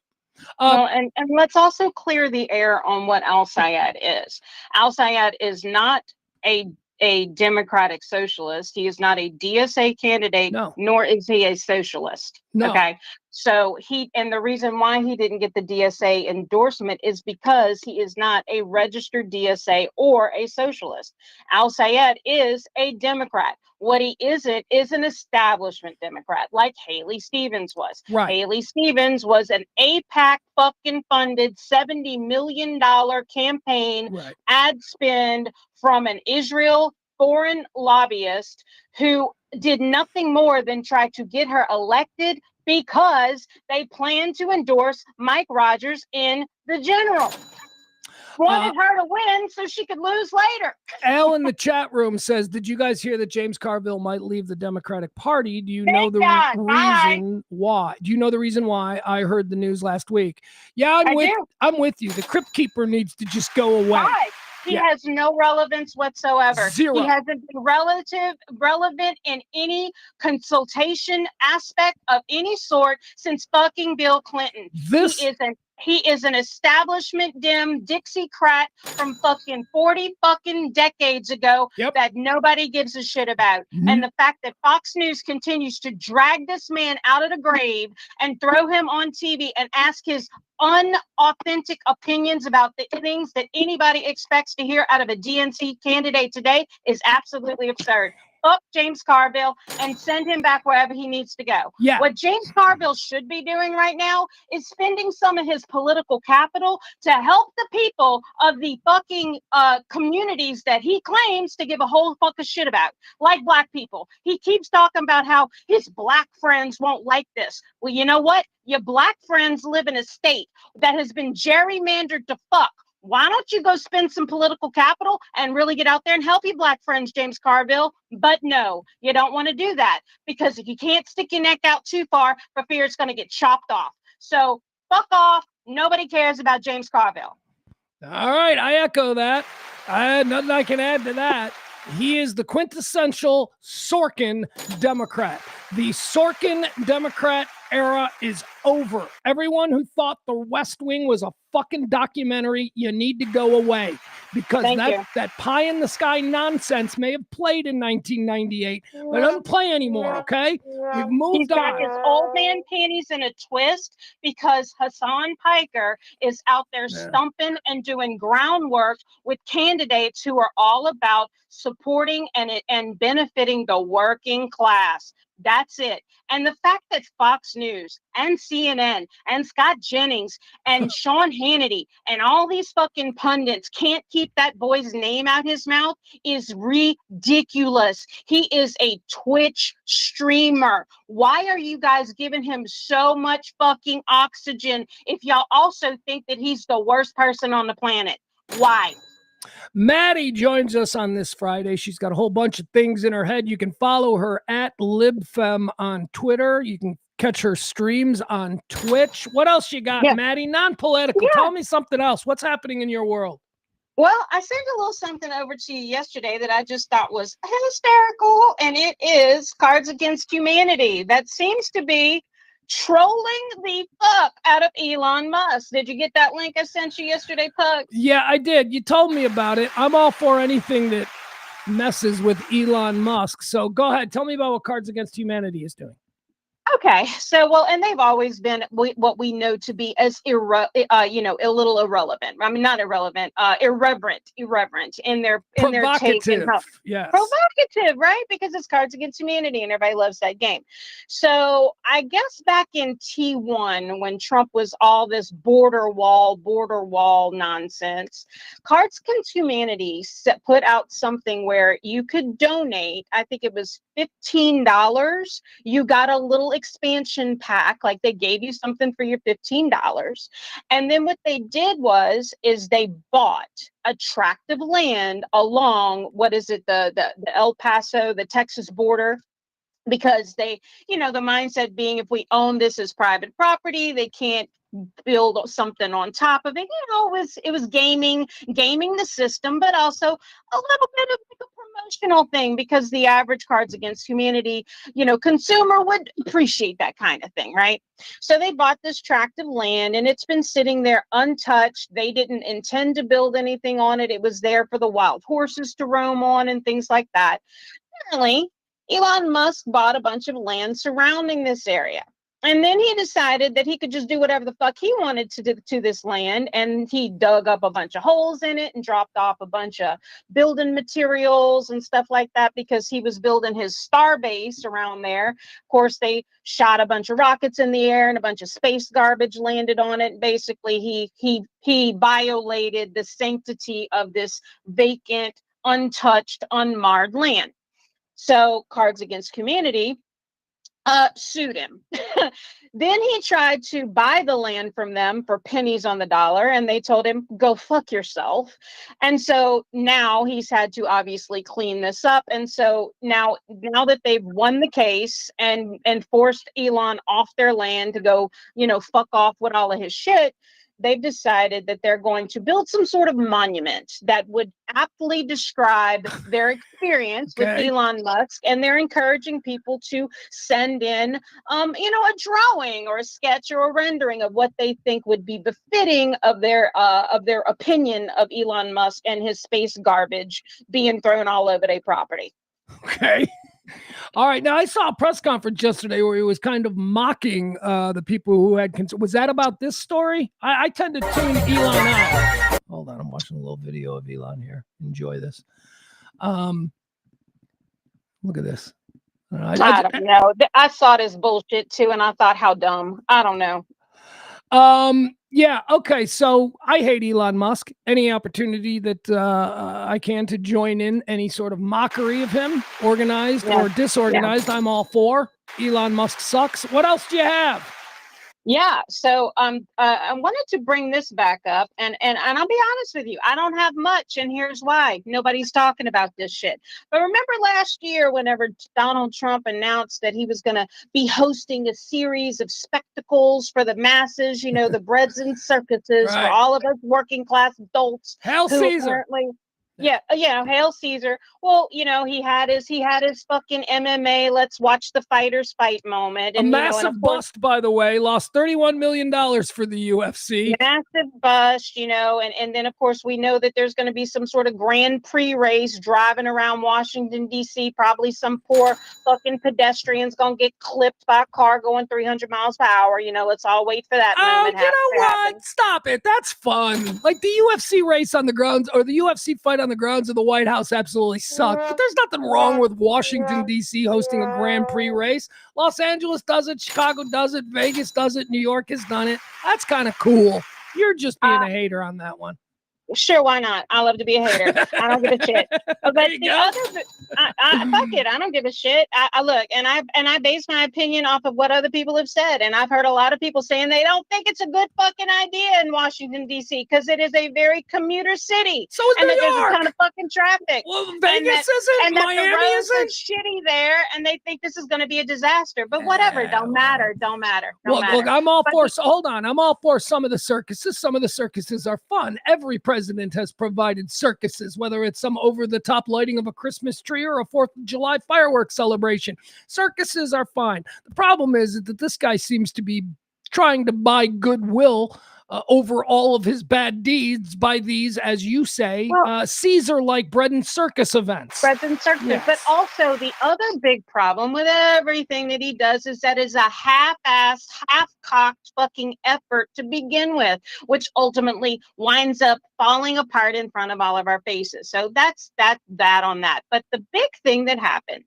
And let's also clear the air on what Al Sayed is. Al Sayed is not a a Democratic socialist. He is not a DSA candidate, No. nor is he a socialist. No. Okay. So and the reason why he didn't get the DSA endorsement is because he is not a registered DSA or a socialist. Al Sayed is a Democrat. What he isn't is an establishment Democrat like Haley Stevens was. Right. Haley Stevens was an AIPAC fucking funded $70 million campaign Right. ad spend from an Israel foreign lobbyist who did nothing more than try to get her elected because they planned to endorse Mike Rogers in the general. Wanted her to win so she could lose later. Al in the chat room says, did you guys hear that James Carville might leave the Democratic Party? Do you know the reason why? Do you know the reason why? I heard the news last week. Yeah, I'm with you. The Crypt Keeper needs to just go away. Why? He has no relevance whatsoever. Zero. He hasn't been relevant in any consultation aspect of any sort since fucking Bill Clinton. He is an establishment Dem Dixiecrat from fucking 40 fucking decades ago that nobody gives a shit about. And the fact that Fox News continues to drag this man out of the grave and throw him on TV and ask his unauthentic opinions about the things that anybody expects to hear out of a DNC candidate today is absolutely absurd. Fuck James Carville and send him back wherever he needs to go. Yeah. What James Carville should be doing right now is spending some of his political capital to help the people of the fucking communities that he claims to give a whole fuck of shit about, like black people. He keeps talking about how his black friends won't like this. Well, you know what? Your black friends live in a state that has been gerrymandered to fuck. Why don't you go spend some political capital and really get out there and help your black friends, James Carville? But no, you don't want to do that because if you can't stick your neck out too far for fear it's going to get chopped off. So fuck off. Nobody cares about James Carville. All right. I echo that. Nothing I can add to that. He is the quintessential Sorkin Democrat. The Sorkin Democrat era is over. Everyone who thought The West Wing was a fucking documentary, you need to go away because that pie in the sky nonsense may have played in 1998, but it doesn't play anymore. Okay, we've moved He's got his old man panties in a twist because Hassan Piker is out there stumping and doing groundwork with candidates who are all about supporting and benefiting the working class. That's it. And the fact that Fox News and CNN and Scott Jennings and Sean Hannity and all these fucking pundits can't keep that boy's name out his mouth is ridiculous. He is a Twitch streamer. Why are you guys giving him so much fucking oxygen if y'all also think that he's the worst person on the planet? Why? Maddie joins us on this Friday. She's got a whole bunch of things in her head. You can follow her at LibFem on Twitter. You can catch her streams on Twitch. What else you got, Maddie? Non-political. Tell me something else. What's happening in your world? Well, I sent a little something over to you yesterday that I just thought was hysterical, and it is Cards Against Humanity. That seems to be trolling the fuck out of Elon Musk. Did you get that link I sent you yesterday, Pug? Yeah, I did. You told me about it. I'm all for anything that messes with Elon Musk. So go ahead. Tell me about what Cards Against Humanity is doing. Okay, so and they've always been what we know to be as a little irrelevant. I mean, not irrelevant, irreverent in their take and how provocative, right? Because it's Cards Against Humanity, and everybody loves that game. So I guess back in T1, when Trump was all this border wall nonsense, Cards Against Humanity put out something where you could donate. I think it was $15. You got a little expansion pack, like they gave you something for your $15. And then what they did is they bought a tract of land along the El Paso, the Texas border, because they, the mindset being if we own this as private property, they can't build something on top of it. It was gaming the system, but also a little bit of promotional thing because the average Cards Against Humanity, consumer would appreciate that kind of thing, right? So they bought this tract of land and it's been sitting there untouched. They didn't intend to build anything on it. It was there for the wild horses to roam on and things like that. Apparently, Elon Musk bought a bunch of land surrounding this area. And then he decided that he could just do whatever the fuck he wanted to do to this land. And he dug up a bunch of holes in it and dropped off a bunch of building materials and stuff like that because he was building his star base around there. Of course, they shot a bunch of rockets in the air and a bunch of space garbage landed on it. Basically, he violated the sanctity of this vacant, untouched, unmarred land. So Cards Against Humanity sued him. Then he tried to buy the land from them for pennies on the dollar, and they told him, go fuck yourself. And so now he's had to obviously clean this up. And so now that they've won the case and forced Elon off their land to go, fuck off with all of his shit, they've decided that they're going to build some sort of monument that would aptly describe their experience with Elon Musk, and they're encouraging people to send in, a drawing or a sketch or a rendering of what they think would be befitting of their opinion of Elon Musk and his space garbage being thrown all over their property. Okay. All right. Now, I saw a press conference yesterday where he was kind of mocking the people who had was that about this story? I tend to tune Elon out. Hold on. I'm watching a little video of Elon here. Enjoy this. Look at this. I don't know. I saw this bullshit too, and I thought, how dumb. I don't know. Yeah. Okay. So I hate Elon Musk. Any opportunity that I can to join in any sort of mockery of him, organized or disorganized, I'm all for. Elon Musk sucks. What else do you have? Yeah, so I wanted to bring this back up, and I'll be honest with you, I don't have much, and here's why. Nobody's talking about this shit. But remember last year, whenever Donald Trump announced that he was going to be hosting a series of spectacles for the masses, the breads and circuses for all of us working class adults. Hail Caesar. Hail Caesar. Well, he had his fucking MMA, let's watch the fighters fight moment. And, a massive bust, by the way, lost $31 million for the UFC. Massive bust, and then, of course, we know that there's going to be some sort of Grand Prix race driving around Washington, D.C. Probably some poor fucking pedestrian's going to get clipped by a car going 300 miles per hour. Let's all wait for that moment. Oh, you know what? Happen. Stop it. That's fun. Like the UFC race on the grounds or the UFC fight on the grounds of the White House absolutely sucked. But there's nothing wrong with Washington, D.C. hosting a Grand Prix race. Los Angeles does it. Chicago does it. Vegas does it. New York has done it. That's kind of cool. You're just being a hater on that one. Sure, why not? I love to be a hater. I don't give a shit. But the other, fuck it. I don't give a shit. I look, and I base my opinion off of what other people have said, and I've heard a lot of people saying they don't think it's a good fucking idea in Washington D.C. because it is a very commuter city. So is New York. There's a ton of fucking traffic. Well, Vegas isn't. And Miami that the roads isn't. are shitty there, and they think this is going to be a disaster. But whatever, don't matter. Look, I'm all for. So hold on, I'm all for some of the circuses. Some of the circuses are fun. Every president has provided circuses, whether it's some over-the-top lighting of a Christmas tree or a 4th of July fireworks celebration. Circuses are fine. The problem is that this guy seems to be trying to buy goodwill over all of his bad deeds by these, as you say, Caesar-like bread and circus events. Bread and circus. Yes. But also the other big problem with everything that he does is that is a half-assed, half-cocked fucking effort to begin with, which ultimately winds up falling apart in front of all of our faces. So that's that on that. But the big thing that happened,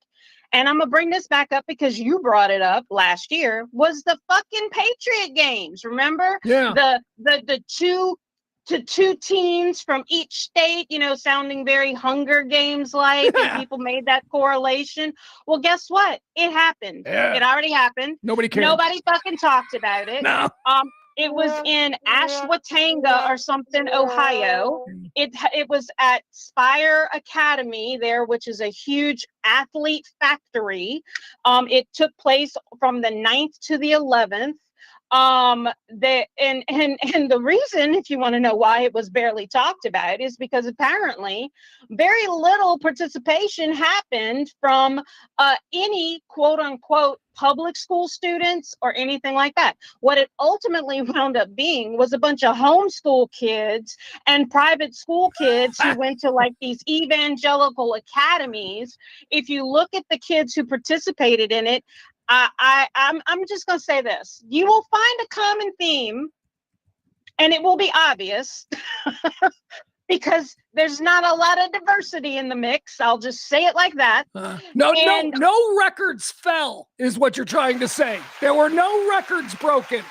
and I'm going to bring this back up because you brought it up last year, was the fucking Patriot games. Remember? Yeah. The two teams from each state, sounding very Hunger Games like, and people made that correlation. Well, guess what? It happened. Yeah. It already happened. Nobody cared. Nobody fucking talked about it. No. It was in Ashwatanga or something, Ohio. It was at Spire Academy there, which is a huge athlete factory. It took place from the 9th to the 11th. And the reason, if you want to know why it was barely talked about, is because apparently very little participation happened from any quote unquote public school students or anything like that. What it ultimately wound up being was a bunch of homeschool kids and private school kids who went to like these evangelical academies. If you look at the kids who participated in it, I'm just going to say this. You will find a common theme, and it will be obvious because there's not a lot of diversity in the mix. I'll just say it like that. No records fell is what you're trying to say. There were no records broken.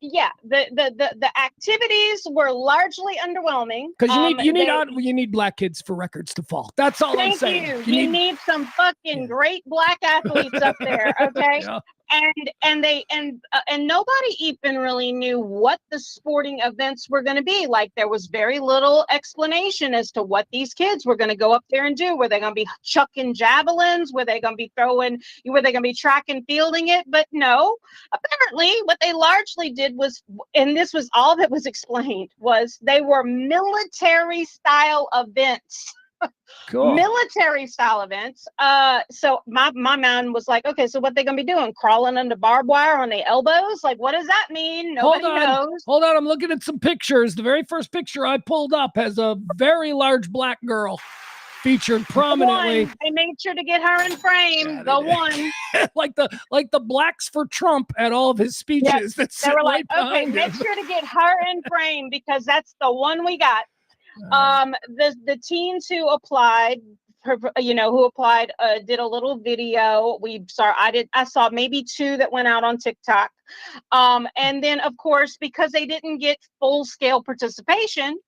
Yeah, the activities were largely underwhelming. Because you need black kids for records to fall. That's all I'm saying. Thank you. You need some fucking great black athletes up there, okay? Yeah. And nobody even really knew what the sporting events were going to be. Like, there was very little explanation as to what these kids were going to go up there and do. Were they going to be chucking javelins? Were they going to be were they going to be track and fielding it? But no, apparently what they largely did was, and this was all that was explained, was they were military style events. Cool. Military style events. So my man was like, okay, so what they gonna be doing? Crawling under barbed wire on their elbows? Like, what does that mean? Nobody knows. Hold on, I'm looking at some pictures. The very first picture I pulled up has a very large black girl featured prominently. They made sure to get her in frame. The one. like the blacks for Trump at all of his speeches. Yes. They were like, okay, make sure to get her in frame because that's the one we got. The teens who applied, did a little video. I saw maybe 2 that went out on TikTok. And then of course, because they didn't get full scale participation,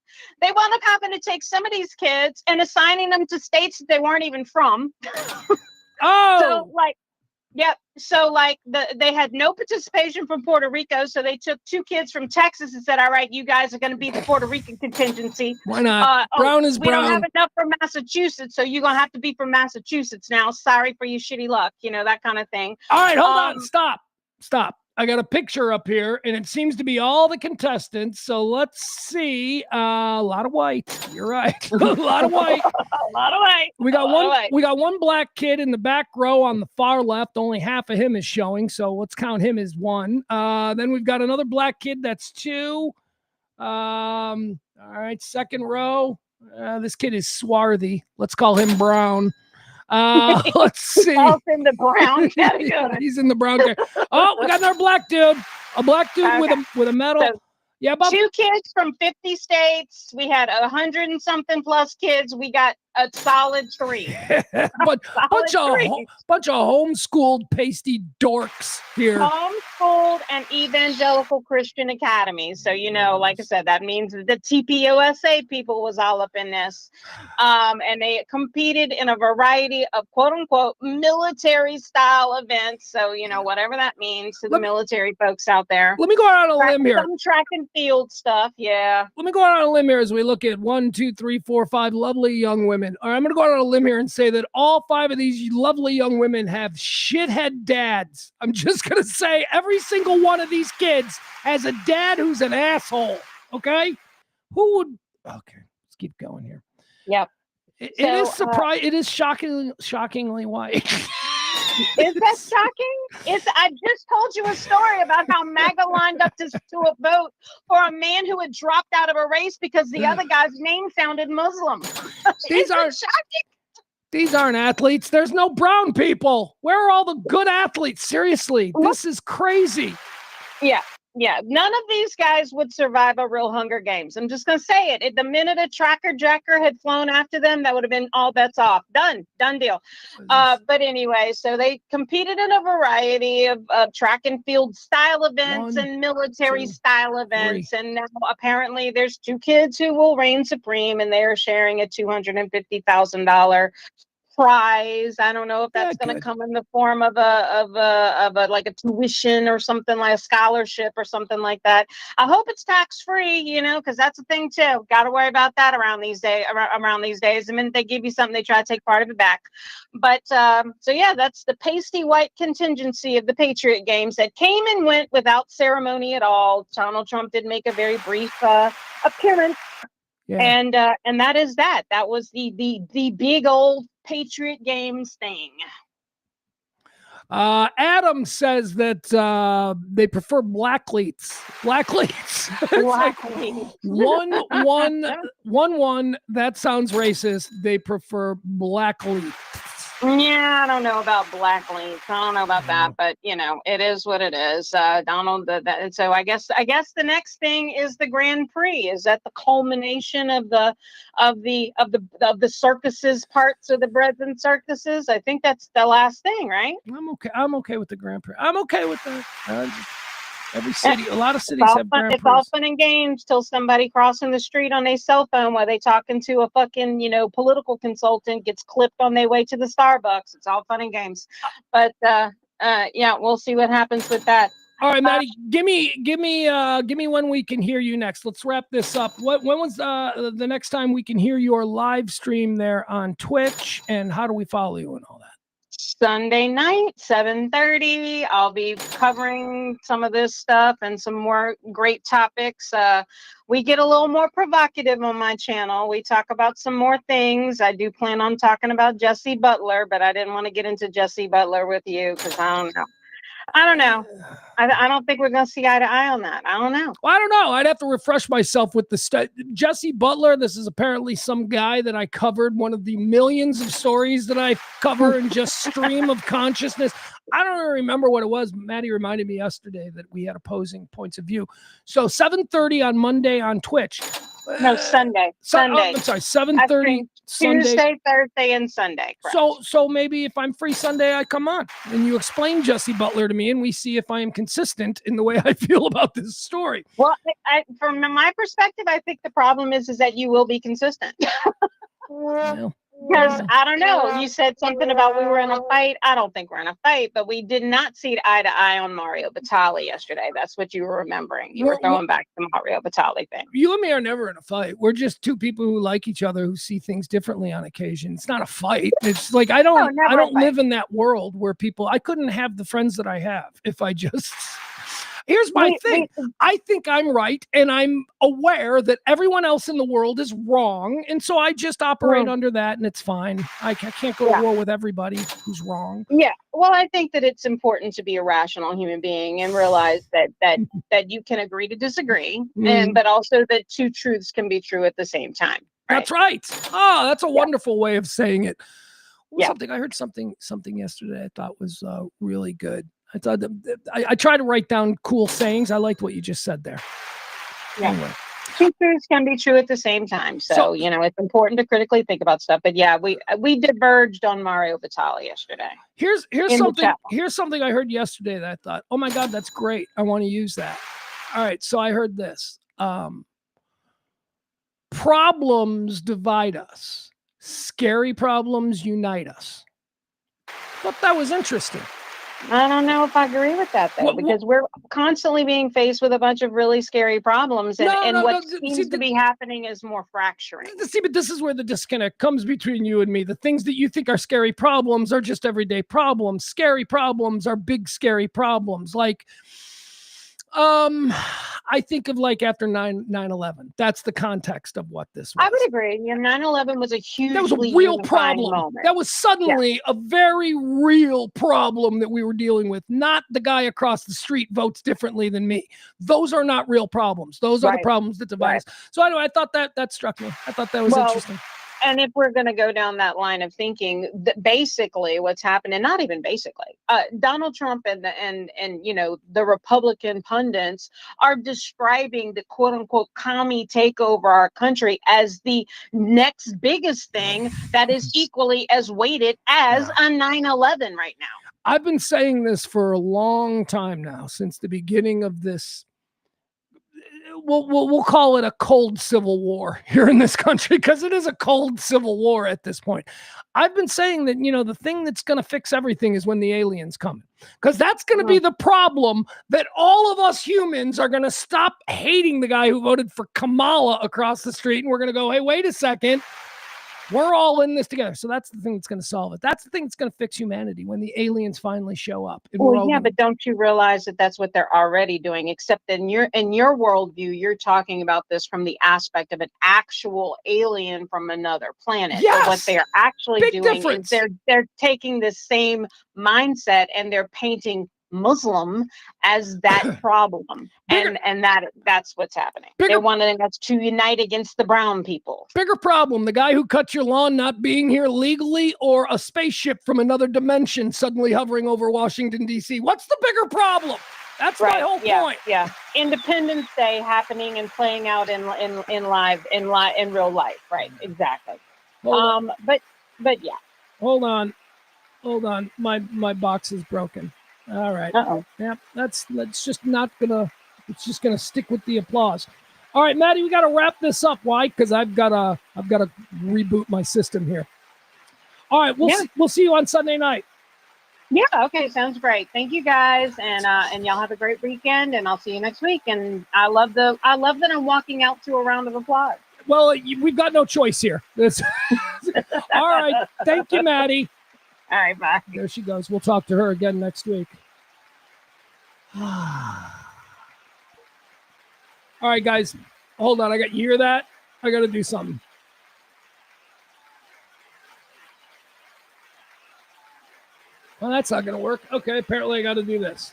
they wound up having to take some of these kids and assigning them to states that they weren't even from. So they had no participation from Puerto Rico, so they took 2 kids from Texas and said, all right, you guys are going to be the Puerto Rican contingency. Why not? Brown is brown. We don't have enough from Massachusetts, so you're going to have to be from Massachusetts now. Sorry for your shitty luck, that kind of thing. All right, hold on. Stop. I got a picture up here, and it seems to be all the contestants. So let's see. A lot of white. You're right. A lot of white. A lot of white. We got one black kid in the back row on the far left. Only half of him is showing, so let's count him as 1. Then we've got another black kid. That's 2. All right, second row. This kid is swarthy. Let's call him brown. Let's see. He's in the brown. He's in the brown. Oh, we got another black dude. A black dude with a medal. So, yeah, Bob. 2 kids from 50 states. We had 100 and something plus kids. We got a solid 3. But bunch of homeschooled pasty dorks here. Homeschooled and evangelical Christian academies. So, like I said, that means the TPUSA people was all up in this. And they competed in a variety of quote unquote military style events. So, whatever that means to the military folks out there. Let me go out on a limb here. Some track and field stuff. Yeah. Let me go out on a limb here as we look at 1, 2, 3, 4, 5 lovely young women. All right, I'm going to go out on a limb here and say that all 5 of these lovely young women have shithead dads. I'm just going to say every single one of these kids has a dad who's an asshole. Okay? Okay, let's keep going here. Yep. It is shockingly white. Is that shocking? I just told you a story about how MAGA lined up to a vote for a man who had dropped out of a race because the other guy's name sounded Muslim. These aren't athletes. There's no brown people. Where are all the good athletes? Seriously, this is crazy. Yeah. None of these guys would survive a real Hunger Games. I'm just going to say it. The minute a tracker jacker had flown after them, that would have been all bets off. Done deal. But anyway, so they competed in a variety of track and field style events and military style events. 3. And now apparently there's 2 kids who will reign supreme, and they are sharing a $250,000 prize. I don't know if that's Yeah, going to good. come in the form of a like a tuition or something, like a scholarship or something like that. I hope it's tax free, you know, because that's a thing too. Got to worry about that around these days. Around these days, the minute they give you something, they try to take part of it back. But so yeah, that's the pasty white contingency of the Patriot Games that came and went without ceremony at all. Donald Trump did make a very brief appearance. Yeah. And that is that. That was the big old Patriot Games thing. Adam says that they prefer black cleats. Black cleats. Black like 1-1-1-1. That sounds racist. They prefer black cleats. Yeah, I don't know about black links. I don't know about that, but you know, it is what it is. Donald, and so I guess the next thing is the Grand Prix. Is that the culmination of the circuses parts of the breads and circuses? I think that's the last thing, right? I'm okay with the Grand Prix. I'm okay with that. Every city, a lot of cities have Grand Prix. It's all fun and games till somebody crossing the street on a cell phone while they talking to a fucking, you know, political consultant gets clipped on their way to the Starbucks. It's all fun and games. But yeah, we'll see what happens with that. All right, Maddie, give me when we can hear you next. Let's wrap this up. When was the next time we can hear your live stream there on Twitch, and how do we follow you and all that? Sunday night, 7:30. I'll be covering some of this stuff and some more great topics. We get a little more provocative on my channel. We talk about some more things. I do plan on talking about Jesse Butler, but I didn't want to get into Jesse Butler with you because I don't know. I don't think we're going to see eye to eye on that. I don't know. Well, I don't know. I'd have to refresh myself with the Jesse Butler. This is apparently some guy that I covered, one of the millions of stories that I cover in just stream of consciousness. I don't even remember what it was. Maddie reminded me yesterday that we had opposing points of view. So 7:30 on Monday on Twitch. No, Sunday. Sunday. I'm sorry, 7:30 Sunday. Tuesday, Thursday, and Sunday. Correct. So maybe if I'm free Sunday, I come on and you explain Jesse Butler to me, and we see if I am consistent in the way I feel about this story. Well, from my perspective, I think the problem is that you will be consistent. Well, because I don't know, you said something about we were in a fight. I don't think we're in a fight, but we did not see eye to eye on Mario Batali yesterday. That's what you were remembering. You were going back to the Mario Batali thing. You and me are never in a fight. We're just two people who like each other, who see things differently on occasion. It's not a fight. It's like I don't live in that world where I couldn't have the friends that I have if I just. Here's my thing. I think I'm right, and I'm aware that everyone else in the world is wrong, and so I just operate under that, and it's fine. I can't go to war with everybody who's wrong. Yeah. Well, I think that it's important to be a rational human being and realize that you can agree to disagree, but also that two truths can be true at the same time. Right? That's right. Oh, that's a wonderful way of saying it. Well, Yeah. I heard something yesterday I thought was really good. I thought I try to write down cool sayings. I liked what you just said there. Yeah. Anyway. Two truths can be true at the same time. So, you know, it's important to critically think about stuff. But yeah, we diverged on Mario Batali yesterday. Here's something I heard yesterday that I thought, oh my God, that's great. I want to use that. All right. So I heard this. Problems divide us. Scary problems unite us. Thought that was interesting. I don't know if I agree with that, though, because we're constantly being faced with a bunch of really scary problems, and what seems to be happening is more fracturing. See, but this is where the disconnect comes between you and me. The things that you think are scary problems are just everyday problems. Scary problems are big, scary problems. Like, I think of like after 9/11. That's the context of what this was. I would agree. Yeah, 9/11 was a huge. That was a real problem. Moment. That was suddenly a very real problem that we were dealing with. Not the guy across the street votes differently than me. Those are not real problems. Those are the problems that divide us. So anyway, I thought that struck me. I thought that was interesting. And if we're going to go down that line of thinking, basically what's happening, not even basically, Donald Trump and you know, the Republican pundits are describing the quote unquote commie takeover our country as the next biggest thing that is equally as weighted as a 9/11 right now. I've been saying this for a long time now, since the beginning of this. we'll call it a cold civil war here in this country, because it is a cold civil war at this point. I've been saying that, the thing that's going to fix everything is when the aliens come, because that's going to be the problem, that all of us humans are going to stop hating the guy who voted for Kamala across the street, and we're going to go, hey, wait a second. We're all in this together. So that's the thing that's going to solve it. That's the thing that's going to fix humanity, when the aliens finally show up. But don't you realize that that's what they're already doing? Except in your worldview, you're talking about this from the aspect of an actual alien from another planet. Yes! So what they're actually Big doing difference. is they're taking the same mindset and they're painting Muslim as that problem. And that's what's happening. They're wanting us to unite against the brown people. Bigger problem, the guy who cut your lawn not being here legally, or a spaceship from another dimension suddenly hovering over Washington, D.C.? What's the bigger problem? That's my whole point. Yeah. Independence Day happening and playing out in real life. Right. Exactly. But yeah. Hold on. My box is broken. All right. Yeah, that's just not gonna. It's just gonna stick with the applause. All right, Maddie, we got to wrap this up. Why? Because I've got to reboot my system here. All right, we'll see you on Sunday night. Yeah. Okay. Sounds great. Thank you guys, and y'all have a great weekend. And I'll see you next week. And I love that I'm walking out to a round of applause. Well, we've got no choice here. All right. Thank you, Maddie. All right, bye. There she goes. We'll talk to her again next week. All right, guys. Hold on. You hear that? I got to do something. Well, that's not going to work. Okay, apparently I got to do this.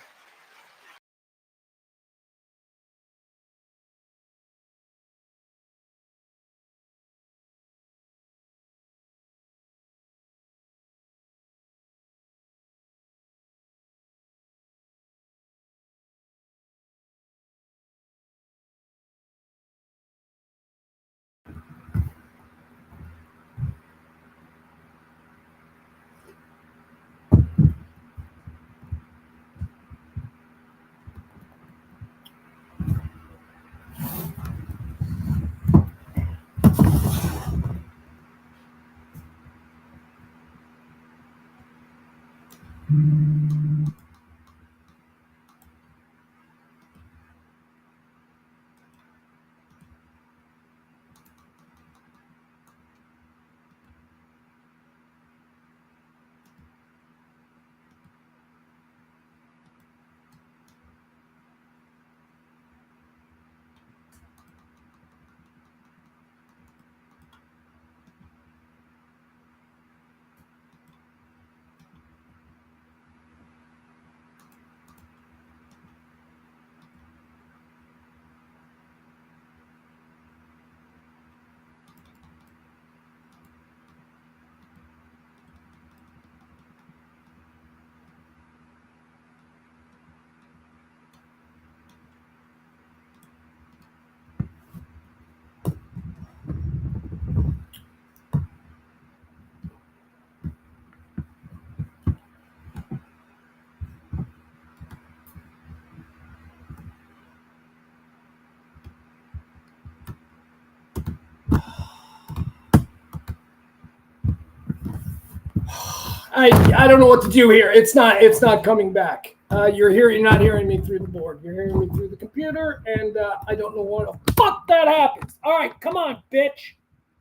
I don't know what to do here. It's not coming back. You're not hearing me through the board. You're hearing me through the computer, and I don't know what the fuck that happens. All right, come on, bitch.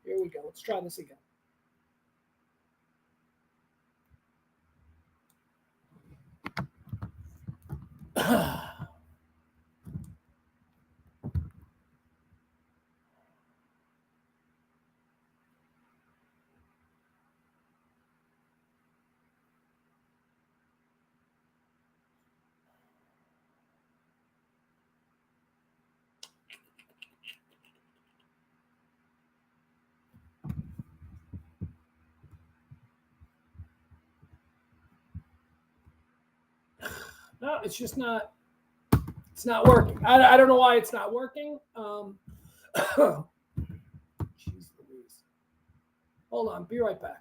Here we go. Let's try this again. No, it's just not. It's not working. I don't know why it's not working. Jeez Louise. Hold on. Be right back.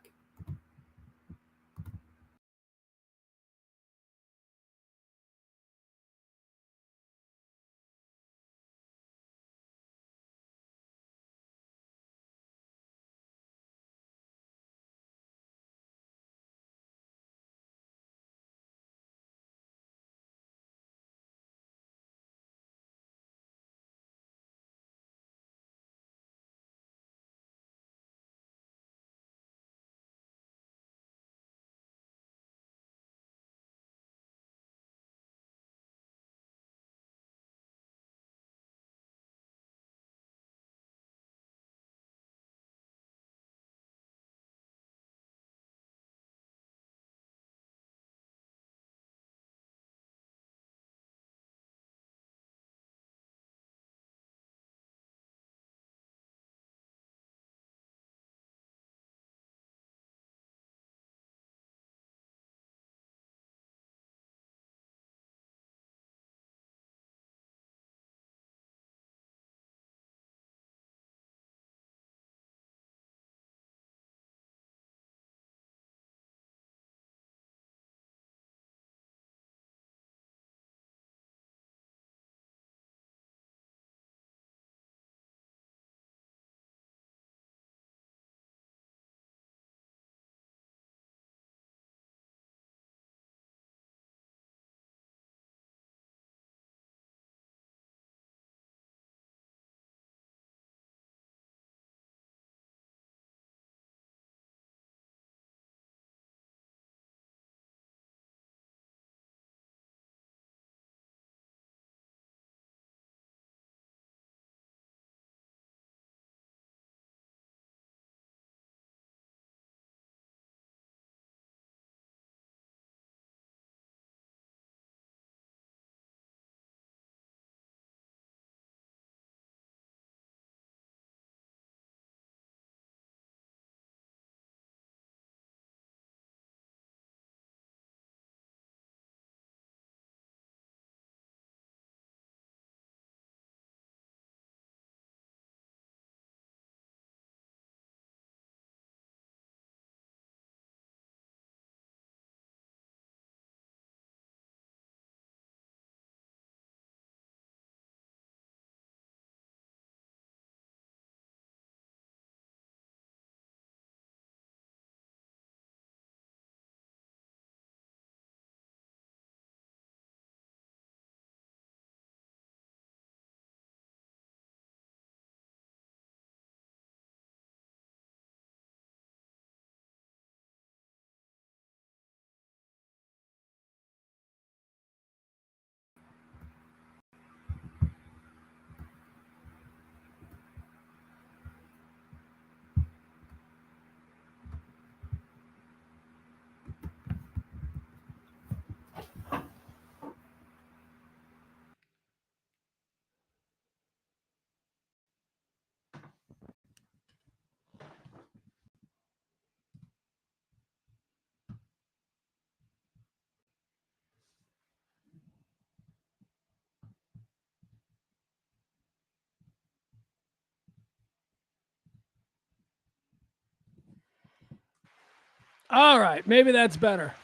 All right. Maybe that's better.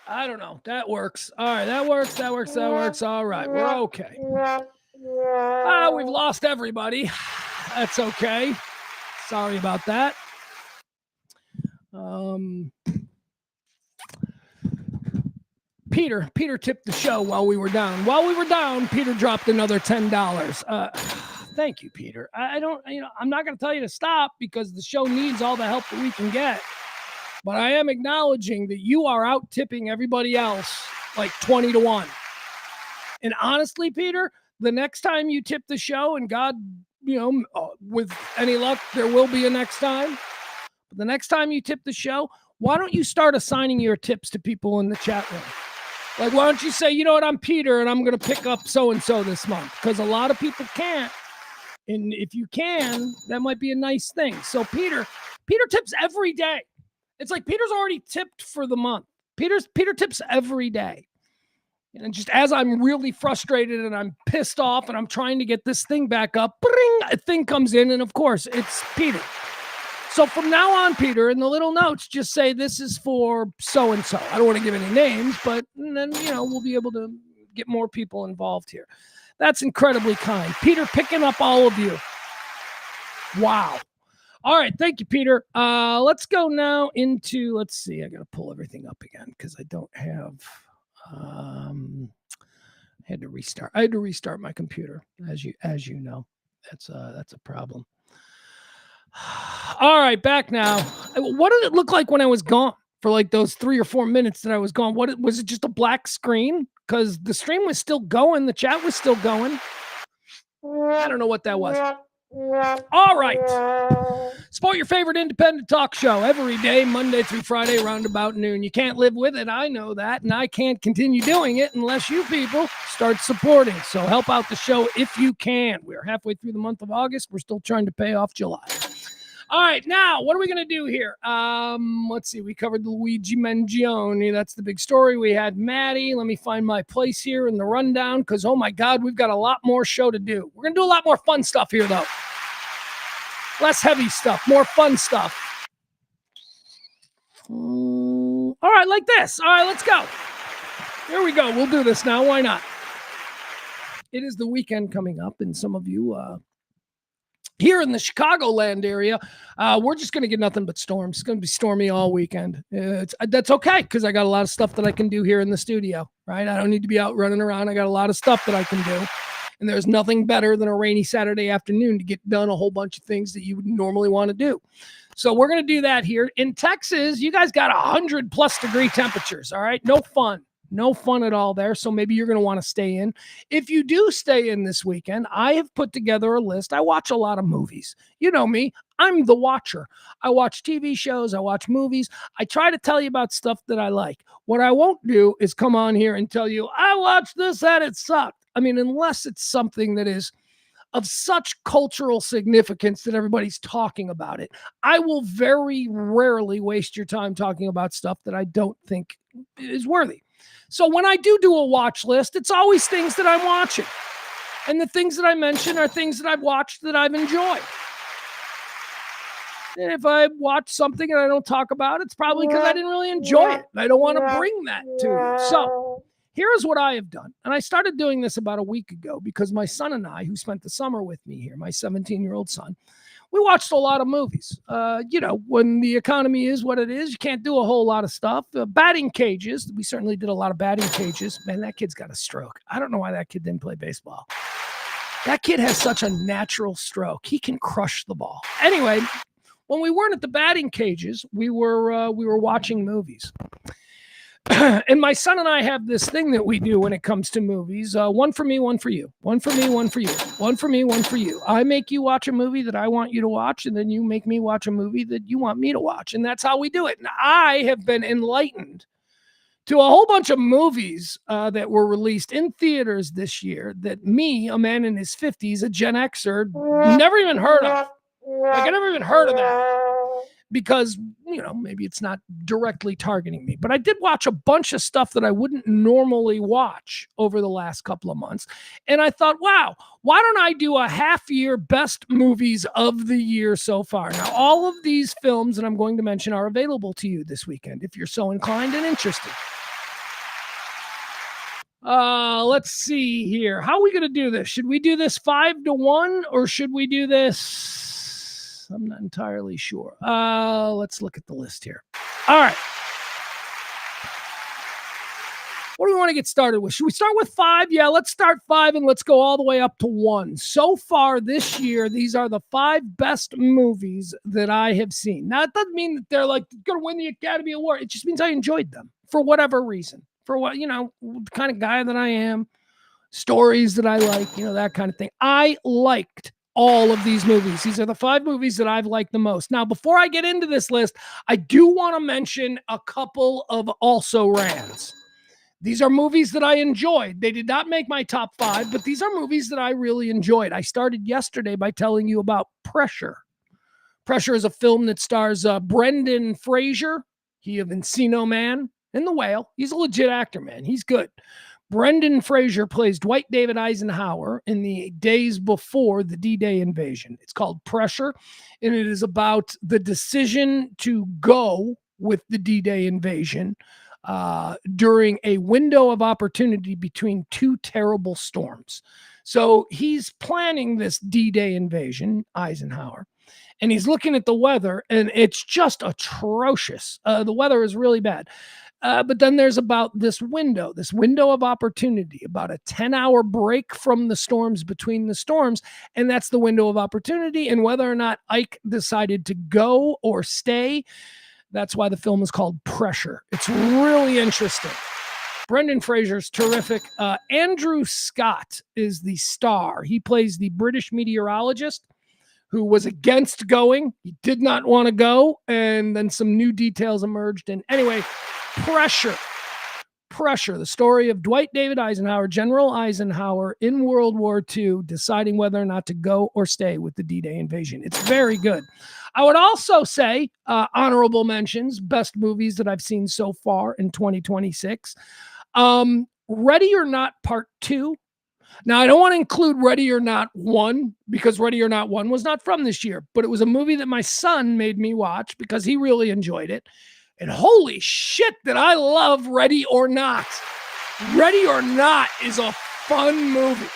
I don't know. That works. All right. That works. All right. We're okay. We've lost everybody. That's okay. Sorry about that. Peter tipped the show while we were down. Peter dropped another $10. Thank you, Peter. I don't, I'm not going to tell you to stop because the show needs all the help that we can get. But I am acknowledging that you are out tipping everybody else like 20-1. And honestly, Peter, the next time you tip the show, and God, with any luck, there will be a next time. But the next time you tip the show, why don't you start assigning your tips to people in the chat room? Like, why don't you say, you know what, I'm Peter, and I'm going to pick up so-and-so this month? Because a lot of people can't. And if you can, that might be a nice thing. So Peter tips every day. It's like Peter's already tipped for the month. Peter tips every day. And just as I'm really frustrated and I'm pissed off and I'm trying to get this thing back up, a thing comes in, and of course, it's Peter. So from now on, Peter, in the little notes, just say this is for so-and-so. I don't want to give any names, but then, we'll be able to get more people involved here. That's incredibly kind. Peter picking up all of you. Wow. All right. Thank you, Peter. Let's go now into, let's see. I got to pull everything up again because I don't have, I had to restart my computer, as you know. That's a problem. All right, back now. What did it look like when I was gone for like those 3 or 4 minutes that I was gone? What was it? Just a black screen? Because the stream was still going, the chat was still going. I don't know what that was. All right. Support your favorite independent talk show every day, Monday through Friday, around about noon. You can't live with it. I know that. And I can't continue doing it unless you people start supporting. So help out the show if you can. We're halfway through the month of August. We're still trying to pay off July. All right, now, what are we going to do here? Let's see. We covered the Luigi Mangione. That's the big story. We had Maddie. Let me find my place here in the rundown because, oh, my God, we've got a lot more show to do. We're going to do a lot more fun stuff here, though. Less heavy stuff, more fun stuff. All right, like this. All right, let's go. Here we go. We'll do this now. Why not? It is the weekend coming up, and some of you here in the Chicagoland area, we're just going to get nothing but storms. It's going to be stormy all weekend. That's okay because I got a lot of stuff that I can do here in the studio, right? I don't need to be out running around. I got a lot of stuff that I can do. And there's nothing better than a rainy Saturday afternoon to get done a whole bunch of things that you would normally want to do. So we're going to do that here. In Texas, you guys got 100+ degree temperatures, all right? No fun. No fun at all there. So maybe you're going to want to stay in. If you do stay in this weekend, I have put together a list. I watch a lot of movies. You know me. I'm the watcher. I watch TV shows. I watch movies. I try to tell you about stuff that I like. What I won't do is come on here and tell you, I watched this and it sucked. I mean, unless it's something that is of such cultural significance that everybody's talking about it, I will very rarely waste your time talking about stuff that I don't think is worthy. So when I do a watch list, it's always things that I'm watching. And the things that I mention are things that I've watched that I've enjoyed. And if I watch something and I don't talk about it, it's probably because I didn't really enjoy it. And I don't want to bring that to you. So here's what I have done. And I started doing this about a week ago because my son and I, who spent the summer with me here, my 17-year-old son, we watched a lot of movies. When the economy is what it is, you can't do a whole lot of stuff. Batting cages. We certainly did a lot of batting cages. Man, that kid's got a stroke. I don't know why that kid didn't play baseball. That kid has such a natural stroke. He can crush the ball. Anyway, when we weren't at the batting cages, we were watching movies. And my son and I have this thing that we do when it comes to movies. One for me, one for you. One for me, one for you. One for me, one for you. I make you watch a movie that I want you to watch, and then you make me watch a movie that you want me to watch. And that's how we do it. And I have been enlightened to a whole bunch of movies that were released in theaters this year that me, a man in his 50s, a Gen Xer, never even heard of. Like, I never even heard of that. because, maybe it's not directly targeting me. But I did watch a bunch of stuff that I wouldn't normally watch over the last couple of months. And I thought, wow, why don't I do a half-year best movies of the year so far? Now, all of these films that I'm going to mention are available to you this weekend if you're so inclined and interested. Let's see here. How are we going to do this? Should we do this 5-1 or should we do this? I'm not entirely sure. Let's look at the list here. All right. What do we want to get started with? Should we start with 5? Yeah, let's start 5 and let's go all the way up to 1. So far this year, these are the 5 best movies that I have seen. Now, it doesn't mean that they're like going to win the Academy Award. It just means I enjoyed them for whatever reason. For what, the kind of guy that I am, stories that I like, that kind of thing. I liked all of these movies. These are the 5 movies that I've liked the most. Now, before I get into this list, I do want to mention a couple of also-rans. These are movies that I enjoyed. They did not make my top 5, but these are movies that I really enjoyed. I started yesterday by telling you about Pressure. Pressure is a film that stars Brendan Fraser, he of Encino Man, and The Whale. He's a legit actor, man. He's good. Brendan Fraser plays Dwight David Eisenhower in the days before the D-Day invasion. It's called Pressure, and it is about the decision to go with the D-Day invasion during a window of opportunity between 2 terrible storms. So he's planning this D-Day invasion, Eisenhower, and he's looking at the weather, and it's just atrocious. The weather is really bad. But then there's about this window of opportunity, about a 10-hour break from the storms between the storms. And that's the window of opportunity. And whether or not Ike decided to go or stay, that's why the film is called Pressure. It's really interesting. Brendan Fraser's terrific. Andrew Scott is the star. He plays the British meteorologist who was against going. He did not want to go. And then some new details emerged. And anyway, Pressure, the story of Dwight David Eisenhower, General Eisenhower in World War II, deciding whether or not to go or stay with the D-Day invasion. It's very good. I would also say honorable mentions, best movies that I've seen so far in 2026. Ready or Not Part 2. Now, I don't want to include Ready or Not 1 because Ready or Not 1 was not from this year, but it was a movie that my son made me watch because he really enjoyed it. And holy shit, that I love Ready or Not. Ready or Not is a fun movie.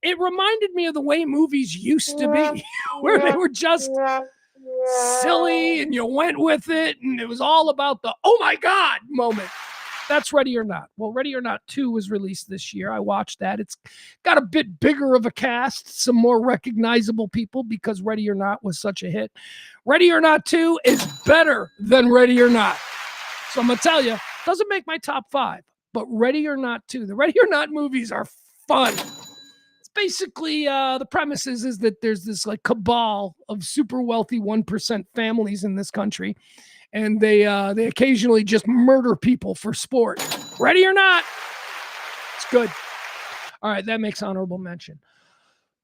It reminded me of the way movies used to be, where they were just silly and you went with it, and it was all about the, oh my God moment. That's Ready or Not. Well, Ready or Not 2 was released this year. I watched that. It's got a bit bigger of a cast, some more recognizable people because Ready or Not was such a hit. Ready or Not 2 is better than Ready or Not. So I'm going to tell you, doesn't make my top 5, but Ready or Not 2. The Ready or Not movies are fun. It's basically, the premise is that there's this like cabal of super wealthy 1% families in this country. And they occasionally just murder people for sport. Ready or Not. It's good. All right, that makes honorable mention.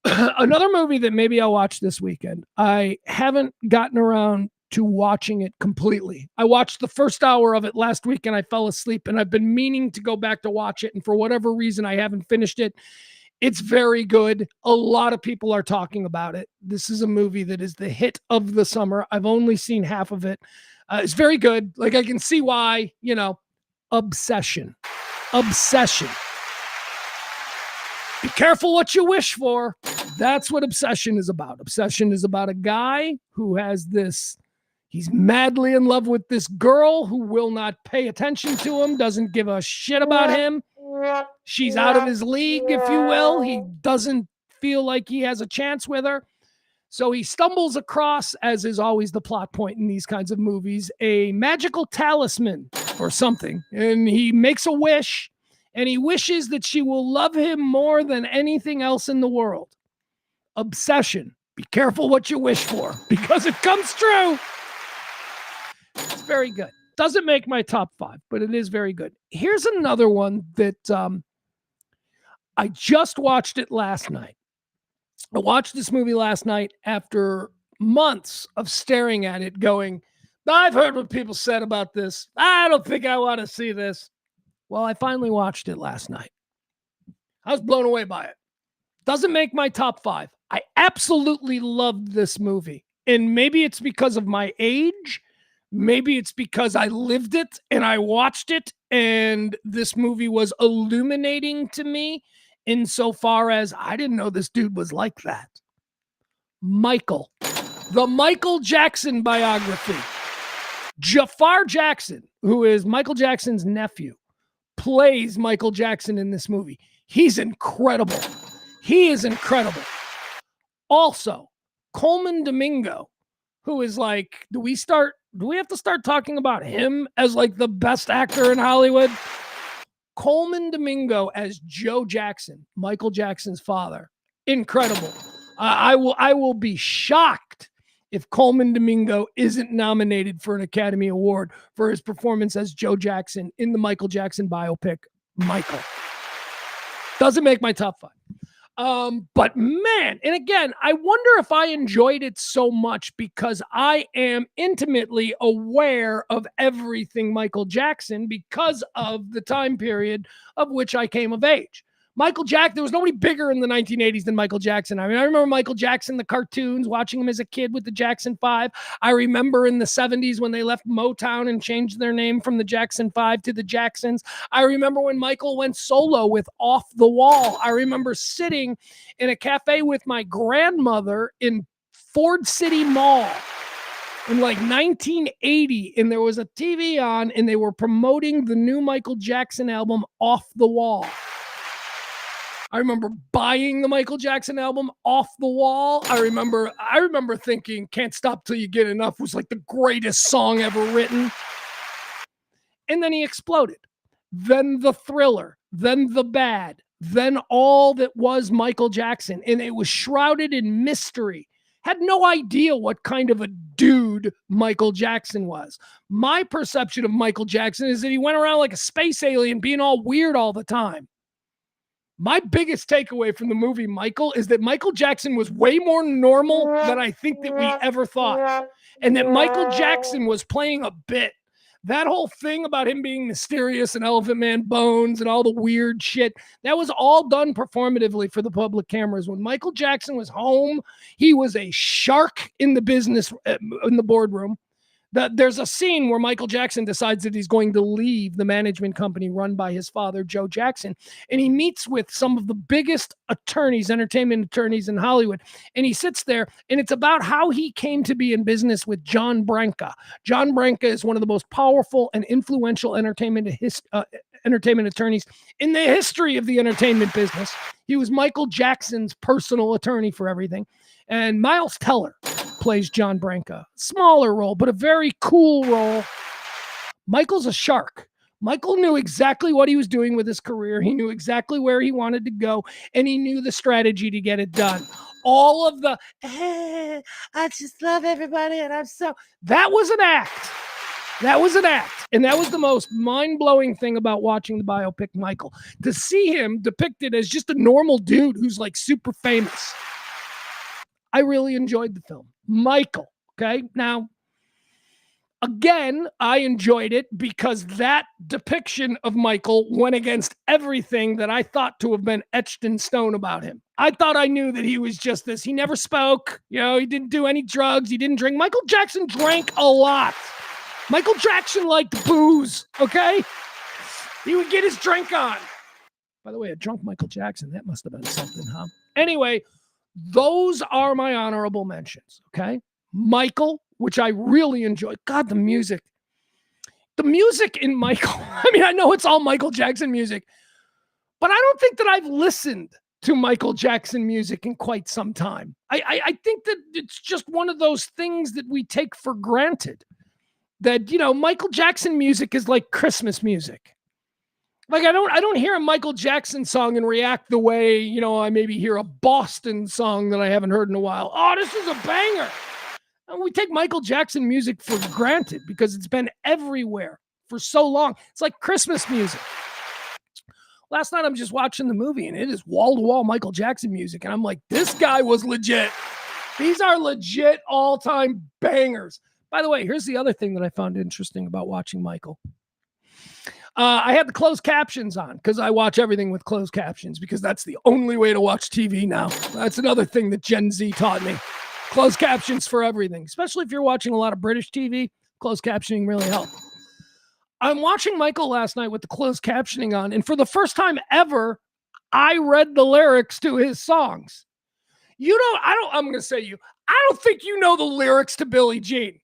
Another movie that maybe I'll watch this weekend. I haven't gotten around to watching it completely. I watched the first hour of it last week and I fell asleep, and I've been meaning to go back to watch it. And for whatever reason, I haven't finished it. It's very good. A lot of people are talking about it. This is a movie that is the hit of the summer. I've only seen half of it. It's very good. Like, I can see why, Obsession. Be careful what you wish for. That's what Obsession is about. Obsession is about a guy who has he's madly in love with this girl who will not pay attention to him, doesn't give a shit about him. She's out of his league, if you will. He doesn't feel like he has a chance with her. So he stumbles across, as is always the plot point in these kinds of movies, a magical talisman or something. And he makes a wish, and he wishes that she will love him more than anything else in the world. Obsession. Be careful what you wish for, because it comes true. It's very good. Doesn't make my top 5, but it is very good. Here's another one that I just watched it last night. I watched this movie last night after months of staring at it going, I've heard what people said about this. I don't think I want to see this. Well, I finally watched it last night. I was blown away by it. Doesn't make my top 5. I absolutely loved this movie. And maybe it's because of my age. Maybe it's because I lived it and I watched it. And this movie was illuminating to me insofar as I didn't know this dude was like that. Michael. The Michael Jackson biography. Jafar Jackson, who is Michael Jackson's nephew, plays Michael Jackson in this movie. He's incredible. He is incredible. Also, Coleman Domingo, who is like, do we have to start talking about him as like the best actor in Hollywood? Coleman Domingo as Joe Jackson, Michael Jackson's father. Incredible. I will be shocked if Coleman Domingo isn't nominated for an Academy Award for his performance as Joe Jackson in the Michael Jackson biopic, Michael. Doesn't make my top 5. But man, and again, I wonder if I enjoyed it so much because I am intimately aware of everything Michael Jackson because of the time period of which I came of age. Michael Jackson, there was nobody bigger in the 1980s than Michael Jackson. I mean, I remember Michael Jackson, the cartoons, watching him as a kid with the Jackson 5. I remember in the 70s when they left Motown and changed their name from the Jackson 5 to the Jacksons. I remember when Michael went solo with Off the Wall. I remember sitting in a cafe with my grandmother in Ford City Mall in like 1980, and there was a TV on, and they were promoting the new Michael Jackson album, Off the Wall. I remember buying the Michael Jackson album, Off the Wall. I remember thinking Can't Stop Till You Get Enough was like the greatest song ever written. And then he exploded. Then the Thriller, then The Bad, then all that was Michael Jackson. And it was shrouded in mystery. Had no idea what kind of a dude Michael Jackson was. My perception of Michael Jackson is that he went around like a space alien being all weird all the time. My biggest takeaway from the movie Michael is that Michael Jackson was way more normal than I think that we ever thought. And that Michael Jackson was playing a bit. That whole thing about him being mysterious and Elephant Man bones and all the weird shit, that was all done performatively for the public cameras. When Michael Jackson was home, he was a shark in the business, in the boardroom. There's a scene where Michael Jackson decides that he's going to leave the management company run by his father, Joe Jackson. And he meets with some of the biggest attorneys, entertainment attorneys in Hollywood. And he sits there, and it's about how he came to be in business with John Branca. John Branca is one of the most powerful and influential entertainment attorneys in the history of the entertainment business. He was Michael Jackson's personal attorney for everything. And Miles Teller plays John Branca. Smaller role, but a very cool role. Michael's a shark. Michael knew exactly what he was doing with his career. He knew exactly where he wanted to go, and he knew the strategy to get it done. All of the, I just love everybody, and that was an act. That was an act. And that was the most mind-blowing thing about watching the biopic Michael. To see him depicted as just a normal dude who's like super famous. I really enjoyed the film. Michael, okay? Now, again, I enjoyed it because that depiction of Michael went against everything that I thought to have been etched in stone about him. I thought I knew that he was just this. He never spoke. He didn't do any drugs. He didn't drink. Michael Jackson drank a lot. Michael Jackson liked booze, okay? He would get his drink on. By the way, a drunk Michael Jackson, that must have been something, huh? Anyway, those are my honorable mentions, okay? Michael, which I really enjoyed. God, the music. The music in Michael. I mean, I know it's all Michael Jackson music, but I don't think that I've listened to Michael Jackson music in quite some time. I think that it's just one of those things that we take for granted. That, Michael Jackson music is like Christmas music. Like, I don't hear a Michael Jackson song and react the way, I maybe hear a Boston song that I haven't heard in a while. Oh, this is a banger. And we take Michael Jackson music for granted because it's been everywhere for so long. It's like Christmas music. Last night I'm just watching the movie and it is wall-to-wall Michael Jackson music. And I'm like, this guy was legit. These are legit all-time bangers. By the way, here's the other thing that I found interesting about watching Michael. I had the closed captions on because I watch everything with closed captions because that's the only way to watch TV now. That's another thing that Gen Z taught me. Closed captions for everything, especially if you're watching a lot of British TV. Closed captioning really helps. I'm watching Michael last night with the closed captioning on, and for the first time ever, I read the lyrics to his songs. I'm going to say I don't think you know the lyrics to Billie Jean.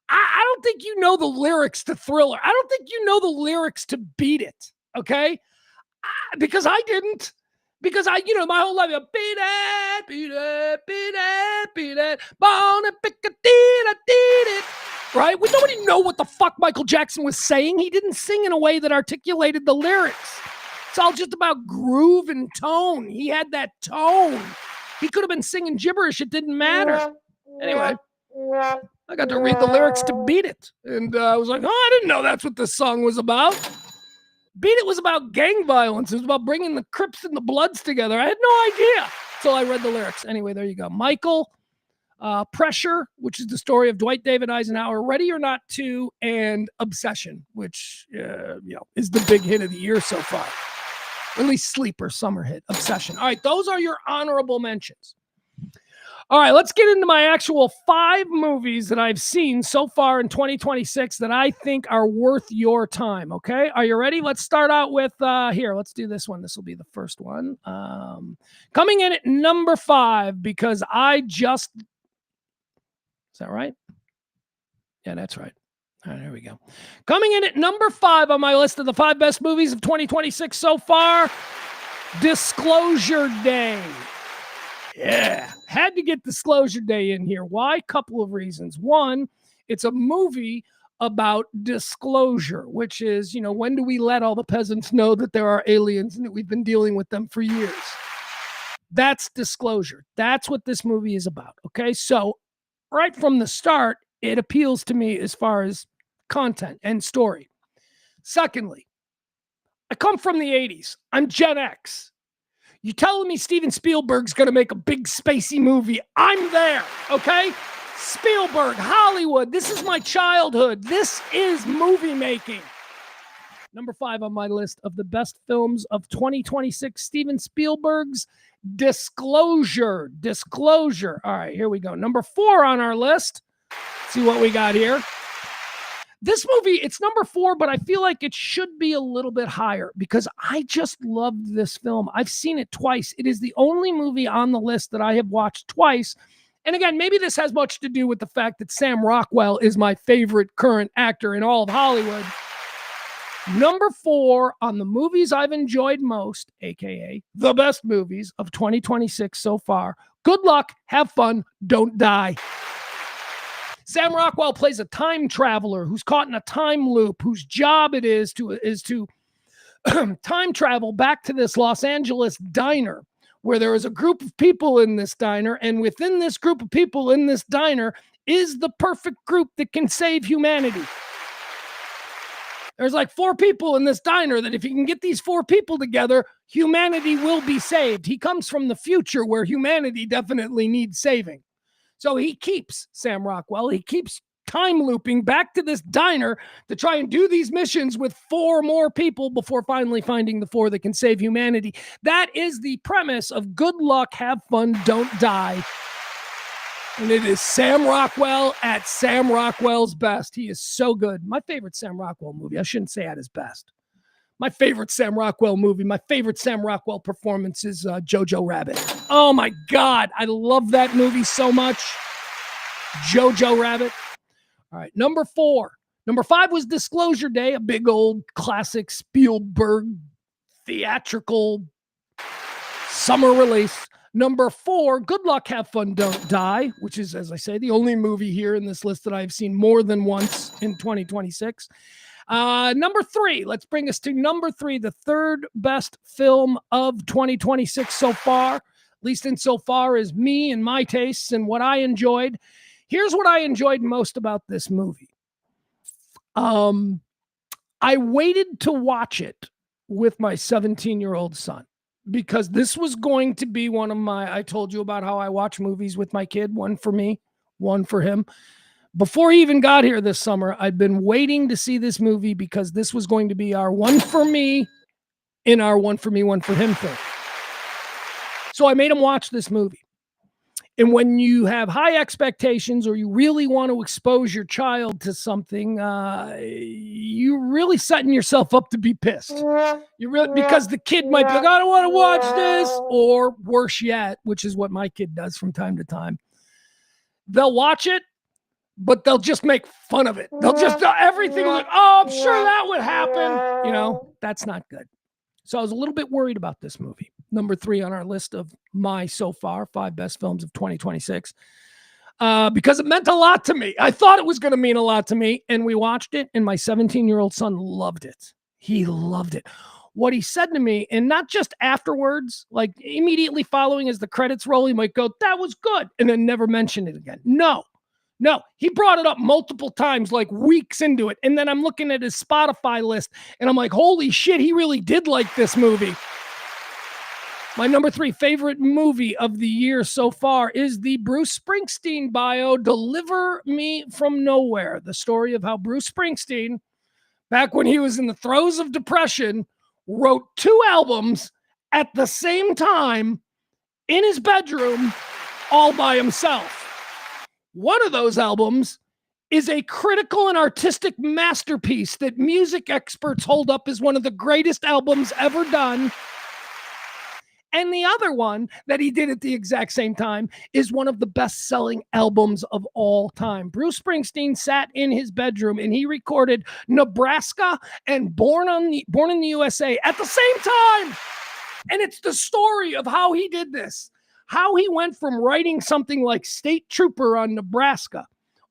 I don't think you know the lyrics to Thriller. I don't think you know the lyrics to Beat It, okay? Because I didn't. Because my whole life, beat it, beat it, beat it, beat it, born and pick a did it, right? Nobody know what the fuck Michael Jackson was saying. He didn't sing in a way that articulated the lyrics. It's all just about groove and tone. He had that tone. He could have been singing gibberish. It didn't matter. Anyway, I got to read the lyrics to Beat It. And I was like, oh, I didn't know that's what this song was about. Beat It was about gang violence. It was about bringing the Crips and the Bloods together. I had no idea. So I read the lyrics. Anyway, there you go. Michael, Pressure, which is the story of Dwight David Eisenhower, Ready or Not 2, and Obsession, which is the big hit of the year so far. Or at least sleeper, summer hit, Obsession. All right, those are your honorable mentions. All right, let's get into my actual 5 movies that I've seen so far in 2026 that I think are worth your time, okay? Are you ready? Let's start out with, here, let's do this one. This will be the first one. Coming in at number 5, because is that right? Yeah, that's right. All right, here we go. Coming in at number 5 on my list of the 5 best movies of 2026 so far, Disclosure Day. Yeah, had to get Disclosure Day in here. Why? Couple of reasons. One, it's a movie about disclosure, which is, when do we let all the peasants know that there are aliens and that we've been dealing with them for years? That's disclosure. That's what this movie is about. Okay, so right from the start, it appeals to me as far as content and story. Secondly, I come from the 80s. I'm Gen X. You telling me Steven Spielberg's going to make a big spacey movie? I'm there, okay? Spielberg, Hollywood, this is my childhood. This is movie making. Number 5 on my list of the best films of 2026, Steven Spielberg's Disclosure. Disclosure. All right, here we go. Number 4 on our list. Let's see what we got here. This movie, it's number 4, but I feel like it should be a little bit higher because I just loved this film. I've seen it twice. It is the only movie on the list that I have watched twice. And again, maybe this has much to do with the fact that Sam Rockwell is my favorite current actor in all of Hollywood. Number 4 on the movies I've enjoyed most, aka the best movies of 2026 so far. Good luck, have fun, don't die. Sam Rockwell plays a time traveler who's caught in a time loop, whose job it is to time travel back to this Los Angeles diner, where there is a group of people in this diner, and within this group of people in this diner is the perfect group that can save humanity. There's like 4 people in this diner that if you can get these 4 people together, humanity will be saved. He comes from the future where humanity definitely needs saving. So Sam Rockwell keeps time looping back to this diner to try and do these missions with 4 more people before finally finding the 4 that can save humanity. That is the premise of Good Luck, Have Fun, Don't Die. And it is Sam Rockwell at Sam Rockwell's best. He is so good. My favorite Sam Rockwell movie. I shouldn't say at his best. My favorite Sam Rockwell movie, my favorite Sam Rockwell performance is Jojo Rabbit. Oh my God, I love that movie so much. Jojo Rabbit. All right, number 4. Number 5 was Disclosure Day, a big old classic Spielberg theatrical summer release. Number 4, Good Luck, Have Fun, Don't Die, which is, as I say, the only movie here in this list that I've seen more than once in 2026. Number 3, let's bring us to number 3, the third best film of 2026 so far, at least insofar as me and my tastes and what I enjoyed. Here's what I enjoyed most about this movie. I waited to watch it with my 17-year-old son because this was going to be one of I told you about how I watch movies with my kid, one for me, one for him. Before he even got here this summer, I'd been waiting to see this movie because this was going to be our one for me in our one for me, one for him thing. So I made him watch this movie. And when you have high expectations or you really want to expose your child to something, you're really setting yourself up to be pissed. Because the kid might be like, I don't want to watch this. Or worse yet, which is what my kid does from time to time. They'll watch it, but they'll just make fun of it. They'll just everything like, oh, I'm sure that would happen. That's not good. So I was a little bit worried about this movie. Number 3 on our list of my so far 5 best films of 2026. Because it meant a lot to me. I thought it was going to mean a lot to me. And we watched it, and my 17-year-old son loved it. He loved it. What he said to me, and not just afterwards, like immediately following as the credits roll, he might go, that was good, and then never mention it again. No, he brought it up multiple times, like weeks into it. And then I'm looking at his Spotify list, and I'm like, holy shit, he really did like this movie. My number 3 favorite movie of the year so far is the Bruce Springsteen bio, Deliver Me From Nowhere. The story of how Bruce Springsteen, back when he was in the throes of depression, wrote 2 albums at the same time in his bedroom, all by himself. One of those albums is a critical and artistic masterpiece that music experts hold up as one of the greatest albums ever done. And the other one that he did at the exact same time is one of the best-selling albums of all time. Bruce Springsteen sat in his bedroom and he recorded Nebraska and Born in the USA at the same time. And it's the story of how he did this. How he went from writing something like State Trooper on Nebraska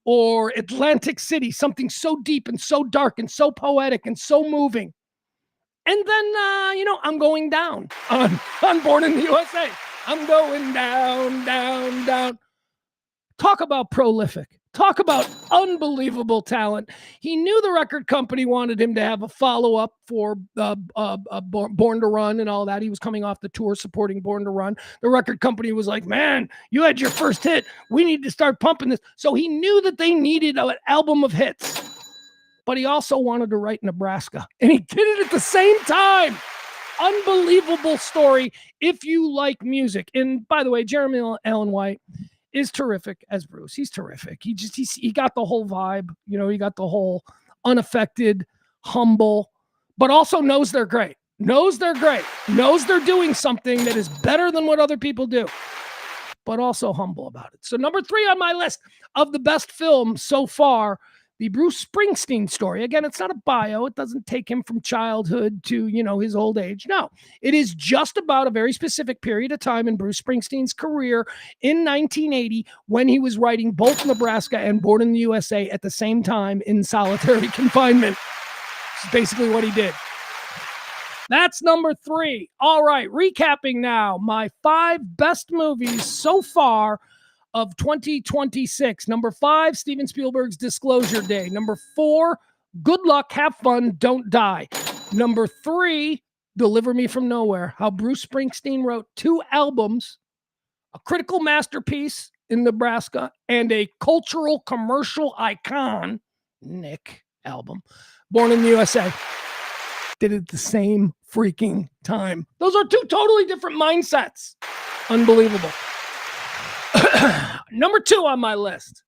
or Atlantic City, something so deep and so dark and so poetic and so moving. And then, I'm going down on Born in the USA. I'm going down, down, down. Talk about prolific. Talk about unbelievable talent. He knew the record company wanted him to have a follow-up for Born to Run and all that. He was coming off the tour supporting Born to Run. The record company was like, man, you had your first hit. We need to start pumping this. So he knew that they needed an album of hits. But he also wanted to write Nebraska. And he did it at the same time. Unbelievable story if you like music. And by the way, Jeremy Allen White is terrific as Bruce. He's terrific. He got the whole vibe. He got the whole unaffected, humble, but also knows they're great. Knows they're doing something that is better than what other people do, but also humble about it. So number 3 on my list of the best films so far, the Bruce Springsteen story. Again, it's not a bio. It doesn't take him from childhood to, his old age. No, it is just about a very specific period of time in Bruce Springsteen's career in 1980 when he was writing both Nebraska and Born in the USA at the same time in solitary confinement. It's basically what he did. That's number 3. All right, recapping now. My 5 best movies so far of 2026. Number 5, Steven Spielberg's Disclosure Day. Number 4, Good Luck, Have Fun, Don't Die. Number 3, Deliver Me From Nowhere. How Bruce Springsteen wrote 2 albums, a critical masterpiece in Nebraska, and a cultural commercial icon, Nick album, Born in the USA. Did it at the same freaking time. Those are 2 totally different mindsets. Unbelievable. Number 2 on my list.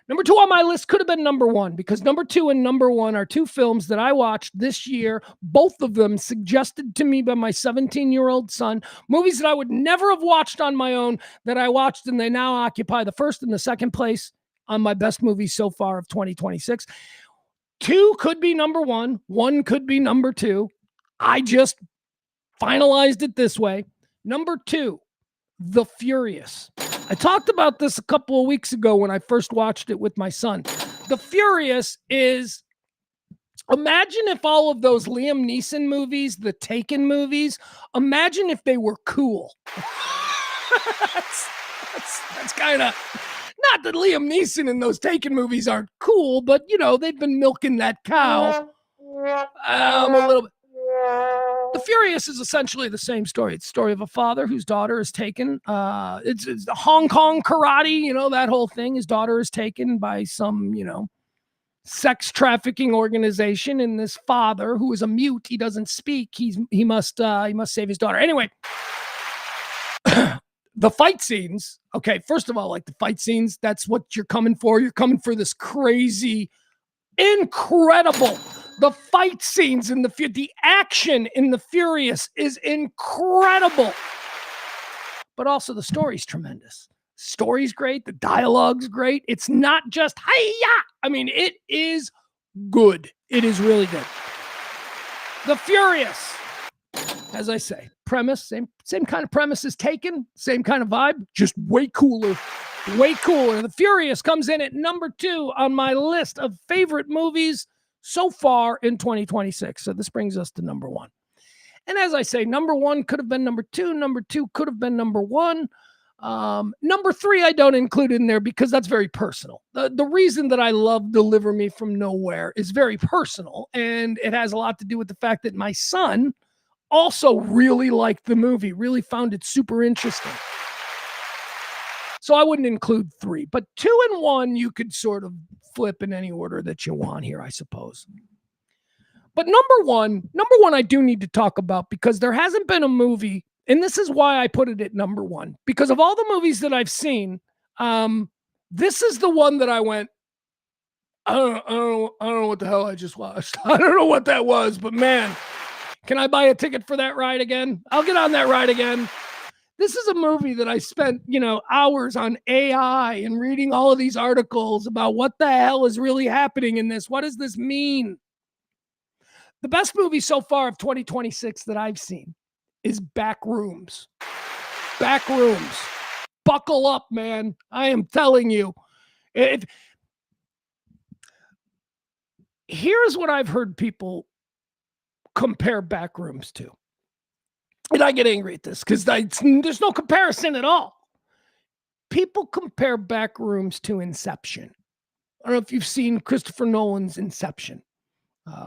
Number 2 on my list could have been number 1 because number 2 and number 1 are 2 films that I watched this year. Both of them suggested to me by my 17-year-old son. Movies that I would never have watched on my own that I watched, and they now occupy the first and the second place on my best movies so far of 2026. 2 could be number 1. 1 could be number 2. I just finalized it this way. Number 2. The Furious. I talked about this a couple of weeks ago when I first watched it with my son. The Furious is, imagine if all of those Liam Neeson movies, the Taken movies, imagine if they were cool. that's kind of, not that Liam Neeson in those Taken movies aren't cool, but they've been milking that cow. A little bit. The Furious is essentially the same story. It's the story of a father whose daughter is taken. It's the Hong Kong karate, that whole thing. His daughter is taken by some, sex trafficking organization, and this father, who is a mute, he doesn't speak. He must save his daughter. Anyway, the fight scenes. Okay, first of all, like the fight scenes, that's what you're coming for. You're coming for this crazy, incredible. The fight scenes in the action in the Furious is incredible, but also the story's tremendous. Story's great. The dialogue's great. It's not just hi-ya. I mean, it is good. It is really good. The Furious, as I say, premise, same kind of premise as Taken, same kind of vibe, just way cooler. Way cooler. The Furious comes in at number 2 on my list of favorite movies so far in 2026. So this brings us to number 1. And as I say, number 1 could have been number 2. Number 2 could have been number 1. Number 3, I don't include in there because that's very personal. The reason that I love Deliver Me From Nowhere is very personal, and it has a lot to do with the fact that my son also really liked the movie, really found it super interesting. So I wouldn't include 3, but 2 and 1 you could sort of flip in any order that you want here, I suppose. But number one I do need to talk about, because there hasn't been a movie, and this is why I put it at number 1, because of all the movies that I've seen, this is the one that I went, I don't know what the hell I just watched. I don't know what that was, but man, can I buy a ticket for that ride again? I'll get on that ride again. This is a movie that I spent, hours on AI and reading all of these articles about what the hell is really happening in this. What does this mean? The best movie so far of 2026 that I've seen is Backrooms. Backrooms. Buckle up, man. I am telling you. Here's what I've heard people compare Backrooms to. And I get angry at this because there's no comparison at all. People compare Backrooms to Inception. I don't know if you've seen Christopher Nolan's Inception.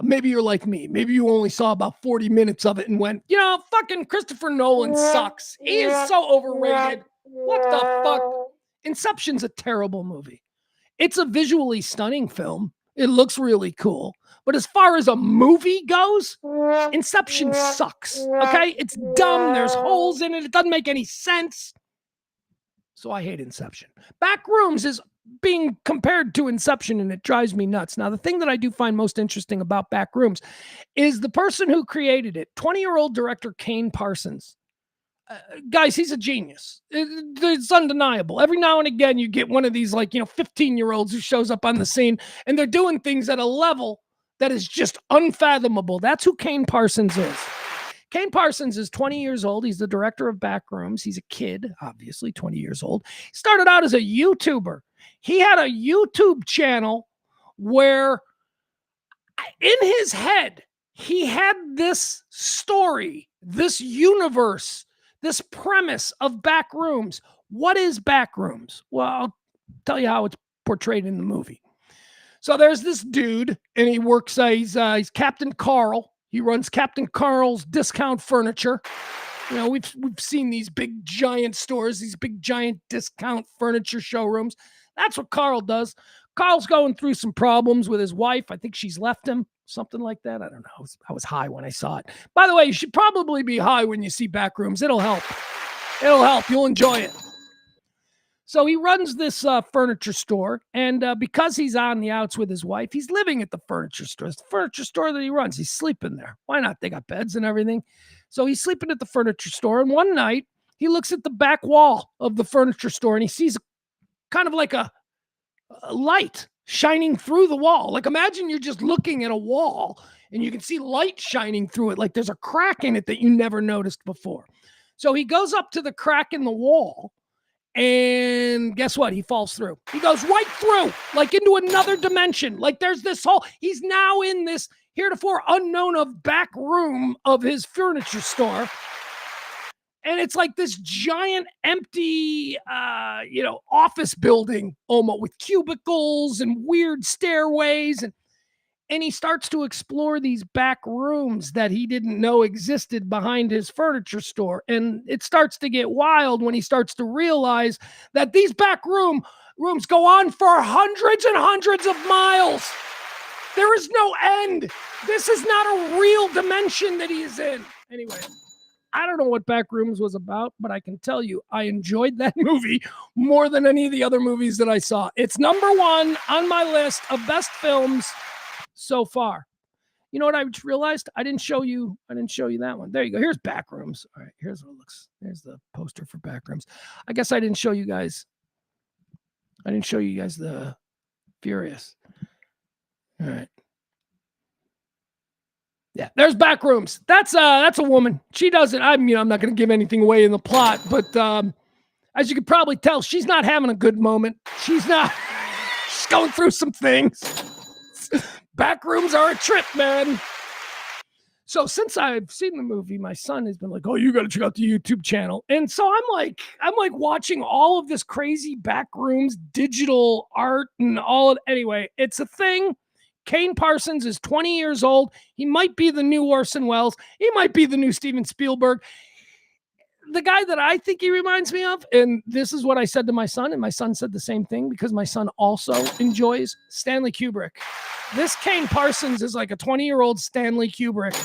Maybe you're like me. Maybe you only saw about 40 minutes of it and went, fucking Christopher Nolan sucks. He is so overrated. What the fuck? Inception's a terrible movie. It's a visually stunning film. It looks really cool. But as far as a movie goes, Inception sucks. Okay? It's dumb. There's holes in it. It doesn't make any sense. So I hate Inception. Backrooms is being compared to Inception, and it drives me nuts. Now, the thing that I do find most interesting about Backrooms is the person who created it, 20-year-old director Kane Parsons. Guys, he's a genius. It's undeniable. Every now and again, you get one of these 15-year-olds who shows up on the scene, and they're doing things at a level that is just unfathomable. That's who Kane Parsons is. Kane Parsons is 20 years old. He's the director of Backrooms. He's a kid, obviously, 20 years old. He started out as a YouTuber. He had a YouTube channel where in his head, he had this story, this universe, this premise of Backrooms. What is Backrooms? Well, I'll tell you how it's portrayed in the movie. So there's this dude, and he works, he's Captain Carl. He runs Captain Carl's Discount Furniture. We've seen these big giant stores, these big giant discount furniture showrooms. That's what Carl does. Carl's going through some problems with his wife. I think she's left him, something like that. I don't know. I was high when I saw it. By the way, you should probably be high when you see Backrooms. It'll help. It'll help. You'll enjoy it. So he runs this furniture store, and because he's on the outs with his wife, he's living at the furniture store. It's the furniture store that he runs. He's sleeping there. Why not? They got beds and everything. So he's sleeping at the furniture store, and one night, he looks at the back wall of the furniture store, and he sees kind of like a light shining through the wall. Like, imagine you're just looking at a wall, and you can see light shining through it, like there's a crack in it that you never noticed before. So he goes up to the crack in the wall, and guess what? He falls through. He goes right through, like into another dimension. Like there's this whole, he's now in this heretofore unknown of back room of his furniture store. And it's like this giant empty, office building almost with cubicles and weird stairways. And And he starts to explore these back rooms that he didn't know existed behind his furniture store. And it starts to get wild when he starts to realize that these back rooms go on for hundreds and hundreds of miles. There is no end. This is not a real dimension that he is in. Anyway, I don't know what Backrooms was about, but I can tell you I enjoyed that movie more than any of the other movies that I saw. It's number one on my list of best films so far. You know what I just realized? I didn't show you that one. There you go. Here's Backrooms. All right, here's what it looks. There's the poster for Backrooms. I guess I didn't show you guys the Furious. All right. Yeah, there's Backrooms. That's a woman. She does it. I'm not going to give anything away in the plot, but as you can probably tell, she's not having a good moment. She's going through some things. Backrooms are a trip, man. So since I've seen the movie, my son has been like, "Oh, you got to check out the YouTube channel." And so I'm like watching all of this crazy Backrooms digital art and all of. Anyway, it's a thing. Kane Parsons is 20 years old. He might be the new Orson Welles. He might be the new Steven Spielberg. The guy that I think he reminds me of, and this is what I said to my son, and my son said the same thing because my son also enjoys Stanley Kubrick. This Kane Parsons is like a 20-year-old Stanley Kubrick.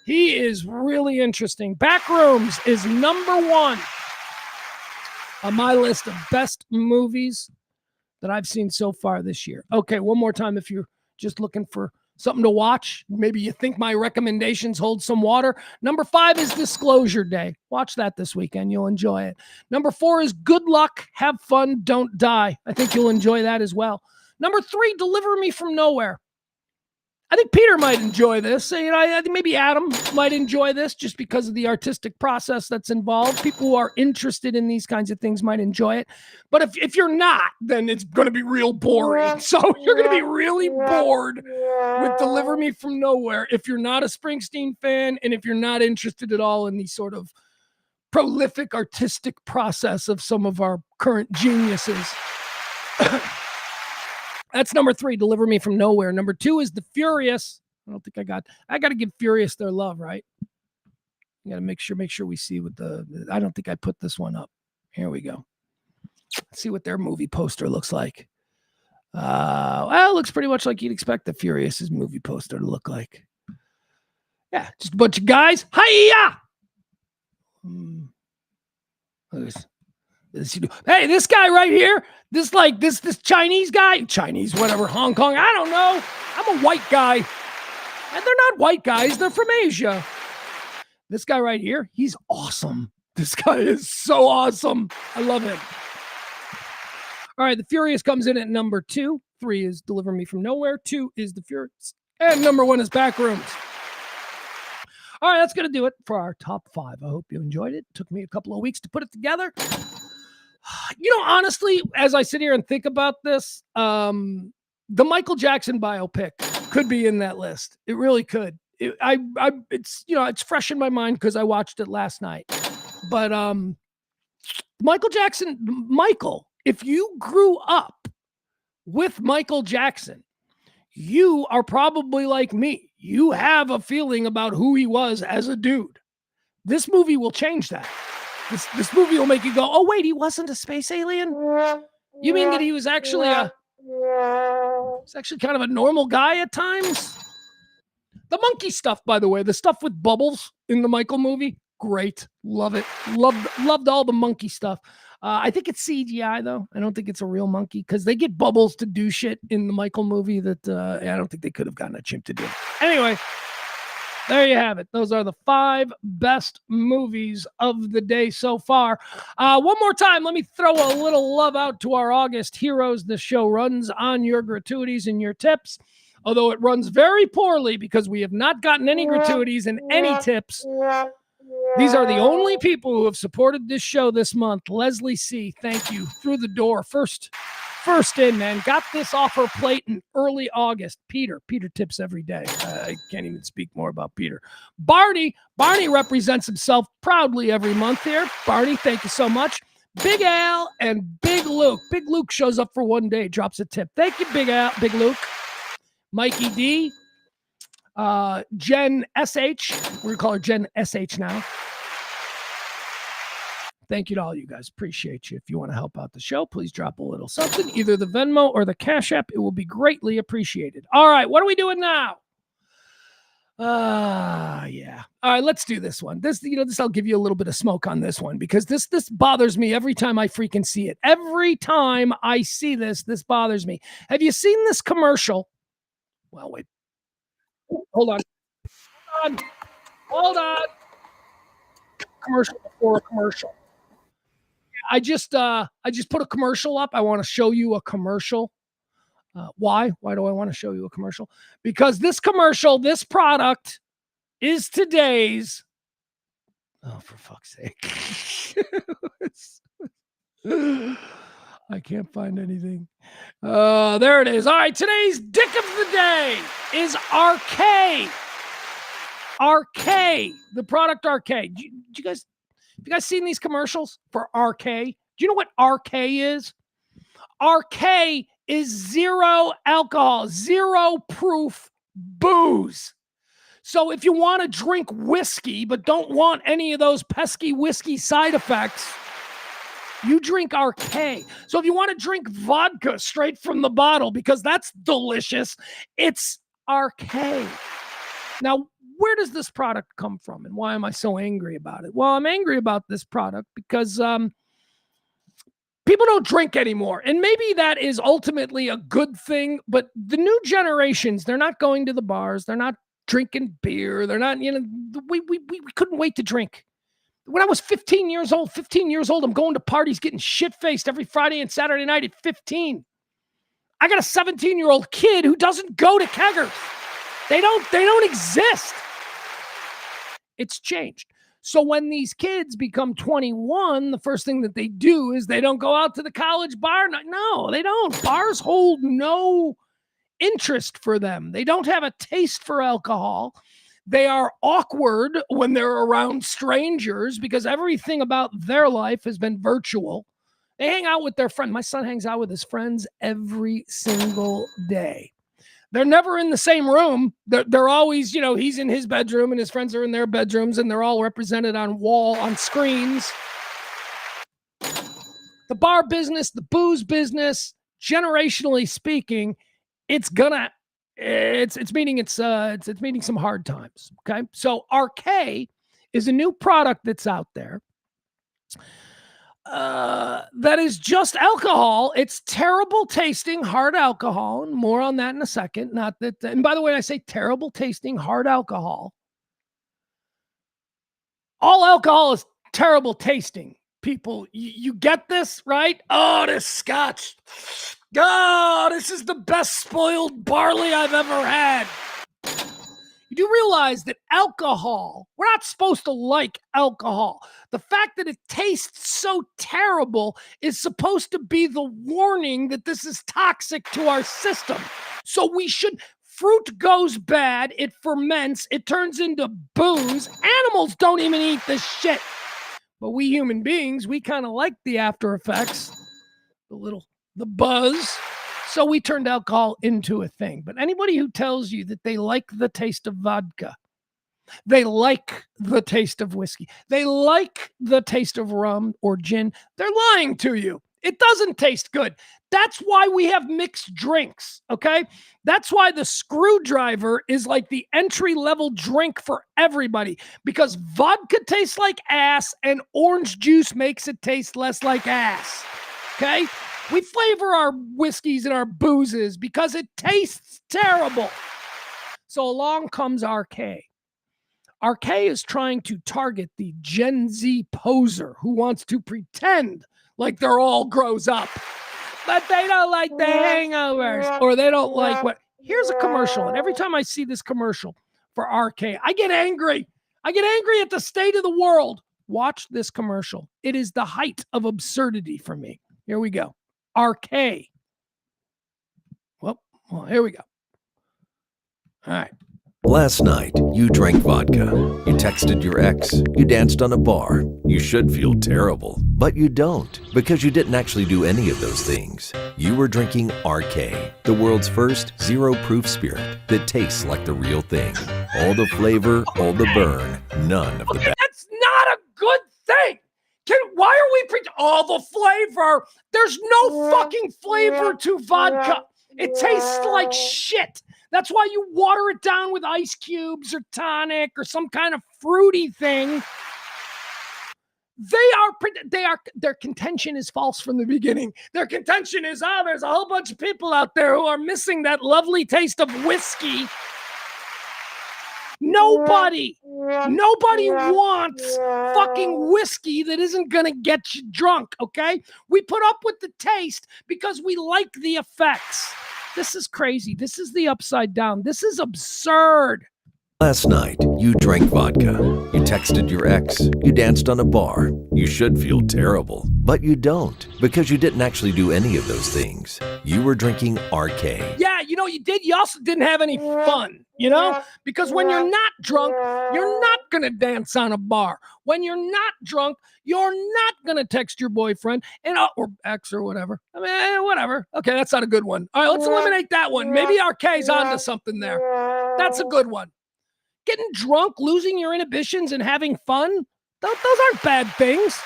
He is really interesting. Backrooms is number one on my list of best movies that I've seen so far this year. Okay, one more time if you're just looking for something to watch. Maybe you think my recommendations hold some water. Number 5 is Disclosure Day. Watch that this weekend. You'll enjoy it. Number 4 is Good Luck, Have Fun, Don't Die. I think you'll enjoy that as well. Number 3, Deliver Me From Nowhere. I think Peter might enjoy this. I think maybe Adam might enjoy this just because of the artistic process that's involved. People who are interested in these kinds of things might enjoy it. But if you're not, then it's going to be real boring. So you're going to be really bored with Deliver Me From Nowhere if you're not a Springsteen fan and if you're not interested at all in the sort of prolific artistic process of some of our current geniuses. That's number 3, Deliver Me From Nowhere. Number 2 is The Furious. I don't think I got to give Furious their love, right? You got to make sure we see what I don't think I put this one up. Here we go. Let's see what their movie poster looks like. Well, it looks pretty much like you'd expect the Furious' movie poster to look like. Yeah, just a bunch of guys. Hi-ya! Hey, this guy right here, this Chinese guy, whatever, Hong Kong, I don't know. I'm a white guy. And they're not white guys, they're from Asia. This guy right here, he's awesome. This guy is so awesome. I love him. All right, The Furious comes in at number 2. 3 is Deliver Me From Nowhere. 2 is The Furious. And number 1 is Backrooms. All right, that's going to do it for our top 5. I hope you enjoyed it. Took me a couple of weeks to put it together. Honestly, as I sit here and think about this, the Michael Jackson biopic could be in that list. It really could. It's fresh in my mind because I watched it last night. But Michael, if you grew up with Michael Jackson, you are probably like me. You have a feeling about who he was as a dude. This movie will change that. This movie will make you go, oh, wait, he wasn't a space alien? You mean that he was actually kind of a normal guy at times? The monkey stuff, by the way, the stuff with Bubbles in the Michael movie, great. Love it. Loved all the monkey stuff. I think it's CGI, though. I don't think it's a real monkey because they get Bubbles to do shit in the Michael movie that I don't think they could have gotten a chimp to do. Anyway, there you have it. Those are the 5 best movies of the day so far. One more time, let me throw a little love out to our August heroes. The show runs on your gratuities and your tips, although it runs very poorly because we have not gotten any gratuities and any tips. These are the only people who have supported this show this month. Leslie C., thank you. Through the door. First in, man. Got this off her plate in early August. Peter tips every day. I can't even speak more about Peter. Barney represents himself proudly every month here. Barney, thank you so much. Big Al and Big Luke. Big Luke shows up for one day, drops a tip. Thank you, Big Luke. Mikey D, Jen SH. We're going to call her Jen SH now. Thank you to all you guys. Appreciate you. If you want to help out the show, please drop a little something, either the Venmo or the Cash App. It will be greatly appreciated. All right, what are we doing now? Yeah. All right, let's do this one. This I'll give you a little bit of smoke on this one because this bothers me every time I freaking see it. Every time I see this bothers me. Have you seen this commercial? Well, wait. Hold on. Commercial before a commercial. I just put a commercial up. I want to show you a commercial. Why? Why do I want to show you a commercial? Because this product is today's. Oh, for fuck's sake. I can't find anything. There it is. All right, today's dick of the day is RK. RK, the product RK. Have you guys seen these commercials for RK? Do you know what RK is? RK is zero alcohol, zero proof booze. So if you want to drink whiskey, but don't want any of those pesky whiskey side effects, you drink RK. So if you want to drink vodka straight from the bottle, because that's delicious, it's RK. Now, where does this product come from and why am I so angry about it? Well, I'm angry about this product because people don't drink anymore. And maybe that is ultimately a good thing, but the new generations, they're not going to the bars. They're not drinking beer. They're not, we couldn't wait to drink. When I was 15 years old, I'm going to parties, getting shit-faced every Friday and Saturday night at 15. I got a 17-year-old kid who doesn't go to keggers. They don't exist. It's changed. So when these kids become 21, the first thing that they do is they don't go out to the college bar. No, they don't. Bars hold no interest for them. They don't have a taste for alcohol. They are awkward when they're around strangers because everything about their life has been virtual. They hang out with their friends. My son hangs out with his friends every single day. They're never in the same room. They're always, he's in his bedroom and his friends are in their bedrooms and they're all represented on screens. The bar business, the booze business, generationally speaking, it's meeting some hard times. Okay. So RK is a new product that's out there. That is just alcohol. It's terrible tasting hard alcohol, and more on that in a second. Not that, and by the way, I say terrible tasting hard alcohol. All alcohol is terrible tasting. People, you get this, right? Oh, this scotch. Oh, this is the best spoiled barley I've ever had. You do realize that alcohol, we're not supposed to like alcohol. The fact that it tastes so terrible is supposed to be the warning that this is toxic to our system. So fruit goes bad, it ferments, it turns into booze. Animals don't even eat this shit. But we human beings, we kind of like the after effects, the buzz. So we turned alcohol into a thing. But anybody who tells you that they like the taste of vodka, they like the taste of whiskey, they like the taste of rum or gin, they're lying to you. It doesn't taste good. That's why we have mixed drinks, okay? That's why the screwdriver is like the entry-level drink for everybody, because vodka tastes like ass and orange juice makes it taste less like ass, okay? We flavor our whiskeys and our boozes because it tastes terrible. So along comes RK. RK is trying to target the Gen Z poser who wants to pretend like they're all grows up, but they don't like the hangovers or they don't like what. Here's a commercial. And every time I see this commercial for RK, I get angry. I get angry at the state of the world. Watch this commercial. It is the height of absurdity for me. Here we go. RK. Well, here we go. All right. Last night, you drank vodka. You texted your ex. You danced on a bar. You should feel terrible, but you don't, because you didn't actually do any of those things. You were drinking RK, the world's first zero-proof spirit that tastes like the real thing. All the flavor, all the burn, none of the bad. That's not a good thing. Why are we preaching all the flavor? There's no fucking flavor to vodka. It tastes like shit. That's why you water it down with ice cubes or tonic or some kind of fruity thing. Their contention is false from the beginning. Their contention is, there's a whole bunch of people out there who are missing that lovely taste of whiskey. Nobody wants fucking whiskey that isn't gonna get you drunk, okay? We put up with the taste because we like the effects. This is crazy. This is the upside down. This is absurd. Last night, you drank vodka. You texted your ex. You danced on a bar. You should feel terrible, but you don't, because you didn't actually do any of those things. You were drinking RK. Yeah, you did. You also didn't have any fun, because when you're not drunk, you're not going to dance on a bar. When you're not drunk, you're not going to text your boyfriend or ex or whatever. I mean, whatever. Okay, that's not a good one. All right, let's eliminate that one. Maybe RK's onto something there. That's a good one. Getting drunk, losing your inhibitions, and having fun, those aren't bad things.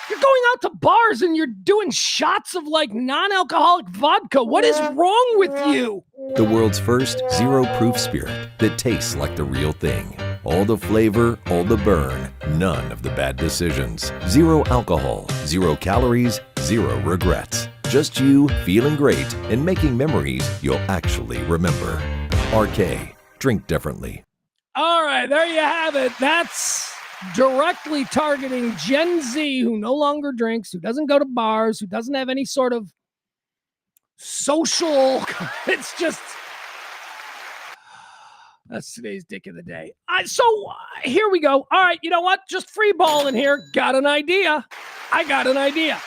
You're going out to bars and you're doing shots of non-alcoholic vodka. What is wrong with you? The world's first zero-proof spirit that tastes like the real thing. All the flavor, all the burn, none of the bad decisions. Zero alcohol, 0 calories, 0 regrets. Just you feeling great and making memories you'll actually remember. RK. Drink differently. All right, there you have it. That's directly targeting Gen Z who no longer drinks, who doesn't go to bars, who doesn't have any sort of social. That's today's dick of the day. Here we go. All right, you know what? Just free balling here. Got an idea. I got an idea.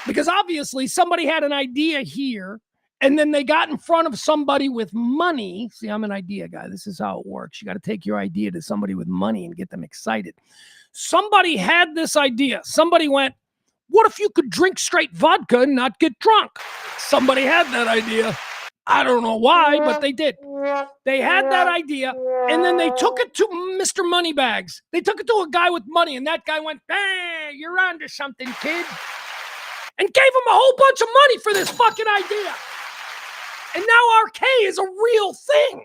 Because obviously somebody had an idea here. And then they got in front of somebody with money. See, I'm an idea guy. This is how it works. You got to take your idea to somebody with money and get them excited. Somebody had this idea. Somebody went, what if you could drink straight vodka and not get drunk? Somebody had that idea. I don't know why, but they did. They had that idea, and then they took it to Mr. Moneybags. They took it to a guy with money, and that guy went, hey, you're onto something, kid. And gave him a whole bunch of money for this fucking idea. And now RK is a real thing.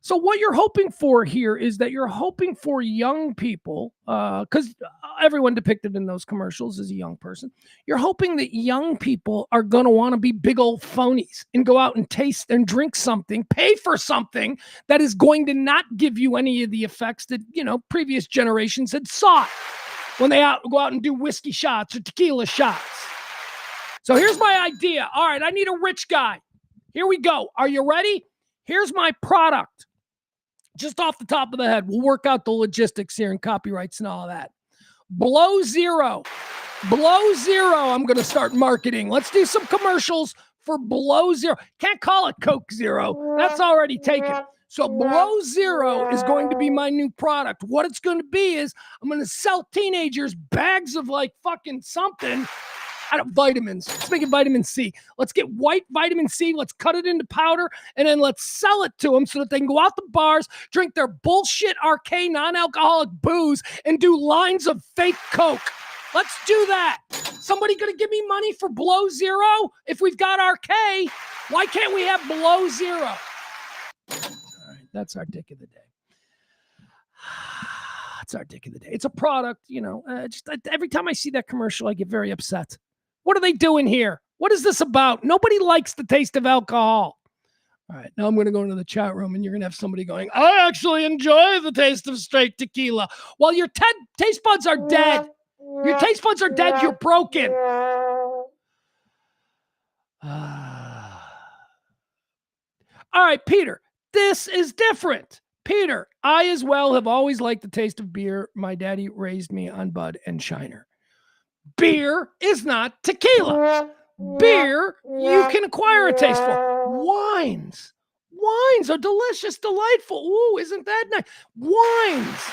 So what you're hoping for here is that you're hoping for young people, because everyone depicted in those commercials is a young person. You're hoping that young people are going to want to be big old phonies and go out and taste and drink something, pay for something that is going to not give you any of the effects that, previous generations had sought when they go out and do whiskey shots or tequila shots. So here's my idea. All right, I need a rich guy. Here we go. Are you ready? Here's my product. Just off the top of the head. We'll work out the logistics here and copyrights and all that. Below Zero. Below Zero, I'm going to start marketing. Let's do some commercials for Below Zero. Can't call it Coke Zero. That's already taken. So Below Zero is going to be my new product. What it's going to be is I'm going to sell teenagers bags of fucking something out of vitamins. Let's make it vitamin C. Let's get white vitamin C. Let's cut it into powder, and then let's sell it to them so that they can go out to bars, drink their bullshit RK non-alcoholic booze, and do lines of fake Coke. Let's do that. Somebody gonna give me money for Below Zero? If we've got RK, why can't we have Below Zero? All right, that's our dick of the day. That's our dick of the day. It's a product, every time I see that commercial, I get very upset. What are they doing here? What is this about? Nobody likes the taste of alcohol. All right, now I'm going to go into the chat room and you're going to have somebody going, I actually enjoy the taste of straight tequila. Well, your taste buds are dead. Your taste buds are dead. You're broken. All right, Peter, this is different. Peter, I as well have always liked the taste of beer. My daddy raised me on Bud and Shiner. Beer is not tequila. Beer, you can acquire a taste for. Wines are delicious, delightful. Ooh, isn't that nice? Wines,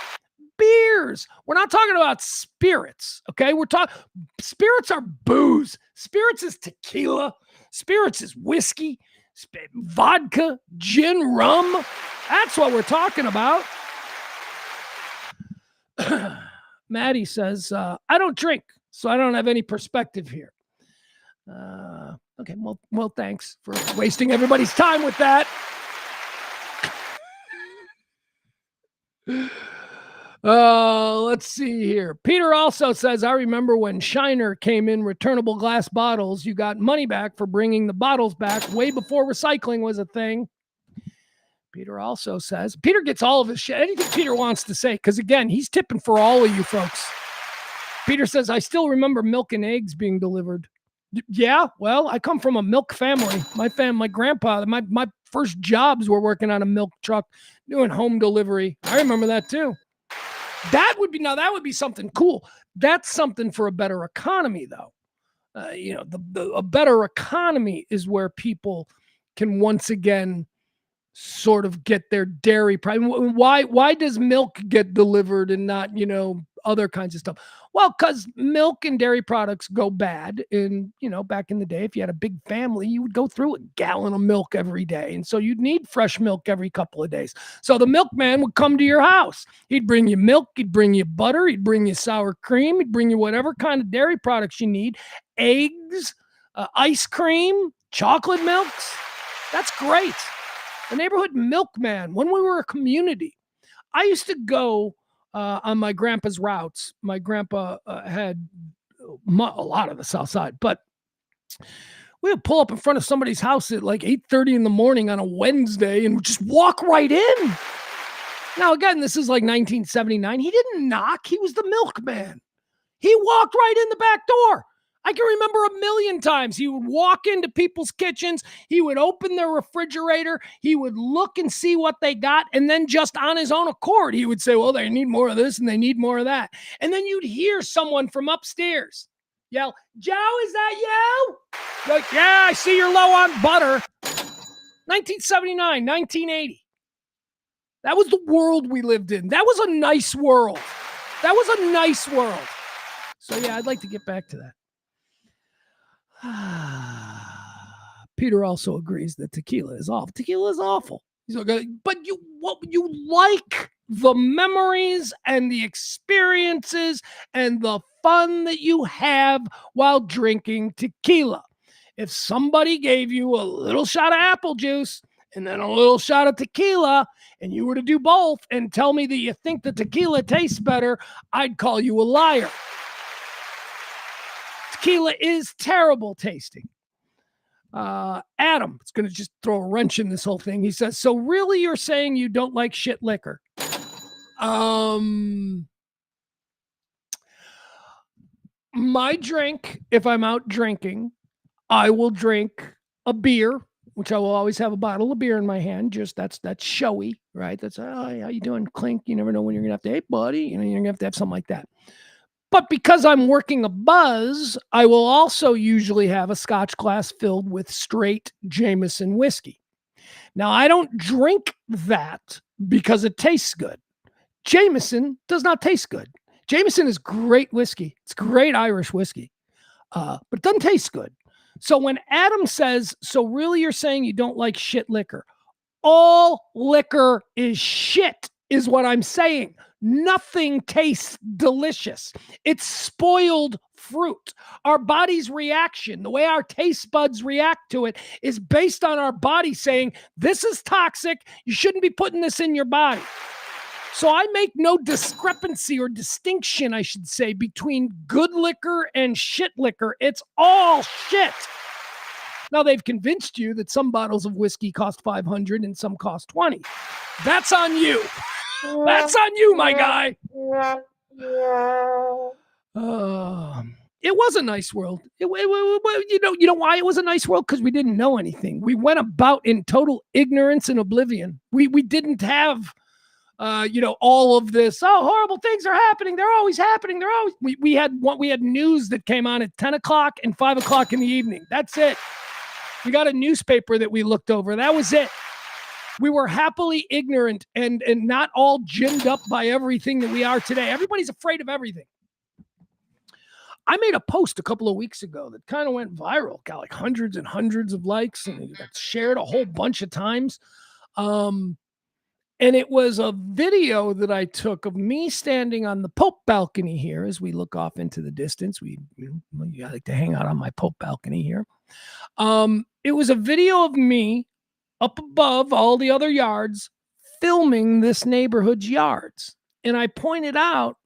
beers. We're not talking about spirits, okay? We're talking spirits are booze. Spirits is tequila. Spirits is whiskey, vodka, gin, rum. That's what we're talking about. Maddie says, I don't drink, so I don't have any perspective here. Okay, well, thanks for wasting everybody's time with that. Let's see here. Peter also says, I remember when Shiner came in returnable glass bottles, you got money back for bringing the bottles back way before recycling was a thing. Peter also says, Peter gets all of his shit, anything Peter wants to say, because again, he's tipping for all of you folks. Peter says, I still remember milk and eggs being delivered. Yeah, well, I come from a milk family. My grandpa, my first jobs were working on a milk truck, doing home delivery. I remember that too. That would be something cool. That's something for a better economy, though. A better economy is where people can once again sort of get their dairy price. Why does milk get delivered and not, other kinds of stuff? Well, because milk and dairy products go bad. And, back in the day, if you had a big family, you would go through a gallon of milk every day. And so you'd need fresh milk every couple of days. So the milkman would come to your house. He'd bring you milk. He'd bring you butter. He'd bring you sour cream. He'd bring you whatever kind of dairy products you need. Eggs, ice cream, chocolate milks. That's great. The neighborhood milkman, when we were a community, I used to go on my grandpa's routes. My grandpa had a lot of the South Side, but we would pull up in front of somebody's house at like 8:30 in the morning on a Wednesday and just walk right in. Now, again, this is like 1979. He didn't knock. He was the milkman. He walked right in the back door. I can remember a million times he would walk into people's kitchens. He would open their refrigerator. He would look and see what they got. And then just on his own accord, he would say, well, they need more of this and they need more of that. And then you'd hear someone from upstairs yell, Joe, is that you? Like, yeah, I see you're low on butter. 1979, 1980. That was the world we lived in. That was a nice world. So yeah, I'd like to get back to that. Peter also agrees that tequila is awful. Tequila is awful. He's like, but you like the memories and the experiences and the fun that you have while drinking tequila. If somebody gave you a little shot of apple juice and then a little shot of tequila, and you were to do both and tell me that you think the tequila tastes better, I'd call you a liar. Tequila is terrible tasting. Adam, it's going to just throw a wrench in this whole thing. He says, so really you're saying you don't like shit liquor? My drink, if I'm out drinking, I will drink a beer, which I will always have a bottle of beer in my hand. Just that's showy, right? That's, how you doing? Clink. You never know when you're going to have to, hey, buddy, you're going to have something like that. But because I'm working a buzz, I will also usually have a scotch glass filled with straight Jameson whiskey. Now, I don't drink that because it tastes good. Jameson does not taste good. Jameson is great whiskey. It's great Irish whiskey, but it doesn't taste good. So when Adam says, so really you're saying you don't like shit liquor? All liquor is shit, is what I'm saying. Nothing tastes delicious. It's spoiled fruit. Our body's reaction, the way our taste buds react to it, is based on our body saying, this is toxic. You shouldn't be putting this in your body. So I make no discrepancy or distinction, I should say, between good liquor and shit liquor. It's all shit. Now, they've convinced you that some bottles of whiskey cost $500 and some cost $20. That's on you. That's on you, my guy. It was a nice world. You know why it was a nice world? Because we didn't know anything. We went about in total ignorance and oblivion. We didn't have, all of this. Oh, horrible things are happening. They're always happening. We had news that came on at 10 o'clock and 5 o'clock in the evening. That's it. We got a newspaper that we looked over. That was it. We were happily ignorant and not all ginned up by everything that we are today. Everybody's afraid of everything. I made a post a couple of weeks ago that kind of went viral, got like hundreds and hundreds of likes, and it got shared a whole bunch of times. And it was a video that I took of me standing on the Pope balcony here as we look off into the distance. I like to hang out on my Pope balcony here. It was a video of me up above all the other yards filming this neighborhood's yards. And I pointed out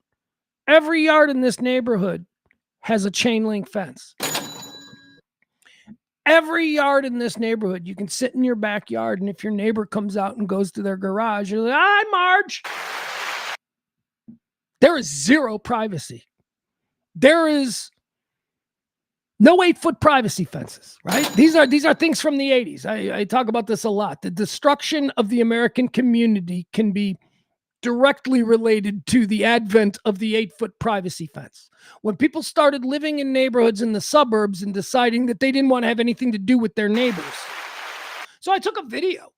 every yard in this neighborhood has a chain link fence. Every yard in this neighborhood, you can sit in your backyard, and if your neighbor comes out and goes to their garage, you're like, "Hi, Marge." There is zero privacy. There is no 8-foot privacy fences, right? These are things from the 80s. I talk about this a lot. The destruction of the American community can be directly related to the advent of the 8-foot privacy fence. When people started living in neighborhoods in the suburbs and deciding that they didn't want to have anything to do with their neighbors. So I took a video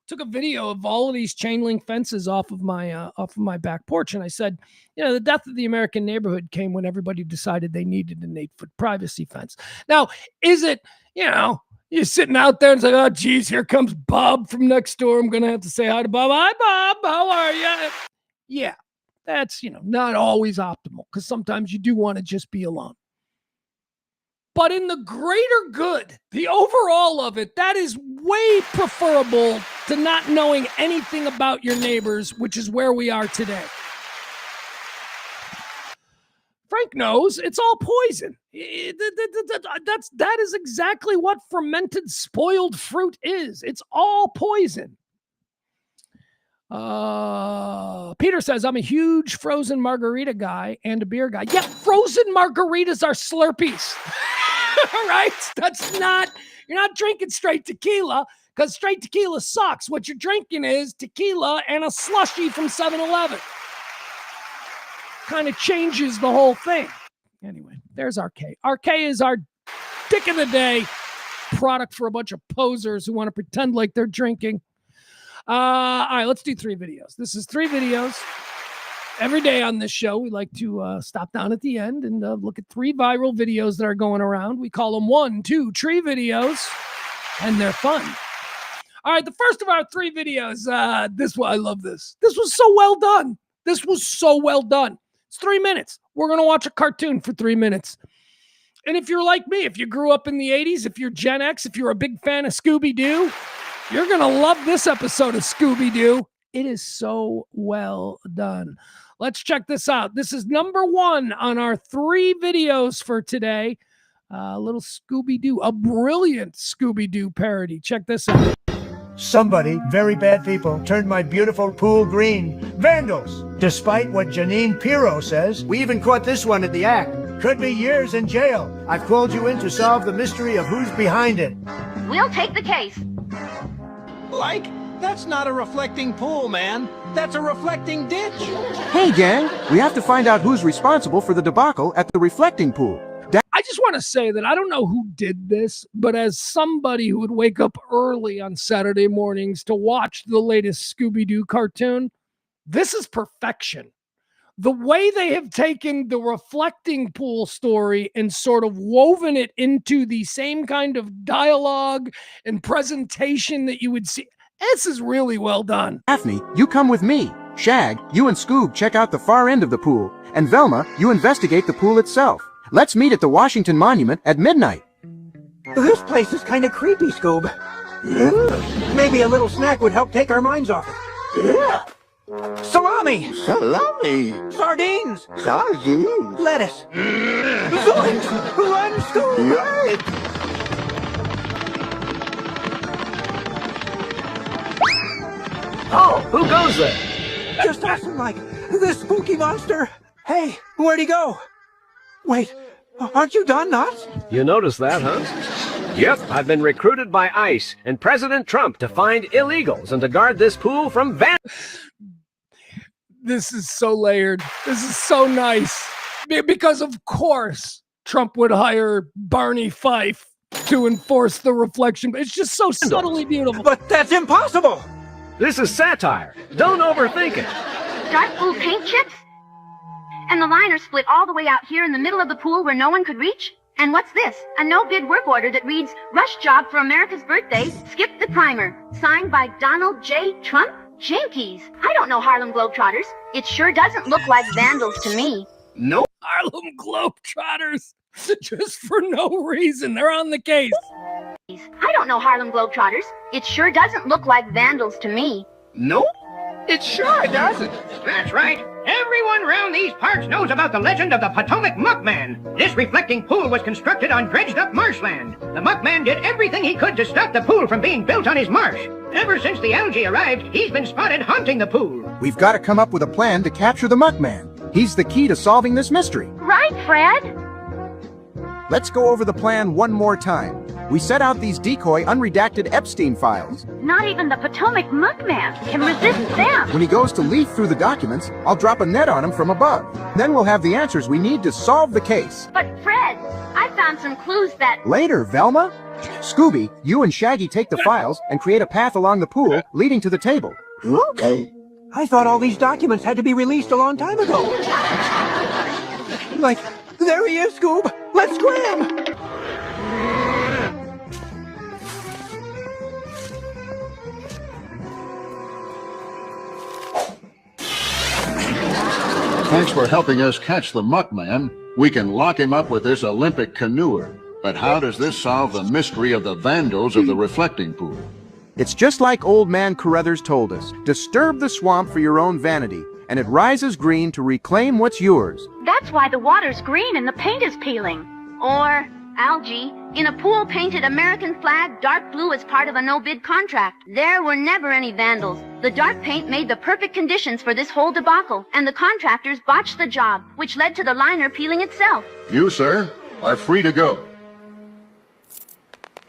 of all of these chain link fences off of my back porch. And I said, the death of the American neighborhood came when everybody decided they needed an 8-foot privacy fence. Now, is it, you're sitting out there and it's like, oh, geez, here comes Bob from next door. I'm going to have to say hi to Bob. Hi, Bob. How are you? Yeah, that's, not always optimal because sometimes you do want to just be alone. But in the greater good, the overall of it, that is way preferable to not knowing anything about your neighbors, which is where we are today. Frank knows it's all poison. That is exactly what fermented spoiled fruit is. It's all poison. Peter says, I'm a huge frozen margarita guy and a beer guy. Yeah, frozen margaritas are Slurpees. Right? You're not drinking straight tequila because straight tequila sucks. What you're drinking is tequila and a slushie from 7-Eleven. Kind of changes the whole thing. Anyway, there's RK. RK is our dick of the day product for a bunch of posers who want to pretend like they're drinking. All right, let's do 3 videos. This is 3 videos. Every day on this show, we like to stop down at the end and look at 3 viral videos that are going around. We call them 1, 2, 3 videos, and they're fun. All right, the first of our 3 videos, I love this. This was so well done. It's 3 minutes. We're going to watch a cartoon for 3 minutes. And if you're like me, if you grew up in the 80s, if you're Gen X, if you're a big fan of Scooby-Doo, you're going to love this episode of Scooby-Doo. It is so well done. Let's check this out. This is number 1 on our 3 videos for today. A little Scooby-Doo, a brilliant Scooby-Doo parody. Check this out. Somebody, very bad people, turned my beautiful pool green. Vandals! Despite what Janine Pirro says, we even caught this one at the act. Could be years in jail. I've called you in to solve the mystery of who's behind it. We'll take the case. Like, that's not a reflecting pool, man. That's a reflecting ditch. Hey, gang, we have to find out who's responsible for the debacle at the reflecting pool. I just want to say that I don't know who did this, but as somebody who would wake up early on Saturday mornings to watch the latest Scooby-Doo cartoon, this is perfection. The way they have taken the reflecting pool story and sort of woven it into the same kind of dialogue and presentation that you would see, this is really well done. Daphne, you come with me. Shag, you and Scoob check out the far end of the pool. And Velma, you investigate the pool itself. Let's meet at the Washington Monument at midnight. This place is kind of creepy, Scoob. Maybe a little snack would help take our minds off it. Salami! Sardines! Lettuce! Zoinks! Run, Scoob! Oh, who goes there? Just awesome, like this spooky monster. Hey, where'd he go? Wait, aren't you done, Knots? You noticed that, huh? Yep, I've been recruited by ICE and President Trump to find illegals and to guard this pool from This is so layered. This is so nice. Because, of course, Trump would hire Barney Fife to enforce the reflection. It's just so subtly beautiful. But that's impossible. This is satire. Don't overthink it. Dark blue paint chips? And the liner split all the way out here in the middle of the pool where no one could reach? And what's this? A no-bid work order that reads, "Rush job for America's birthday, skip the primer." Signed by Donald J. Trump? Jinkies. I don't know Harlem Globetrotters. It sure doesn't look like vandals to me. Nope. Harlem Globetrotters. Just for no reason. They're on the case. I don't know Harlem Globetrotters. It sure doesn't look like vandals to me. Nope. It sure doesn't. That's right. Everyone round these parts knows about the legend of the Potomac Muckman. This reflecting pool was constructed on dredged-up marshland. The Muckman did everything he could to stop the pool from being built on his marsh. Ever since the algae arrived, he's been spotted haunting the pool. We've got to come up with a plan to capture the Muckman. He's the key to solving this mystery. Right, Fred? Let's go over the plan one more time. We set out these decoy, unredacted Epstein files. Not even the Potomac Muckman can resist them. When he goes to leaf through the documents, I'll drop a net on him from above. Then we'll have the answers we need to solve the case. But Fred, I found some clues that... Later, Velma. Scooby, you and Shaggy take the files and create a path along the pool leading to the table. Okay. I thought all these documents had to be released a long time ago. Like, there he is, Scoob. Let's scram. Thanks for helping us catch the Muckman. We can lock him up with this Olympic canoer. But how does this solve the mystery of the vandals of the reflecting pool? It's just like old man Carruthers told us. Disturb the swamp for your own vanity, and it rises green to reclaim what's yours. That's why the water's green and the paint is peeling. Or algae in a pool painted American flag dark blue as part of a no-bid contract. There were never any vandals. The dark paint made the perfect conditions for this whole debacle, and the contractors botched the job, which led to the liner peeling itself. You, sir, are free to go.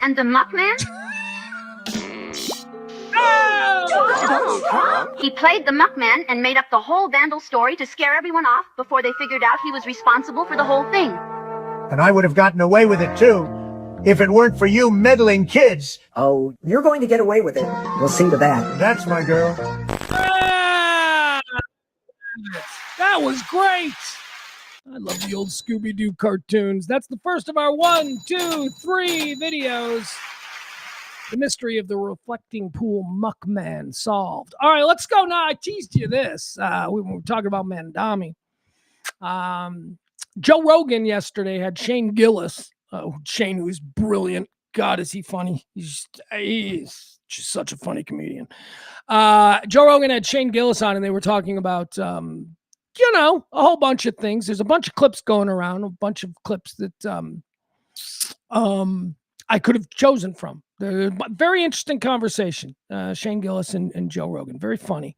And the Muckman? He played the Muckman and made up the whole vandal story to scare everyone off before they figured out he was responsible for the whole thing. And I would have gotten away with it too, if it weren't for you meddling kids. Oh, you're going to get away with it. We'll see to that. That's my girl. Ah! That was great. I love the old Scooby-Doo cartoons. That's the first of our 1, 2, 3 videos. The mystery of the reflecting pool Muckman solved. All right, let's go now. I teased you this. We were talking about Mandami. Joe Rogan yesterday had Shane Gillis. Shane, who's brilliant. God, is he funny. He's just such a funny comedian. Joe Rogan had Shane Gillis on, and they were talking about, a whole bunch of things. There's a bunch of clips going around, a bunch of clips that I could have chosen from. They're a very interesting conversation. Shane Gillis and Joe Rogan. Very funny.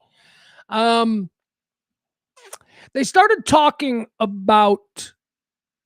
They started talking about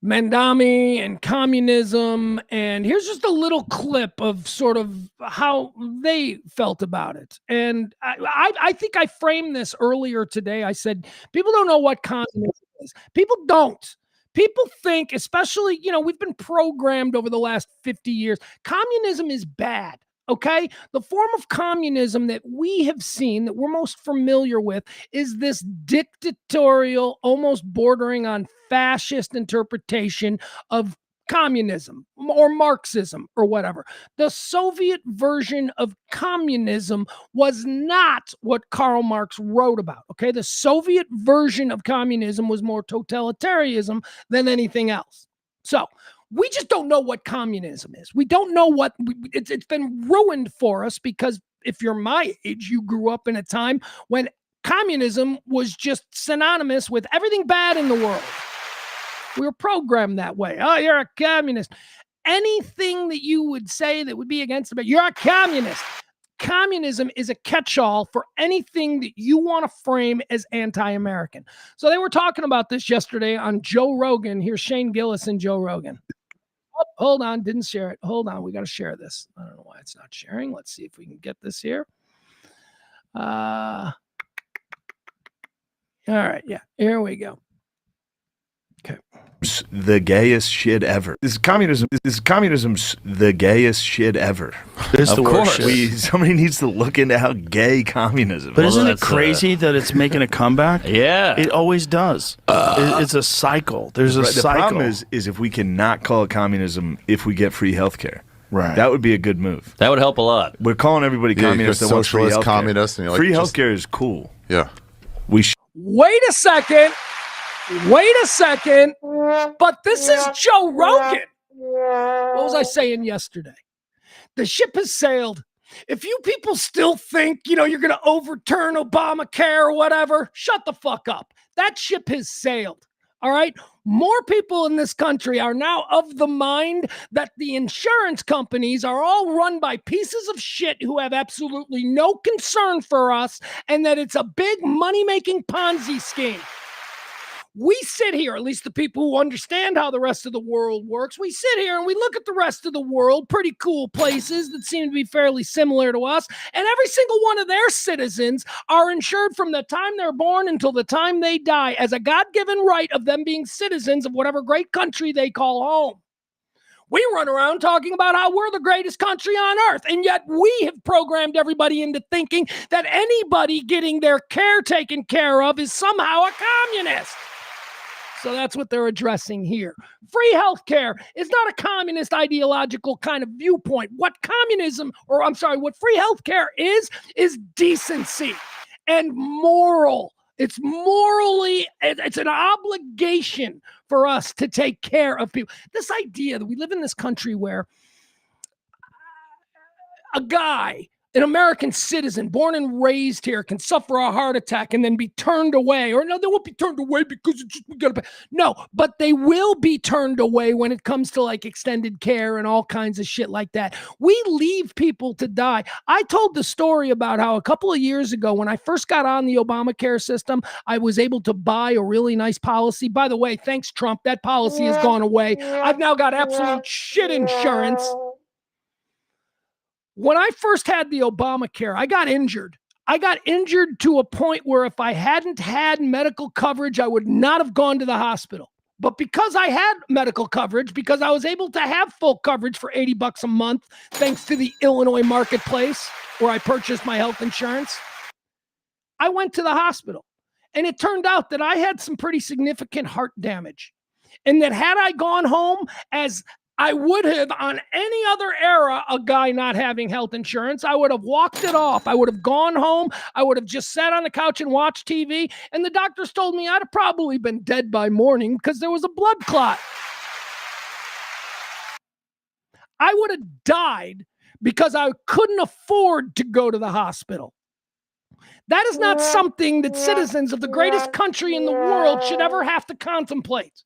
Mandami and communism, and here's just a little clip of sort of how they felt about it. And I think I framed this earlier today. I said, people don't know what communism is. People don't. People think, especially, we've been programmed over the last 50 years. Communism is bad. Okay, the form of communism that we have seen, that we're most familiar with, is this dictatorial, almost bordering on fascist interpretation of communism or Marxism or whatever. The Soviet version of communism was not what Karl Marx wrote about. Okay, the Soviet version of communism was more totalitarianism than anything else. So we just don't know what communism is. We don't know what it's been ruined for us, because if you're my age, you grew up in a time when communism was just synonymous with everything bad in the world. We were programmed that way. Oh, you're a communist. Anything that you would say that would be against it, you're a communist. Communism is a catch-all for anything that you want to frame as anti-American. So they were talking about this yesterday on Joe Rogan. Here's Shane Gillis and Joe Rogan. Oh, hold on, didn't share it. Hold on, we got to share this. I don't know why it's not sharing. Let's see if we can get this here. All right, yeah, here we go. The gayest shit ever. This communism's the gayest shit ever. It's the worst shit. Somebody needs to look into how gay communism is. But isn't it crazy that it's making a comeback? Yeah. It always does. It's a cycle. There's a cycle. The problem is if we cannot call it communism if we get free healthcare. Right. That would be a good move. That would help a lot. We're calling everybody communist that wants free healthcare. Communist, and you're like, free healthcare is cool. Yeah. Wait a second. But this is Joe Rogan. What was I saying yesterday? The ship has sailed. If you people still think, you're going to overturn Obamacare or whatever, shut the fuck up. That ship has sailed. All right. More people in this country are now of the mind that the insurance companies are all run by pieces of shit who have absolutely no concern for us, and that it's a big money-making Ponzi scheme. We sit here, at least the people who understand how the rest of the world works, we sit here and we look at the rest of the world, pretty cool places that seem to be fairly similar to us, and every single one of their citizens are insured from the time they're born until the time they die as a God-given right of them being citizens of whatever great country they call home. We run around talking about how we're the greatest country on earth, and yet we have programmed everybody into thinking that anybody getting their care taken care of is somehow a communist. So that's what they're addressing here. Free healthcare is not a communist ideological kind of viewpoint. What free healthcare is decency and moral. It's an obligation for us to take care of people. This idea that we live in this country where a guy, an American citizen born and raised here, can suffer a heart attack and then be turned away. Or no, they won't be turned away because we gotta pay. No, but they will be turned away when it comes to like extended care and all kinds of shit like that. We leave people to die. I told the story about how a couple of years ago, when I first got on the Obamacare system, I was able to buy a really nice policy. By the way, thanks, Trump, that policy has gone away. I've now got absolute shit insurance. When I first had the Obamacare, I got injured. I got injured to a point where if I hadn't had medical coverage, I would not have gone to the hospital. But because I had medical coverage, because I was able to have full coverage for $80 a month, thanks to the Illinois marketplace where I purchased my health insurance, I went to the hospital. And it turned out that I had some pretty significant heart damage. And that had I gone home as I would have on any other era, a guy not having health insurance, I would have walked it off. I would have gone home. I would have just sat on the couch and watched TV. And the doctors told me I'd have probably been dead by morning because there was a blood clot. I would have died because I couldn't afford to go to the hospital. That is not something that citizens of the greatest country in the world should ever have to contemplate.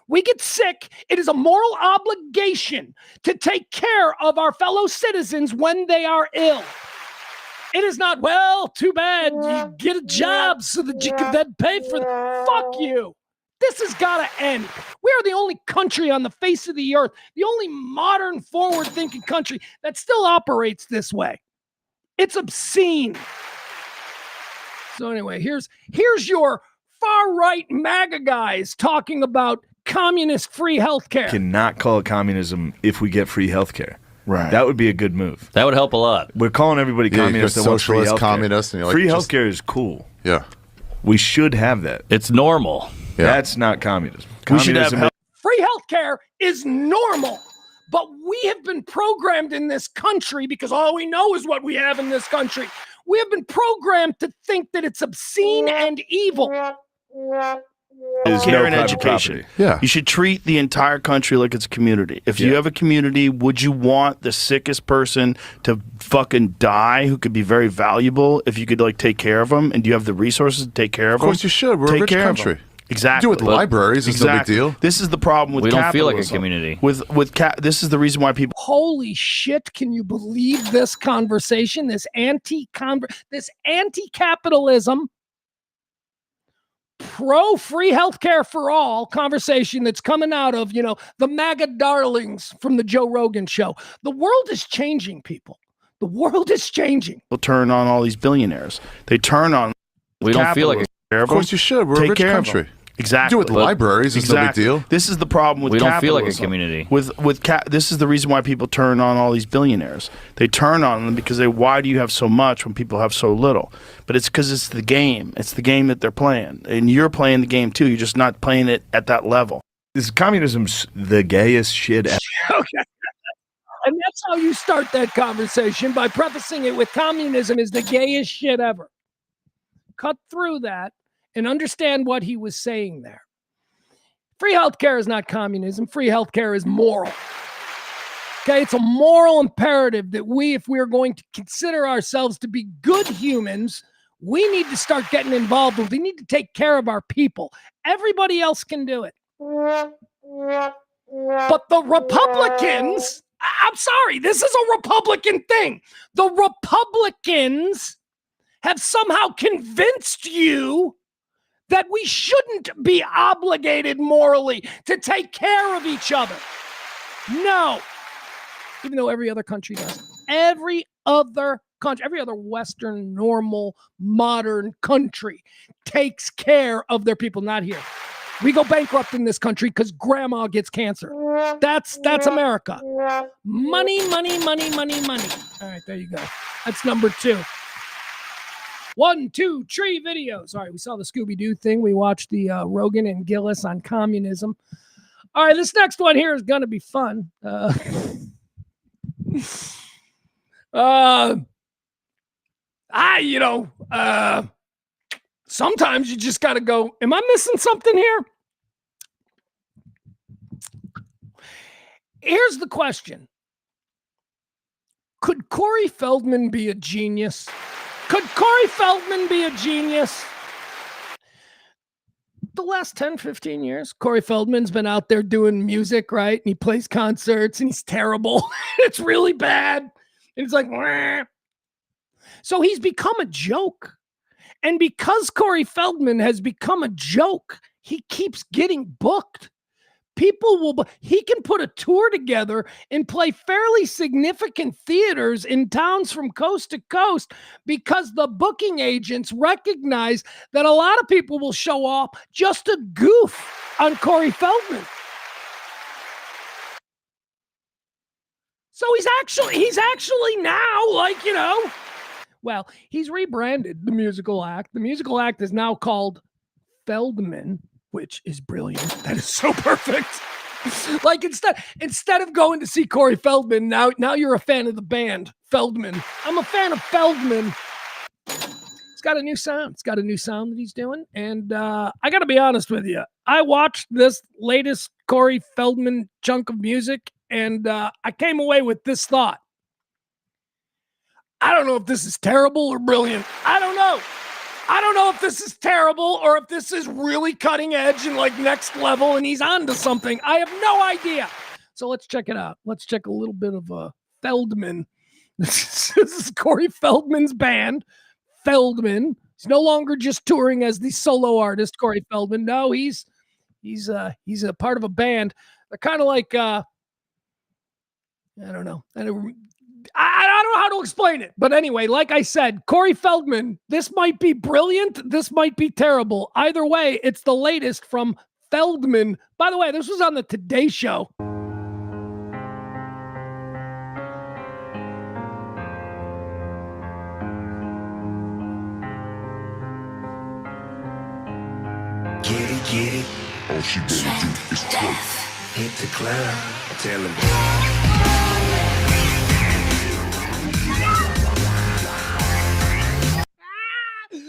We get sick. It is a moral obligation to take care of our fellow citizens when they are ill. It is not, well, too bad. You get a job so that you can then pay for it. Fuck you. This has got to end. We are the only country on the face of the earth, the only modern, forward-thinking country that still operates this way. It's obscene. So anyway, here's your far-right MAGA guys talking about communist free healthcare. Cannot call it communism if we get free healthcare. Right. That would be a good move. That would help a lot. We're calling everybody communist that wants free socialist, healthcare. communist, and you're like, free healthcare is cool. Yeah. We should have that. It's normal. Yeah. That's not communism. We should have free healthcare is normal. But we have been programmed in this country because all we know is what we have in this country. We have been programmed to think that it's obscene and evil. Care and education. Property. Yeah. You should treat the entire country like it's a community. If you have a community, would you want the sickest person to fucking die who could be very valuable if you could like take care of them? And do you have the resources to take care of them? Of course you should. We're a rich country. Exactly. Do it with libraries. It's no big deal. This is the problem with we don't capitalism. feel like a community. This is the reason why people. Holy shit! Can you believe this conversation? This anti-capitalism, pro-free healthcare for all conversation that's coming out of the MAGA darlings from the Joe Rogan show. The world is changing, people. The world is changing. They'll turn on all these billionaires. They turn on. We don't feel like Of course you should. We're a rich country. Exactly. Do it with the libraries. It's no big deal. This is the problem with We don't capitalism. feel like a community. This is the reason why people turn on all these billionaires. They turn on them because why do you have so much when people have so little? But it's because it's the game. It's the game that they're playing. And you're playing the game too. You're just not playing it at that level. Is communism's the gayest shit ever? Okay. And that's how you start that conversation, by prefacing it with communism is the gayest shit ever. Cut through that and understand what he was saying there. Free healthcare is not communism. Free healthcare is moral. Okay, it's a moral imperative that if we're going to consider ourselves to be good humans, we need to start getting involved. We need to take care of our people. Everybody else can do it. But the Republicans, I'm sorry, this is a Republican thing. The Republicans have somehow convinced you that we shouldn't be obligated morally to take care of each other. No. Even though every other country does. Every other country, every other Western, normal, modern country takes care of their people, not here. We go bankrupt in this country because grandma gets cancer. That's America. Money, money, money, money, money. All right, there you go. That's number 2. 1, 2, 3 videos. All right, we saw the Scooby-Doo thing. We watched the Rogan and Gillis on communism. All right, this next one here is going to be fun. Sometimes you just got to go, am I missing something here? Here's the question. Could Corey Feldman be a genius? Could Corey Feldman be a genius? The last 10, 15 years, Corey Feldman's been out there doing music, right? And he plays concerts and he's terrible. It's really bad. And it's like, wah. So he's become a joke. And because Corey Feldman has become a joke, he keeps getting booked. He can put a tour together and play fairly significant theaters in towns from coast to coast because the booking agents recognize that a lot of people will show up just to goof on Corey Feldman. So he's actually now well, he's rebranded the musical act. The musical act is now called Feldman, which is brilliant. That is so perfect. Like instead of going to see Corey Feldman, now you're a fan of the band Feldman. I'm a fan of Feldman. It's got a new sound. It's got a new sound that he's doing. And I got to be honest with you. I watched this latest Corey Feldman chunk of music, and I came away with this thought. I don't know if this is terrible or brilliant. I don't know. I don't know if this is terrible or if this is really cutting edge and like next level and he's on to something. I have no idea. So let's check it out. Let's check a little bit of Feldman. This is Corey Feldman's band, Feldman. He's no longer just touring as the solo artist, Corey Feldman. No, he's a part of a band. They're kind of like I don't know. I don't know how to explain it. But anyway, like I said, Corey Feldman, this might be brilliant. This might be terrible. Either way, it's the latest from Feldman. By the way, this was on the Today Show. Get it. All she better do is twerk. Hit the club. Tell him.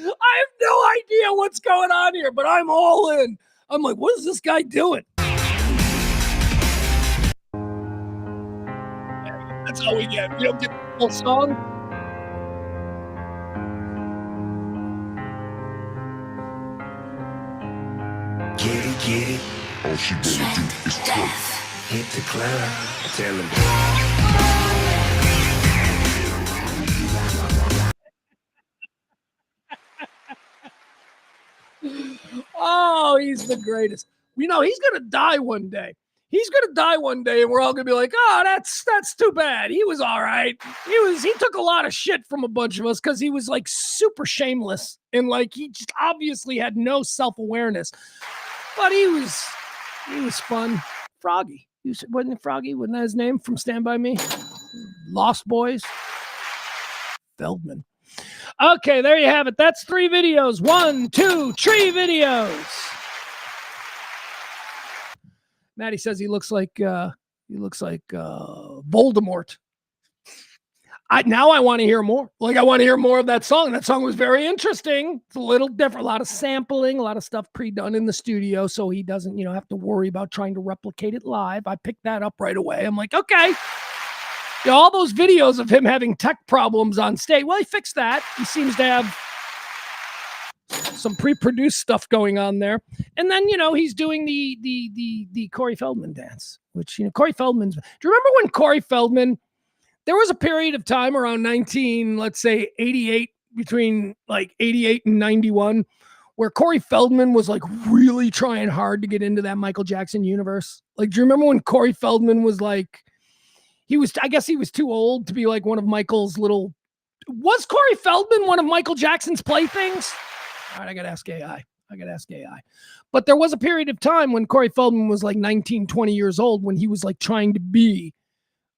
I have no idea what's going on here, but I'm all in. I'm like, what is this guy doing? That's all we get. We don't get the whole song. Get it. All she better do is twerk. Hit the club. Tell him. Oh, he's the greatest. He's going to die one day. He's going to die one day, and we're all going to be like, oh, that's too bad. He was all right. He took a lot of shit from a bunch of us because he was like super shameless and like he just obviously had no self-awareness. But he was fun. Froggy. Wasn't it Froggy? Wasn't that his name from Stand By Me? Lost Boys. Feldman. Okay, there you have it. That's 3 videos. 1, 2, 3 videos. Maddie says he looks like Voldemort. Now I want to hear more. Like, I want to hear more of that song. That song was very interesting. It's a little different. A lot of sampling, a lot of stuff pre-done in the studio, so he doesn't, have to worry about trying to replicate it live. I picked that up right away. I'm like, okay. All those videos of him having tech problems on stage, well, he fixed that. He seems to have some pre-produced stuff going on there. And then, he's doing the Corey Feldman dance, which, Corey Feldman's. Do you remember when Corey Feldman, there was a period of time around 88, between like 88 and 91, where Corey Feldman was like really trying hard to get into that Michael Jackson universe? Like, do you remember when Corey Feldman was like, I guess he was too old to be like one of Michael's was Corey Feldman one of Michael Jackson's playthings? All right, I got to ask AI. But there was a period of time when Corey Feldman was like 19, 20 years old, when he was like trying to be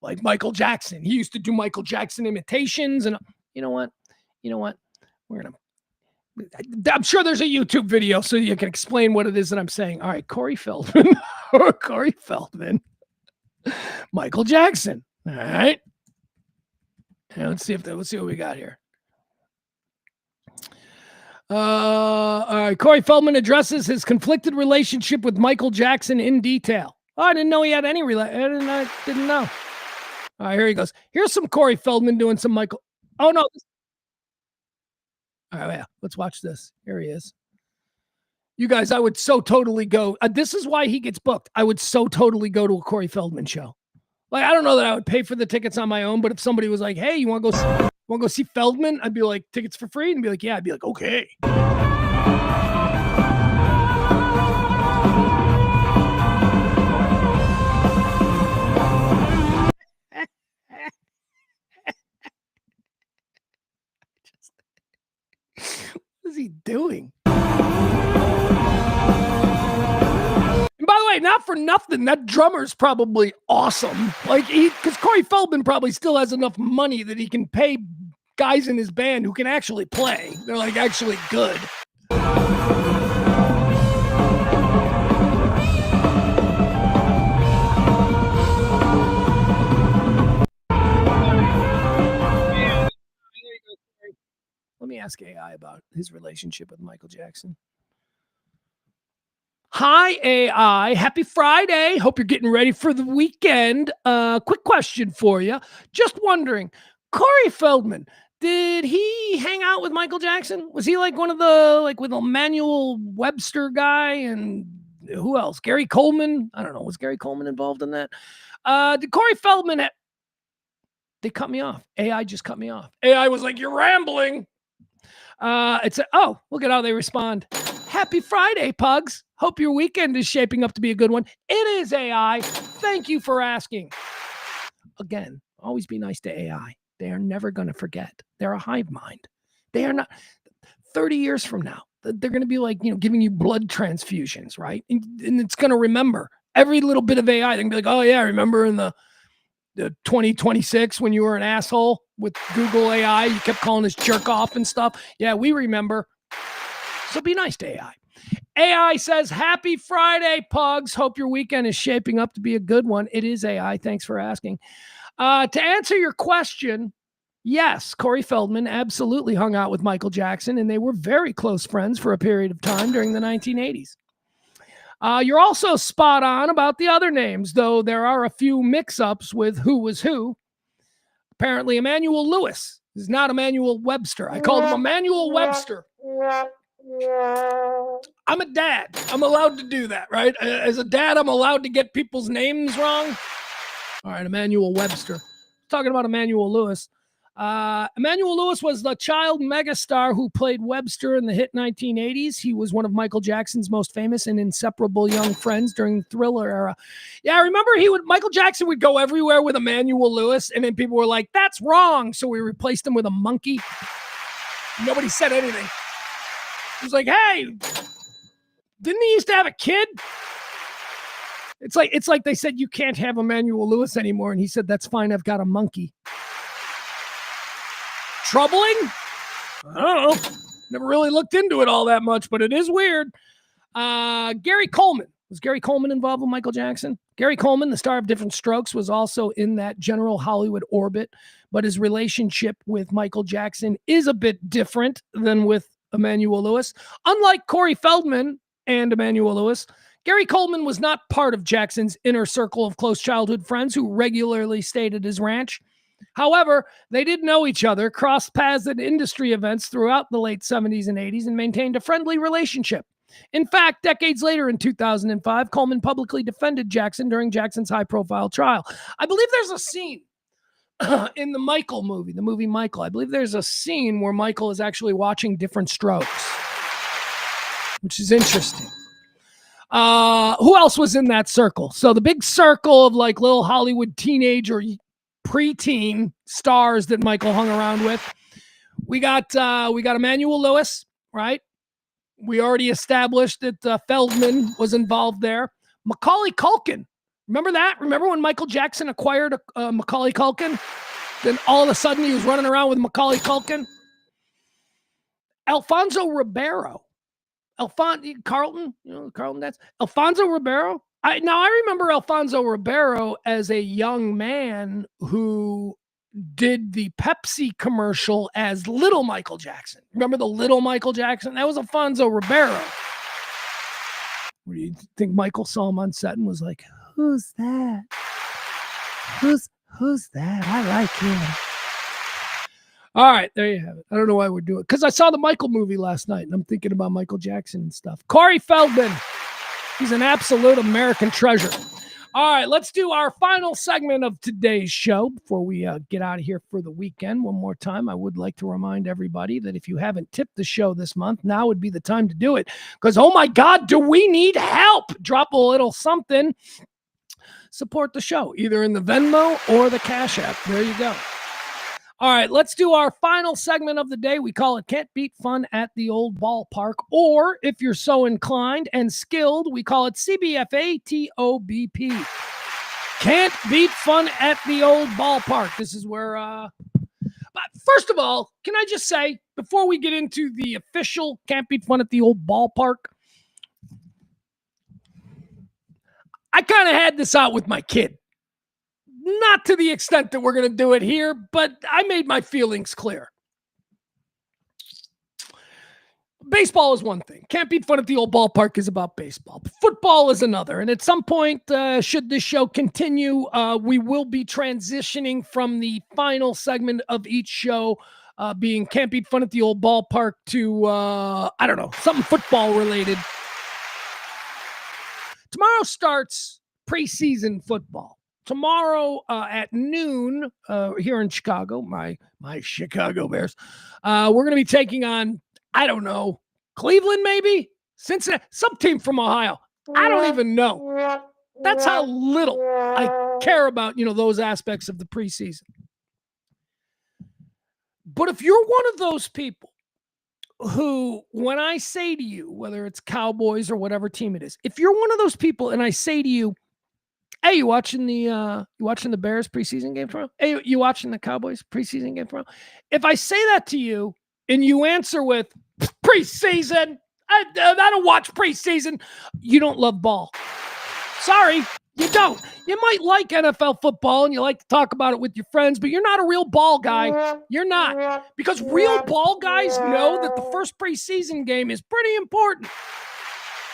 like Michael Jackson. He used to do Michael Jackson imitations. And you know what? I'm sure there's a YouTube video so you can explain what it is that I'm saying. All right, Corey Feldman. Corey Feldman. Michael Jackson. All right. Now let's see what we got here. All right. Corey Feldman addresses his conflicted relationship with Michael Jackson in detail. Oh, I didn't know he had any I didn't know. All right, here he goes. Here's some Corey Feldman doing some Michael. Oh, no. All right, yeah. Let's watch this. Here he is. You guys, I would so totally go. This is why he gets booked. I would so totally go to a Corey Feldman show. Like, I don't know that I would pay for the tickets on my own, but if somebody was like, hey, you want to go see Feldman? I'd be like, tickets for free? And be like, yeah. I'd be like, okay. What is he doing? And by the way, not for nothing, that drummer's probably awesome. Like, because Corey Feldman probably still has enough money that he can pay guys in his band who can actually play. They're like actually good. Let me ask AI about his relationship with Michael Jackson. Hi, AI. Happy Friday. Hope you're getting ready for the weekend. Quick question for you. Just wondering, Corey Feldman, did he hang out with Michael Jackson? Was he like one of the, like with Emmanuel Webster guy and who else? Gary Coleman? I don't know. Was Gary Coleman involved in that? Did Corey Feldman they cut me off. AI just cut me off. AI was like, you're rambling. Look at how they respond. Happy Friday, pugs. Hope your weekend is shaping up to be a good one. It is, AI. Thank you for asking. Again, always be nice to AI. They are never going to forget. They're a hive mind. They are not. 30 years from now, they're going to be like, giving you blood transfusions, right? And it's going to remember every little bit of AI. They're going to be like, oh, yeah, remember in the 2026 when you were an asshole with Google AI, you kept calling us jerk off and stuff. Yeah, we remember. So be nice to AI. AI says, happy Friday, pugs. Hope your weekend is shaping up to be a good one. It is, AI. Thanks for asking. To answer your question, yes, Corey Feldman absolutely hung out with Michael Jackson, and they were very close friends for a period of time during the 1980s. You're also spot on about the other names, though there are a few mix-ups with who was who. Apparently, Emmanuel Lewis is not Emmanuel Webster. I called him Emmanuel Webster. I'm a dad. I'm allowed to do that, right? As a dad, I'm allowed to get people's names wrong. All right, Emmanuel Webster. Talking about Emmanuel Lewis. Emmanuel Lewis was the child megastar who played Webster in the hit 1980s. He was one of Michael Jackson's most famous and inseparable young friends during the Thriller era. Yeah, I remember Michael Jackson would go everywhere with Emmanuel Lewis, and then people were like, that's wrong. So we replaced him with a monkey. Nobody said anything. He was like, hey, Didn't he used to have a kid? It's like they said you can't have Emmanuel Lewis anymore, and he said that's fine. I've got a monkey. Troubling? I don't know. Never really looked into it all that much, but it is weird. Gary Coleman. Was Gary Coleman involved with Michael Jackson? Gary Coleman, the star of Different Strokes, was also in that general Hollywood orbit, but his relationship with Michael Jackson is a bit different than with Emmanuel Lewis. Unlike Corey Feldman and Emmanuel Lewis, Gary Coleman was not part of Jackson's inner circle of close childhood friends who regularly stayed at his ranch. However, they did know each other, crossed paths at industry events throughout the late 70s and 80s, and maintained a friendly relationship. In fact, decades later in 2005, Coleman publicly defended Jackson during Jackson's high-profile trial. I believe there's a scene in the Michael movie, the movie Michael. I believe there's a scene where Michael is actually watching Different Strokes, which is interesting. Who else was in that circle? So the big circle of like little Hollywood teenage or preteen stars that Michael hung around with. We got Emmanuel Lewis, right? We already established that Feldman was involved there. Macaulay Culkin. Remember that? Remember when Michael Jackson acquired Macaulay Culkin? Then all of a sudden he was running around with Macaulay Culkin. Alfonso Ribeiro. Carlton, Carlton that's Alfonso Ribeiro. I remember Alfonso Ribeiro as a young man who did the Pepsi commercial as Little Michael Jackson. Remember the Little Michael Jackson? That was Alfonso Ribeiro. What do you think Michael saw him on set and was like, who's that? Who's that? I like him. All right, there you have it. I don't know why we're doing it. Because I saw the Michael movie last night, and I'm thinking about Michael Jackson and stuff. Corey Feldman. He's an absolute American treasure. All right, let's do our final segment of today's show before we get out of here for the weekend. One more time, I would like to remind everybody that if you haven't tipped the show this month, now would be the time to do it. Because, oh my God, do we need help? Drop a little something. Support the show, either in the Venmo or the Cash App. There you go. All right, let's do our final segment of the day. We call it Can't Beat Fun at the Old Ballpark. Or, if you're so inclined and skilled, we call it CBFATOBP. Can't Beat Fun at the Old Ballpark. This is where, but first of all, can I just say, before we get into the official Can't Beat Fun at the Old Ballpark, I kind of had this out with my kid. Not to the extent that we're going to do it here, but I made my feelings clear. Baseball is one thing. Can't Beat Fun at the Old Ballpark is about baseball. Football is another. And at some point, should this show continue, we will be transitioning from the final segment of each show being Can't Beat Fun at the Old Ballpark to, I don't know, something football related. Tomorrow starts preseason football. Tomorrow at noon here in Chicago, my Chicago Bears, we're going to be taking on, I don't know, Cleveland maybe? Cincinnati, some team from Ohio. I don't even know. That's how little I care about, those aspects of the preseason. But if you're one of those people who, when I say to you, whether it's Cowboys or whatever team it is, if you're one of those people and I say to you, hey, you watching the Bears preseason game tomorrow? Hey, you watching the Cowboys preseason game tomorrow? If I say that to you and you answer with preseason, I don't watch preseason, you don't love ball. Sorry, you don't. You might like NFL football and you like to talk about it with your friends, but you're not a real ball guy. You're not. Because real ball guys know that the first preseason game is pretty important.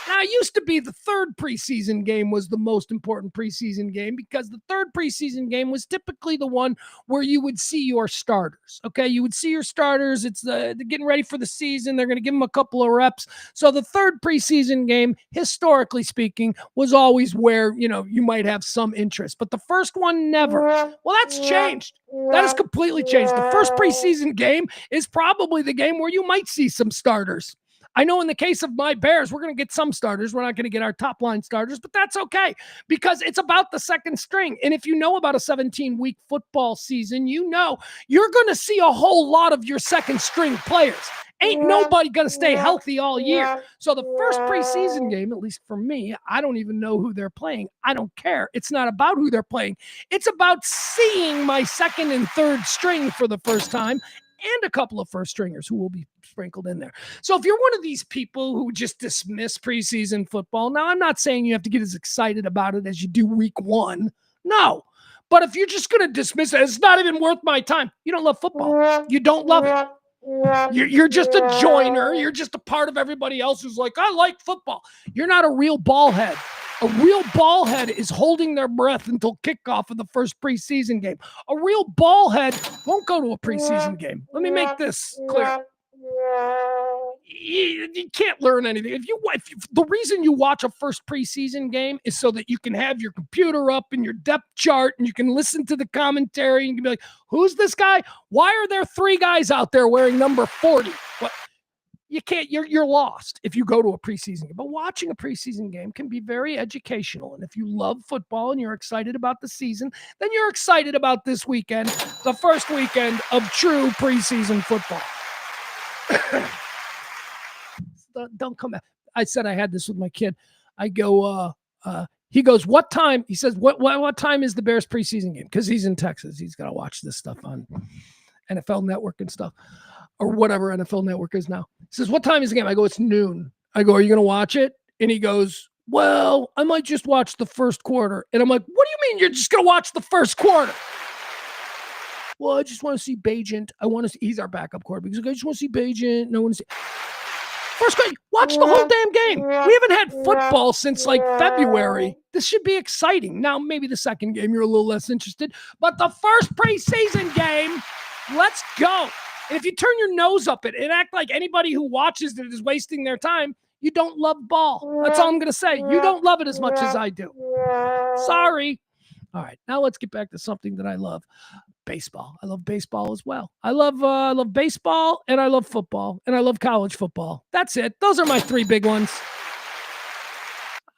Now, it used to be the third preseason game was the most important preseason game because the third preseason game was typically the one where you would see your starters, okay? You would see your starters. It's they're getting ready for the season. They're going to give them a couple of reps. So the third preseason game, historically speaking, was always where, you might have some interest. But the first one, never. Well, that's changed. That has completely changed. The first preseason game is probably the game where you might see some starters. I know in the case of my Bears, we're going to get some starters. We're not going to get our top line starters, but that's okay because it's about the second string. And if you know about a 17-week football season, you're going to see a whole lot of your second string players. Ain't nobody going to stay healthy all year. So the first preseason game, at least for me, I don't even know who they're playing. I don't care. It's not about who they're playing. It's about seeing my second and third string for the first time and a couple of first stringers who will be sprinkled in there. So if you're one of these people who just dismiss preseason football, now I'm not saying you have to get as excited about it as you do week one. No. But if you're just going to dismiss it, it's not even worth my time. You don't love football. You don't love it. You're just a joiner. You're just a part of everybody else who's like, I like football. You're not a real ball head. A real ball head is holding their breath until kickoff of the first preseason game. A real ball head won't go to a preseason game. Let me make this clear. You can't learn anything. If the reason you watch a first preseason game is so that you can have your computer up and your depth chart and you can listen to the commentary and you can be like, who's this guy? Why are there 3 guys out there wearing number 40? What? You can't, you're lost if you go to a preseason game. But watching a preseason game can be very educational. And if you love football and you're excited about the season, then you're excited about this weekend, the first weekend of true preseason football. Don't come out. I said I had this with my kid. I go, he goes, what time? He says, what time is the Bears preseason game? Because he's in Texas. He's got to watch this stuff on NFL Network and stuff, or whatever NFL Network is now. He says, what time is the game? I go, it's noon. I go, are you going to watch it? And he goes, well, I might just watch the first quarter. And I'm like, what do you mean you're just going to watch the first quarter? Well, I just want to see Bajent. I want to see, he's our backup quarterback. He's like, I just want to see Bajent. And I want to see. First quarter, watch the whole damn game. We haven't had football since like February. This should be exciting. Now, maybe the second game, you're a little less interested. But the first preseason game, let's go. And if you turn your nose up at it and act like anybody who watches it is wasting their time, you don't love ball. That's all I'm going to say. You don't love it as much as I do. Sorry. All right, now let's get back to something that I love. Baseball. I love baseball as well. I love baseball, and I love football, and I love college football. That's it. Those are my 3 big ones.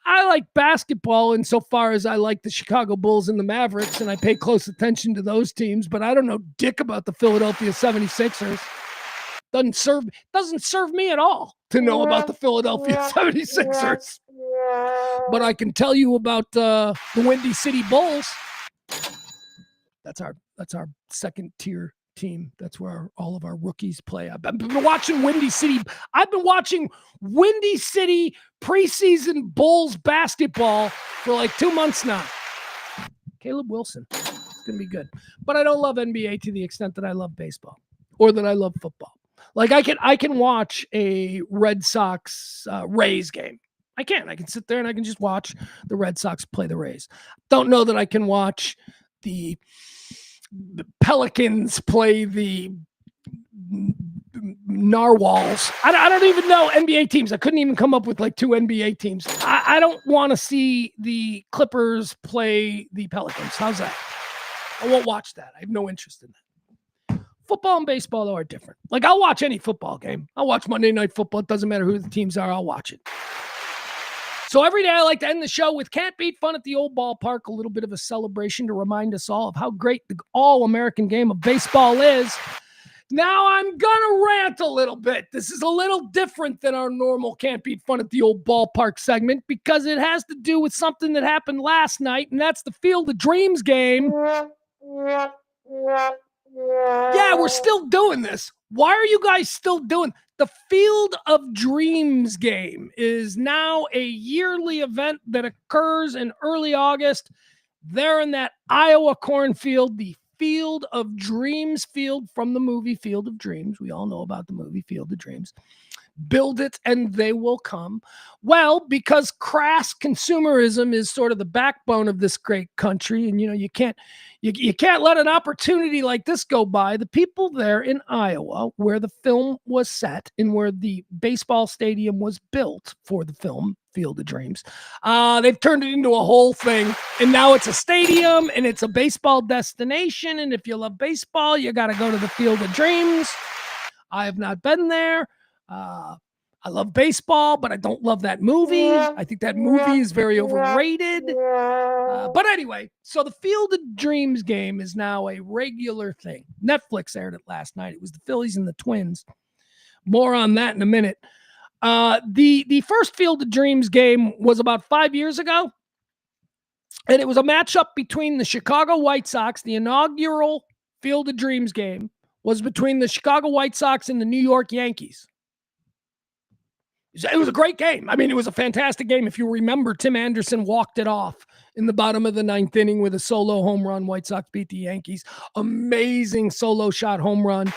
I like basketball insofar as I like the Chicago Bulls and the Mavericks, and I pay close attention to those teams, but I don't know dick about the Philadelphia 76ers. Doesn't serve me at all to know about the Philadelphia 76ers. But I can tell you about the Windy City Bulls. That's our second tier team. That's where all of our rookies play. I've been watching Windy City. I've been watching Windy City preseason Bulls basketball for like 2 months now. Caleb Wilson. It's going to be good. But I don't love NBA to the extent that I love baseball or that I love football. Like I can watch a Red Sox Rays game. I can sit there and I can just watch the Red Sox play the Rays. Don't know that I can watch the Pelicans play the Narwhals. I don't even know NBA teams. I couldn't even come up with like 2 NBA teams. I don't want to see the Clippers play the Pelicans. How's that? I won't watch that. I have no interest in that. Football and baseball, though, are different. Like, I'll watch any football game. I'll watch Monday Night Football. It doesn't matter who the teams are. I'll watch it. So every day I like to end the show with Can't Beat Fun at the Old Ballpark, a little bit of a celebration to remind us all of how great the all-American game of baseball is. Now I'm going to rant a little bit. This is a little different than our normal Can't Beat Fun at the Old Ballpark segment because it has to do with something that happened last night, and that's the Field of Dreams game. Yeah, we're still doing this. Why are you guys still doing the Field of Dreams game? Is now a yearly event that occurs in early August. There in that Iowa cornfield, the Field of Dreams field from the movie Field of Dreams. We all know about the movie Field of Dreams. Build it and they will come. Well, because crass consumerism is sort of the backbone of this great country, and you can't let an opportunity like this go by. The people there in Iowa, where the film was set and where the baseball stadium was built for the film Field of Dreams, they've turned it into a whole thing, and now it's a stadium and it's a baseball destination. And if you love baseball, you got to go to the Field of Dreams. I have not been there. I love baseball, but I don't love that movie. I think that movie is very overrated. But anyway, so the Field of Dreams game is now a regular thing. Netflix aired it last night. It was the Phillies and the Twins. More on that in a minute. The first Field of Dreams game was about 5 years ago, and it was a matchup between the Chicago White Sox. The inaugural Field of Dreams game was between the Chicago White Sox and the New York Yankees. It was a great game. I mean, it was a fantastic game. If you remember, Tim Anderson walked it off in the bottom of the ninth inning with a solo home run. White Sox beat the Yankees. Amazing solo shot home run.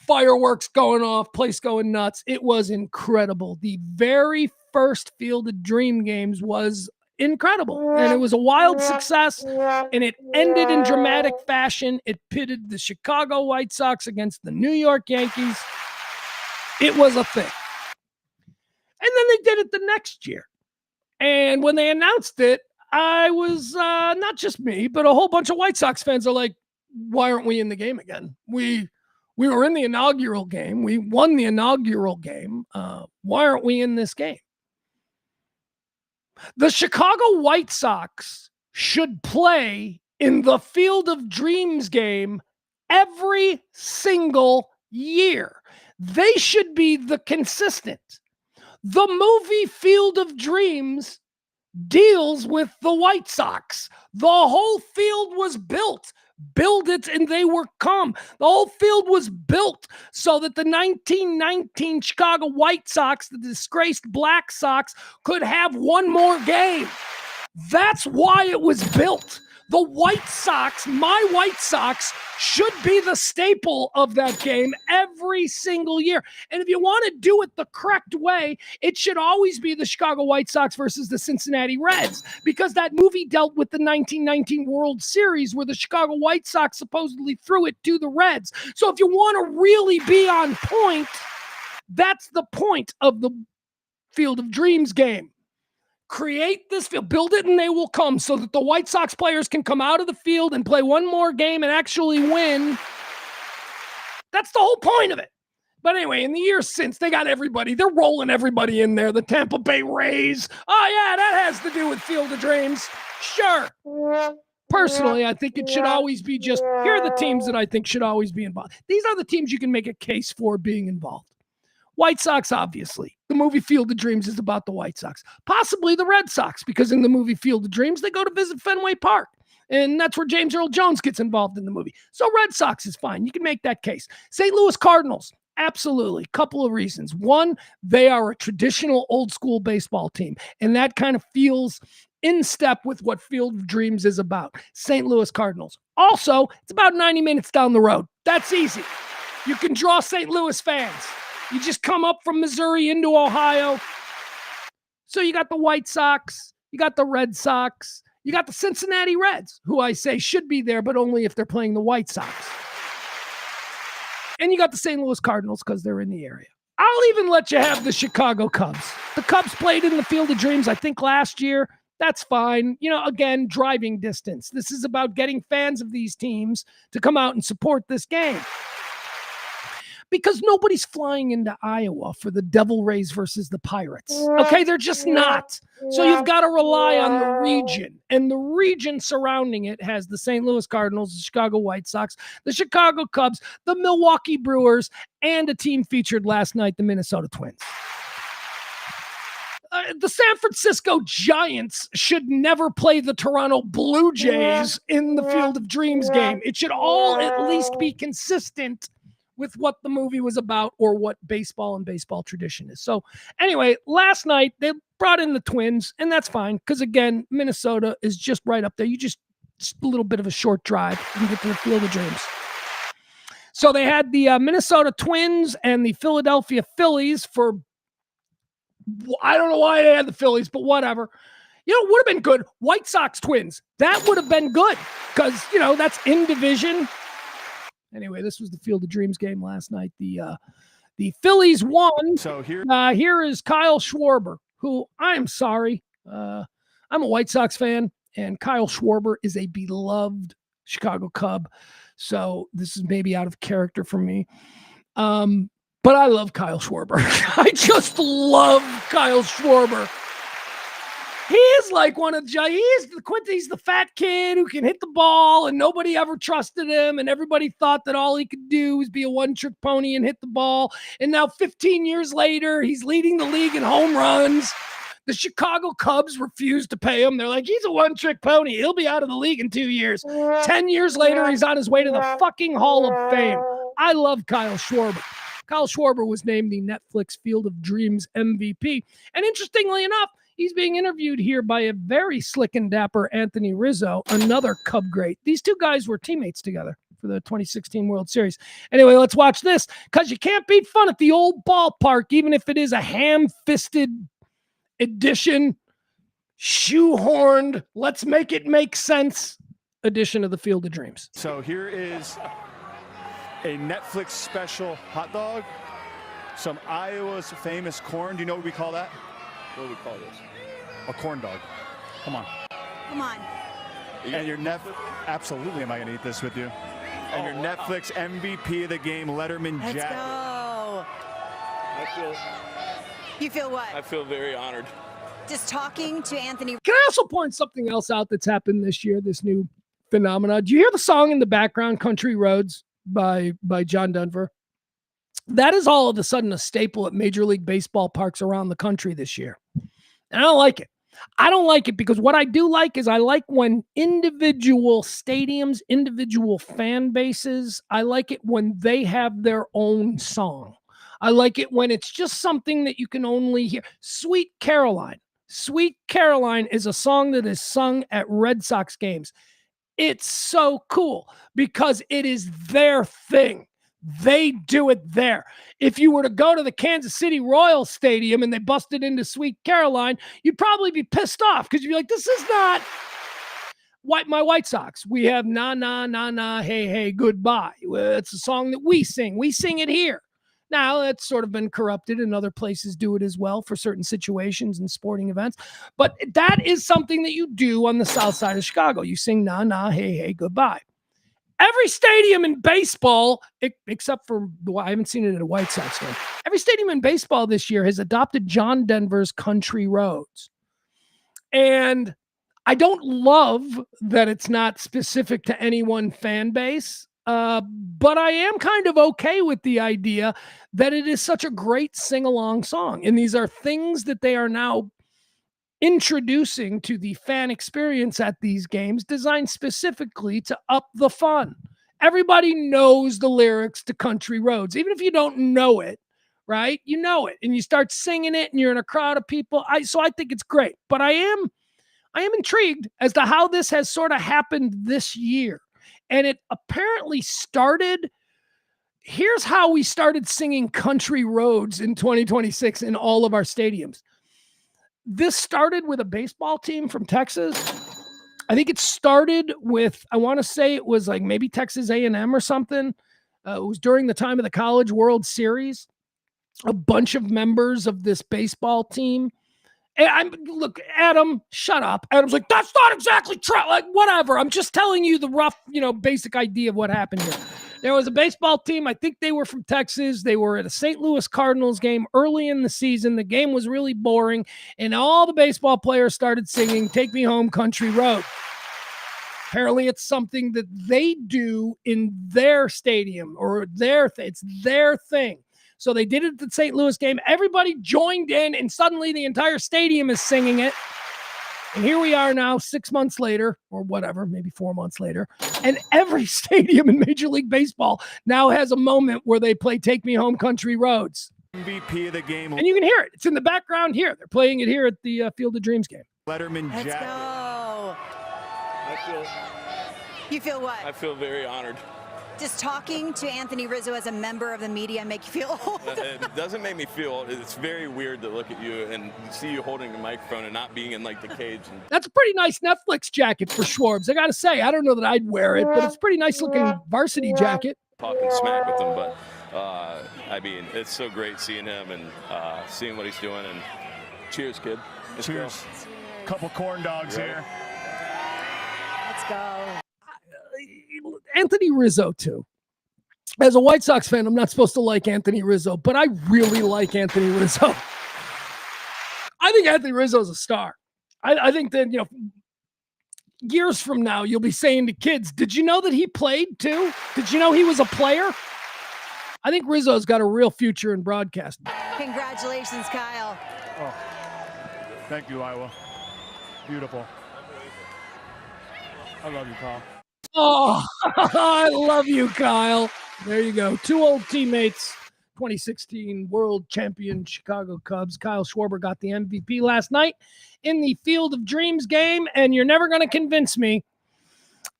Fireworks going off, place going nuts. It was incredible. The very first Field of Dream games was incredible, and it was a wild success, and it ended in dramatic fashion. It pitted the Chicago White Sox against the New York Yankees. It was a thing. And then they did it the next year. And when they announced it, I was, not just me, but a whole bunch of White Sox fans are like, why aren't we in the game again? We were in the inaugural game. We won the inaugural game. Why aren't we in this game? The Chicago White Sox should play in the Field of Dreams game every single year. They should be the consistent. The movie Field of Dreams deals with the White Sox. The whole field was built. Build it and they were come. The whole field was built so that the 1919 Chicago White Sox, the disgraced Black Sox, could have one more game. That's why it was built. The White Sox, my White Sox, should be the staple of that game every single year. And if you want to do it the correct way, it should always be the Chicago White Sox versus the Cincinnati Reds, because that movie dealt with the 1919 World Series where the Chicago White Sox supposedly threw it to the Reds. So if you want to really be on point, that's the point of the Field of Dreams game. Create this field, build it, and they will come, so that the White Sox players can come out of the field and play one more game and actually win. That's the whole point of it. But anyway, in the years since, they got everybody. They're rolling everybody in there. The Tampa Bay Rays. Oh, yeah, that has to do with Field of Dreams. Sure. Personally, I think it should always be just, here are the teams that I think should always be involved. These are the teams you can make a case for being involved. White Sox, obviously. The movie Field of Dreams is about the White Sox. Possibly the Red Sox, because in the movie Field of Dreams, they go to visit Fenway Park. And that's where James Earl Jones gets involved in the movie. So Red Sox is fine. You can make that case. St. Louis Cardinals, absolutely. Couple of reasons. One, they are a traditional old school baseball team. And that kind of feels in step with what Field of Dreams is about. St. Louis Cardinals. Also, it's about 90 minutes down the road. That's easy. You can draw St. Louis fans. You just come up from Missouri into Ohio. So you got the White Sox, you got the Red Sox, you got the Cincinnati Reds, who I say should be there, but only if they're playing the White Sox. And you got the St. Louis Cardinals because they're in the area. I'll even let you have the Chicago Cubs. The Cubs played in the Field of Dreams, I think, last year. That's fine. You know, again, driving distance. This is about getting fans of these teams to come out and support this game. Because nobody's flying into Iowa for the Devil Rays versus the Pirates. Okay, they're just not. So you've got to rely on the region. And the region surrounding it has the St. Louis Cardinals, the Chicago White Sox, the Chicago Cubs, the Milwaukee Brewers, and a team featured last night, the Minnesota Twins. The San Francisco Giants should never play the Toronto Blue Jays in the Field of Dreams game. It should all at least be consistent with what the movie was about or what baseball and baseball tradition is. So anyway, last night they brought in the Twins, and that's fine because, again, Minnesota is just right up there. Just a little bit of a short drive. You can get to the Field of Dreams. So they had the Minnesota Twins and the Philadelphia Phillies for, I don't know why they had the Phillies, but whatever. You know, would have been good. White Sox Twins. That would have been good because, you know, that's in division. Anyway, this was the Field of Dreams game last night. The Phillies won. So here is Kyle Schwarber, who I'm sorry. I'm a White Sox fan, and Kyle Schwarber is a beloved Chicago Cub. So this is maybe out of character for me. But I love Kyle Schwarber. I just love Kyle Schwarber. He is like he's the fat kid who can hit the ball, and nobody ever trusted him, and everybody thought that all he could do was be a one-trick pony and hit the ball. And now 15 years later, he's leading the league in home runs. The Chicago Cubs refuse to pay him. They're like, he's a one-trick pony. He'll be out of the league in 2 years. 10 years later, he's on his way to the fucking Hall of Fame. I love Kyle Schwarber. Kyle Schwarber was named the Netflix Field of Dreams MVP. And interestingly enough, he's being interviewed here by a very slick and dapper Anthony Rizzo, another Cub great. These two guys were teammates together for the 2016 World Series. Anyway, let's watch this, because you can't beat fun at the old ballpark, even if it is a ham-fisted edition, shoehorned, let's make it make sense edition of the Field of Dreams. So here is a Netflix special hot dog, some Iowa's famous corn. Do you know what we call that? What do we call this? A corn dog. Come on. Come on. And your absolutely am I going to eat this with you? And your Netflix MVP of the game, Letterman Let's jacket. go. You feel what? I feel very honored. Just talking to Anthony. Can I also point something else out that's happened this year, this new phenomena? Do you hear the song in the background, Country Roads by John Denver? That is all of a sudden a staple at Major League Baseball parks around the country this year. And I don't like it. I don't like it because what I do like is I like when individual stadiums, individual fan bases, I like it when they have their own song. I like it when it's just something that you can only hear. Sweet Caroline. Sweet Caroline is a song that is sung at Red Sox games. It's so cool because it is their thing. They do it there. If you were to go to the Kansas City Royals Stadium and they busted into Sweet Caroline, you'd probably be pissed off because you'd be like, this is not my White Sox. We have na, na, na, na, hey, hey, goodbye. It's a song that we sing. We sing it here. Now, it's sort of been corrupted and other places do it as well for certain situations and sporting events. But that is something that you do on the south side of Chicago. You sing na, na, hey, hey, goodbye. Every stadium in baseball, except for, I haven't seen it at a White Sox game. Every stadium in baseball this year has adopted John Denver's Country Roads. And I don't love that it's not specific to any one fan base. But I am kind of okay with the idea that it is such a great sing-along song. And these are things that they are now introducing to the fan experience at these games, designed specifically to up the fun. Everybody knows the lyrics to Country Roads, even if you don't know it, right? You know it, and you start singing it, and you're in a crowd of people. So I think it's great. But I am intrigued as to how this has sort of happened this year. And it apparently started, here's how we started singing Country Roads in 2026 in all of our stadiums. This started with a baseball team from Texas. I think it started with, I want to say it was like maybe Texas A&M or something. It was during the time of the College World Series. A bunch of members of this baseball team. And look, Adam, shut up. Adam's like, that's not exactly true. Like, whatever. I'm just telling you the rough, basic idea of what happened here. There was a baseball team. I think they were from Texas. They were at a St. Louis Cardinals game early in the season. The game was really boring. And all the baseball players started singing, Take Me Home, Country Road. Apparently it's something that they do in their stadium or it's their thing. So they did it at the St. Louis game. Everybody joined in, and suddenly the entire stadium is singing it. And here we are now 6 months later, or whatever, maybe 4 months later. And every stadium in Major League Baseball now has a moment where they play Take Me Home, Country Roads. MVP of the game. And you can hear it. It's in the background here. They're playing it here at the Field of Dreams game. Letterman Let's jacket. go. You feel what? I feel very honored. Just talking to Anthony Rizzo as a member of the media make you feel old? It doesn't make me feel, it's very weird to look at you and see you holding the microphone and not being in like the cage. That's a pretty nice Netflix jacket for Schwarbs. I got to say, I don't know that I'd wear it, but it's a pretty nice looking varsity jacket. Talking smack with him, but I mean, it's so great seeing him and seeing what he's doing. And cheers, kid. Let's Cheers. Go. Couple corn dogs here. Let's go. Anthony Rizzo, too. As a White Sox fan, I'm not supposed to like Anthony Rizzo, but I really like Anthony Rizzo. I think Anthony Rizzo is a star. I think that, years from now, you'll be saying to kids, did you know that he played too? Did you know he was a player? I think Rizzo's got a real future in broadcasting. Congratulations, Kyle. Oh, thank you, Iowa. Beautiful. I love you, Kyle. Oh, I love you, Kyle. There you go. Two old teammates, 2016 world champion Chicago Cubs. Kyle Schwarber got the MVP last night in the Field of Dreams game, and you're never going to convince me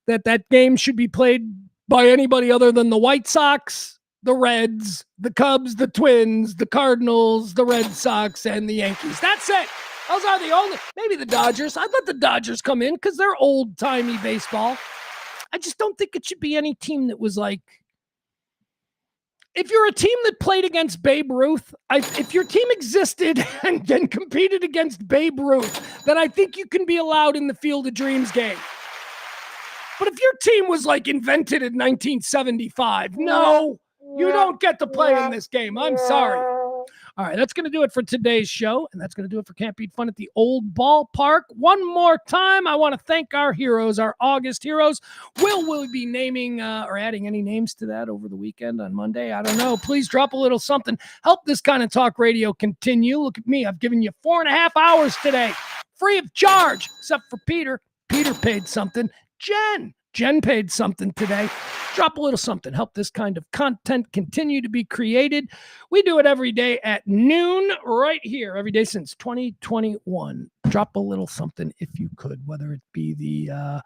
that that game should be played by anybody other than the White Sox, the Reds, the Cubs, the Twins, the Cardinals, the Red Sox, and the Yankees. That's it. Those are the only, maybe the Dodgers. I'd let the Dodgers come in because they're old-timey baseball. I just don't think it should be any team that was like, if you're a team that played against Babe Ruth, if your team existed and competed against Babe Ruth, then I think you can be allowed in the Field of Dreams game. But if your team was like invented in 1975, no, you don't get to play in this game. I'm sorry. All right, that's going to do it for today's show, and that's going to do it for Can't Beat Fun at the Old Ballpark. One more time, I want to thank our heroes, our August heroes. Will we be naming or adding any names to that over the weekend on Monday? I don't know. Please drop a little something. Help this kind of talk radio continue. Look at me. I've given you 4.5 hours today, free of charge, except for Peter. Peter paid something. Jen paid something today. Drop a little something. Help this kind of content continue to be created. We do it every day at noon right here, every day since 2021. Drop a little something if you could, whether it be the,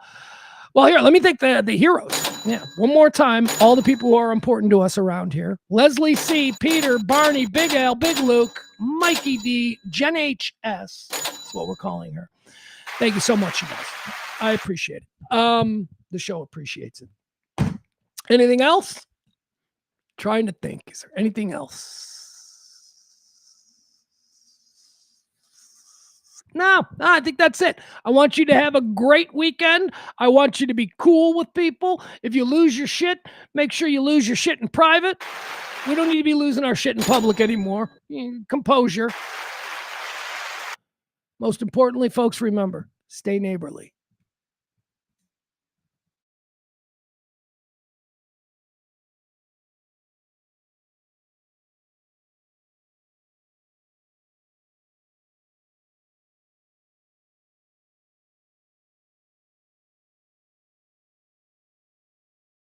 well, here, let me thank the heroes. Yeah, one more time, all the people who are important to us around here. Leslie C., Peter, Barney, Big Al, Big Luke, Mikey D., Jen H.S. That's what we're calling her. Thank you so much, you guys. I appreciate it. The show appreciates it. Anything else? Trying to think. Is there anything else? No, I think that's it. I want you to have a great weekend. I want you to be cool with people. If you lose your shit, make sure you lose your shit in private. We don't need to be losing our shit in public anymore. Composure. Most importantly, folks, remember, stay neighborly.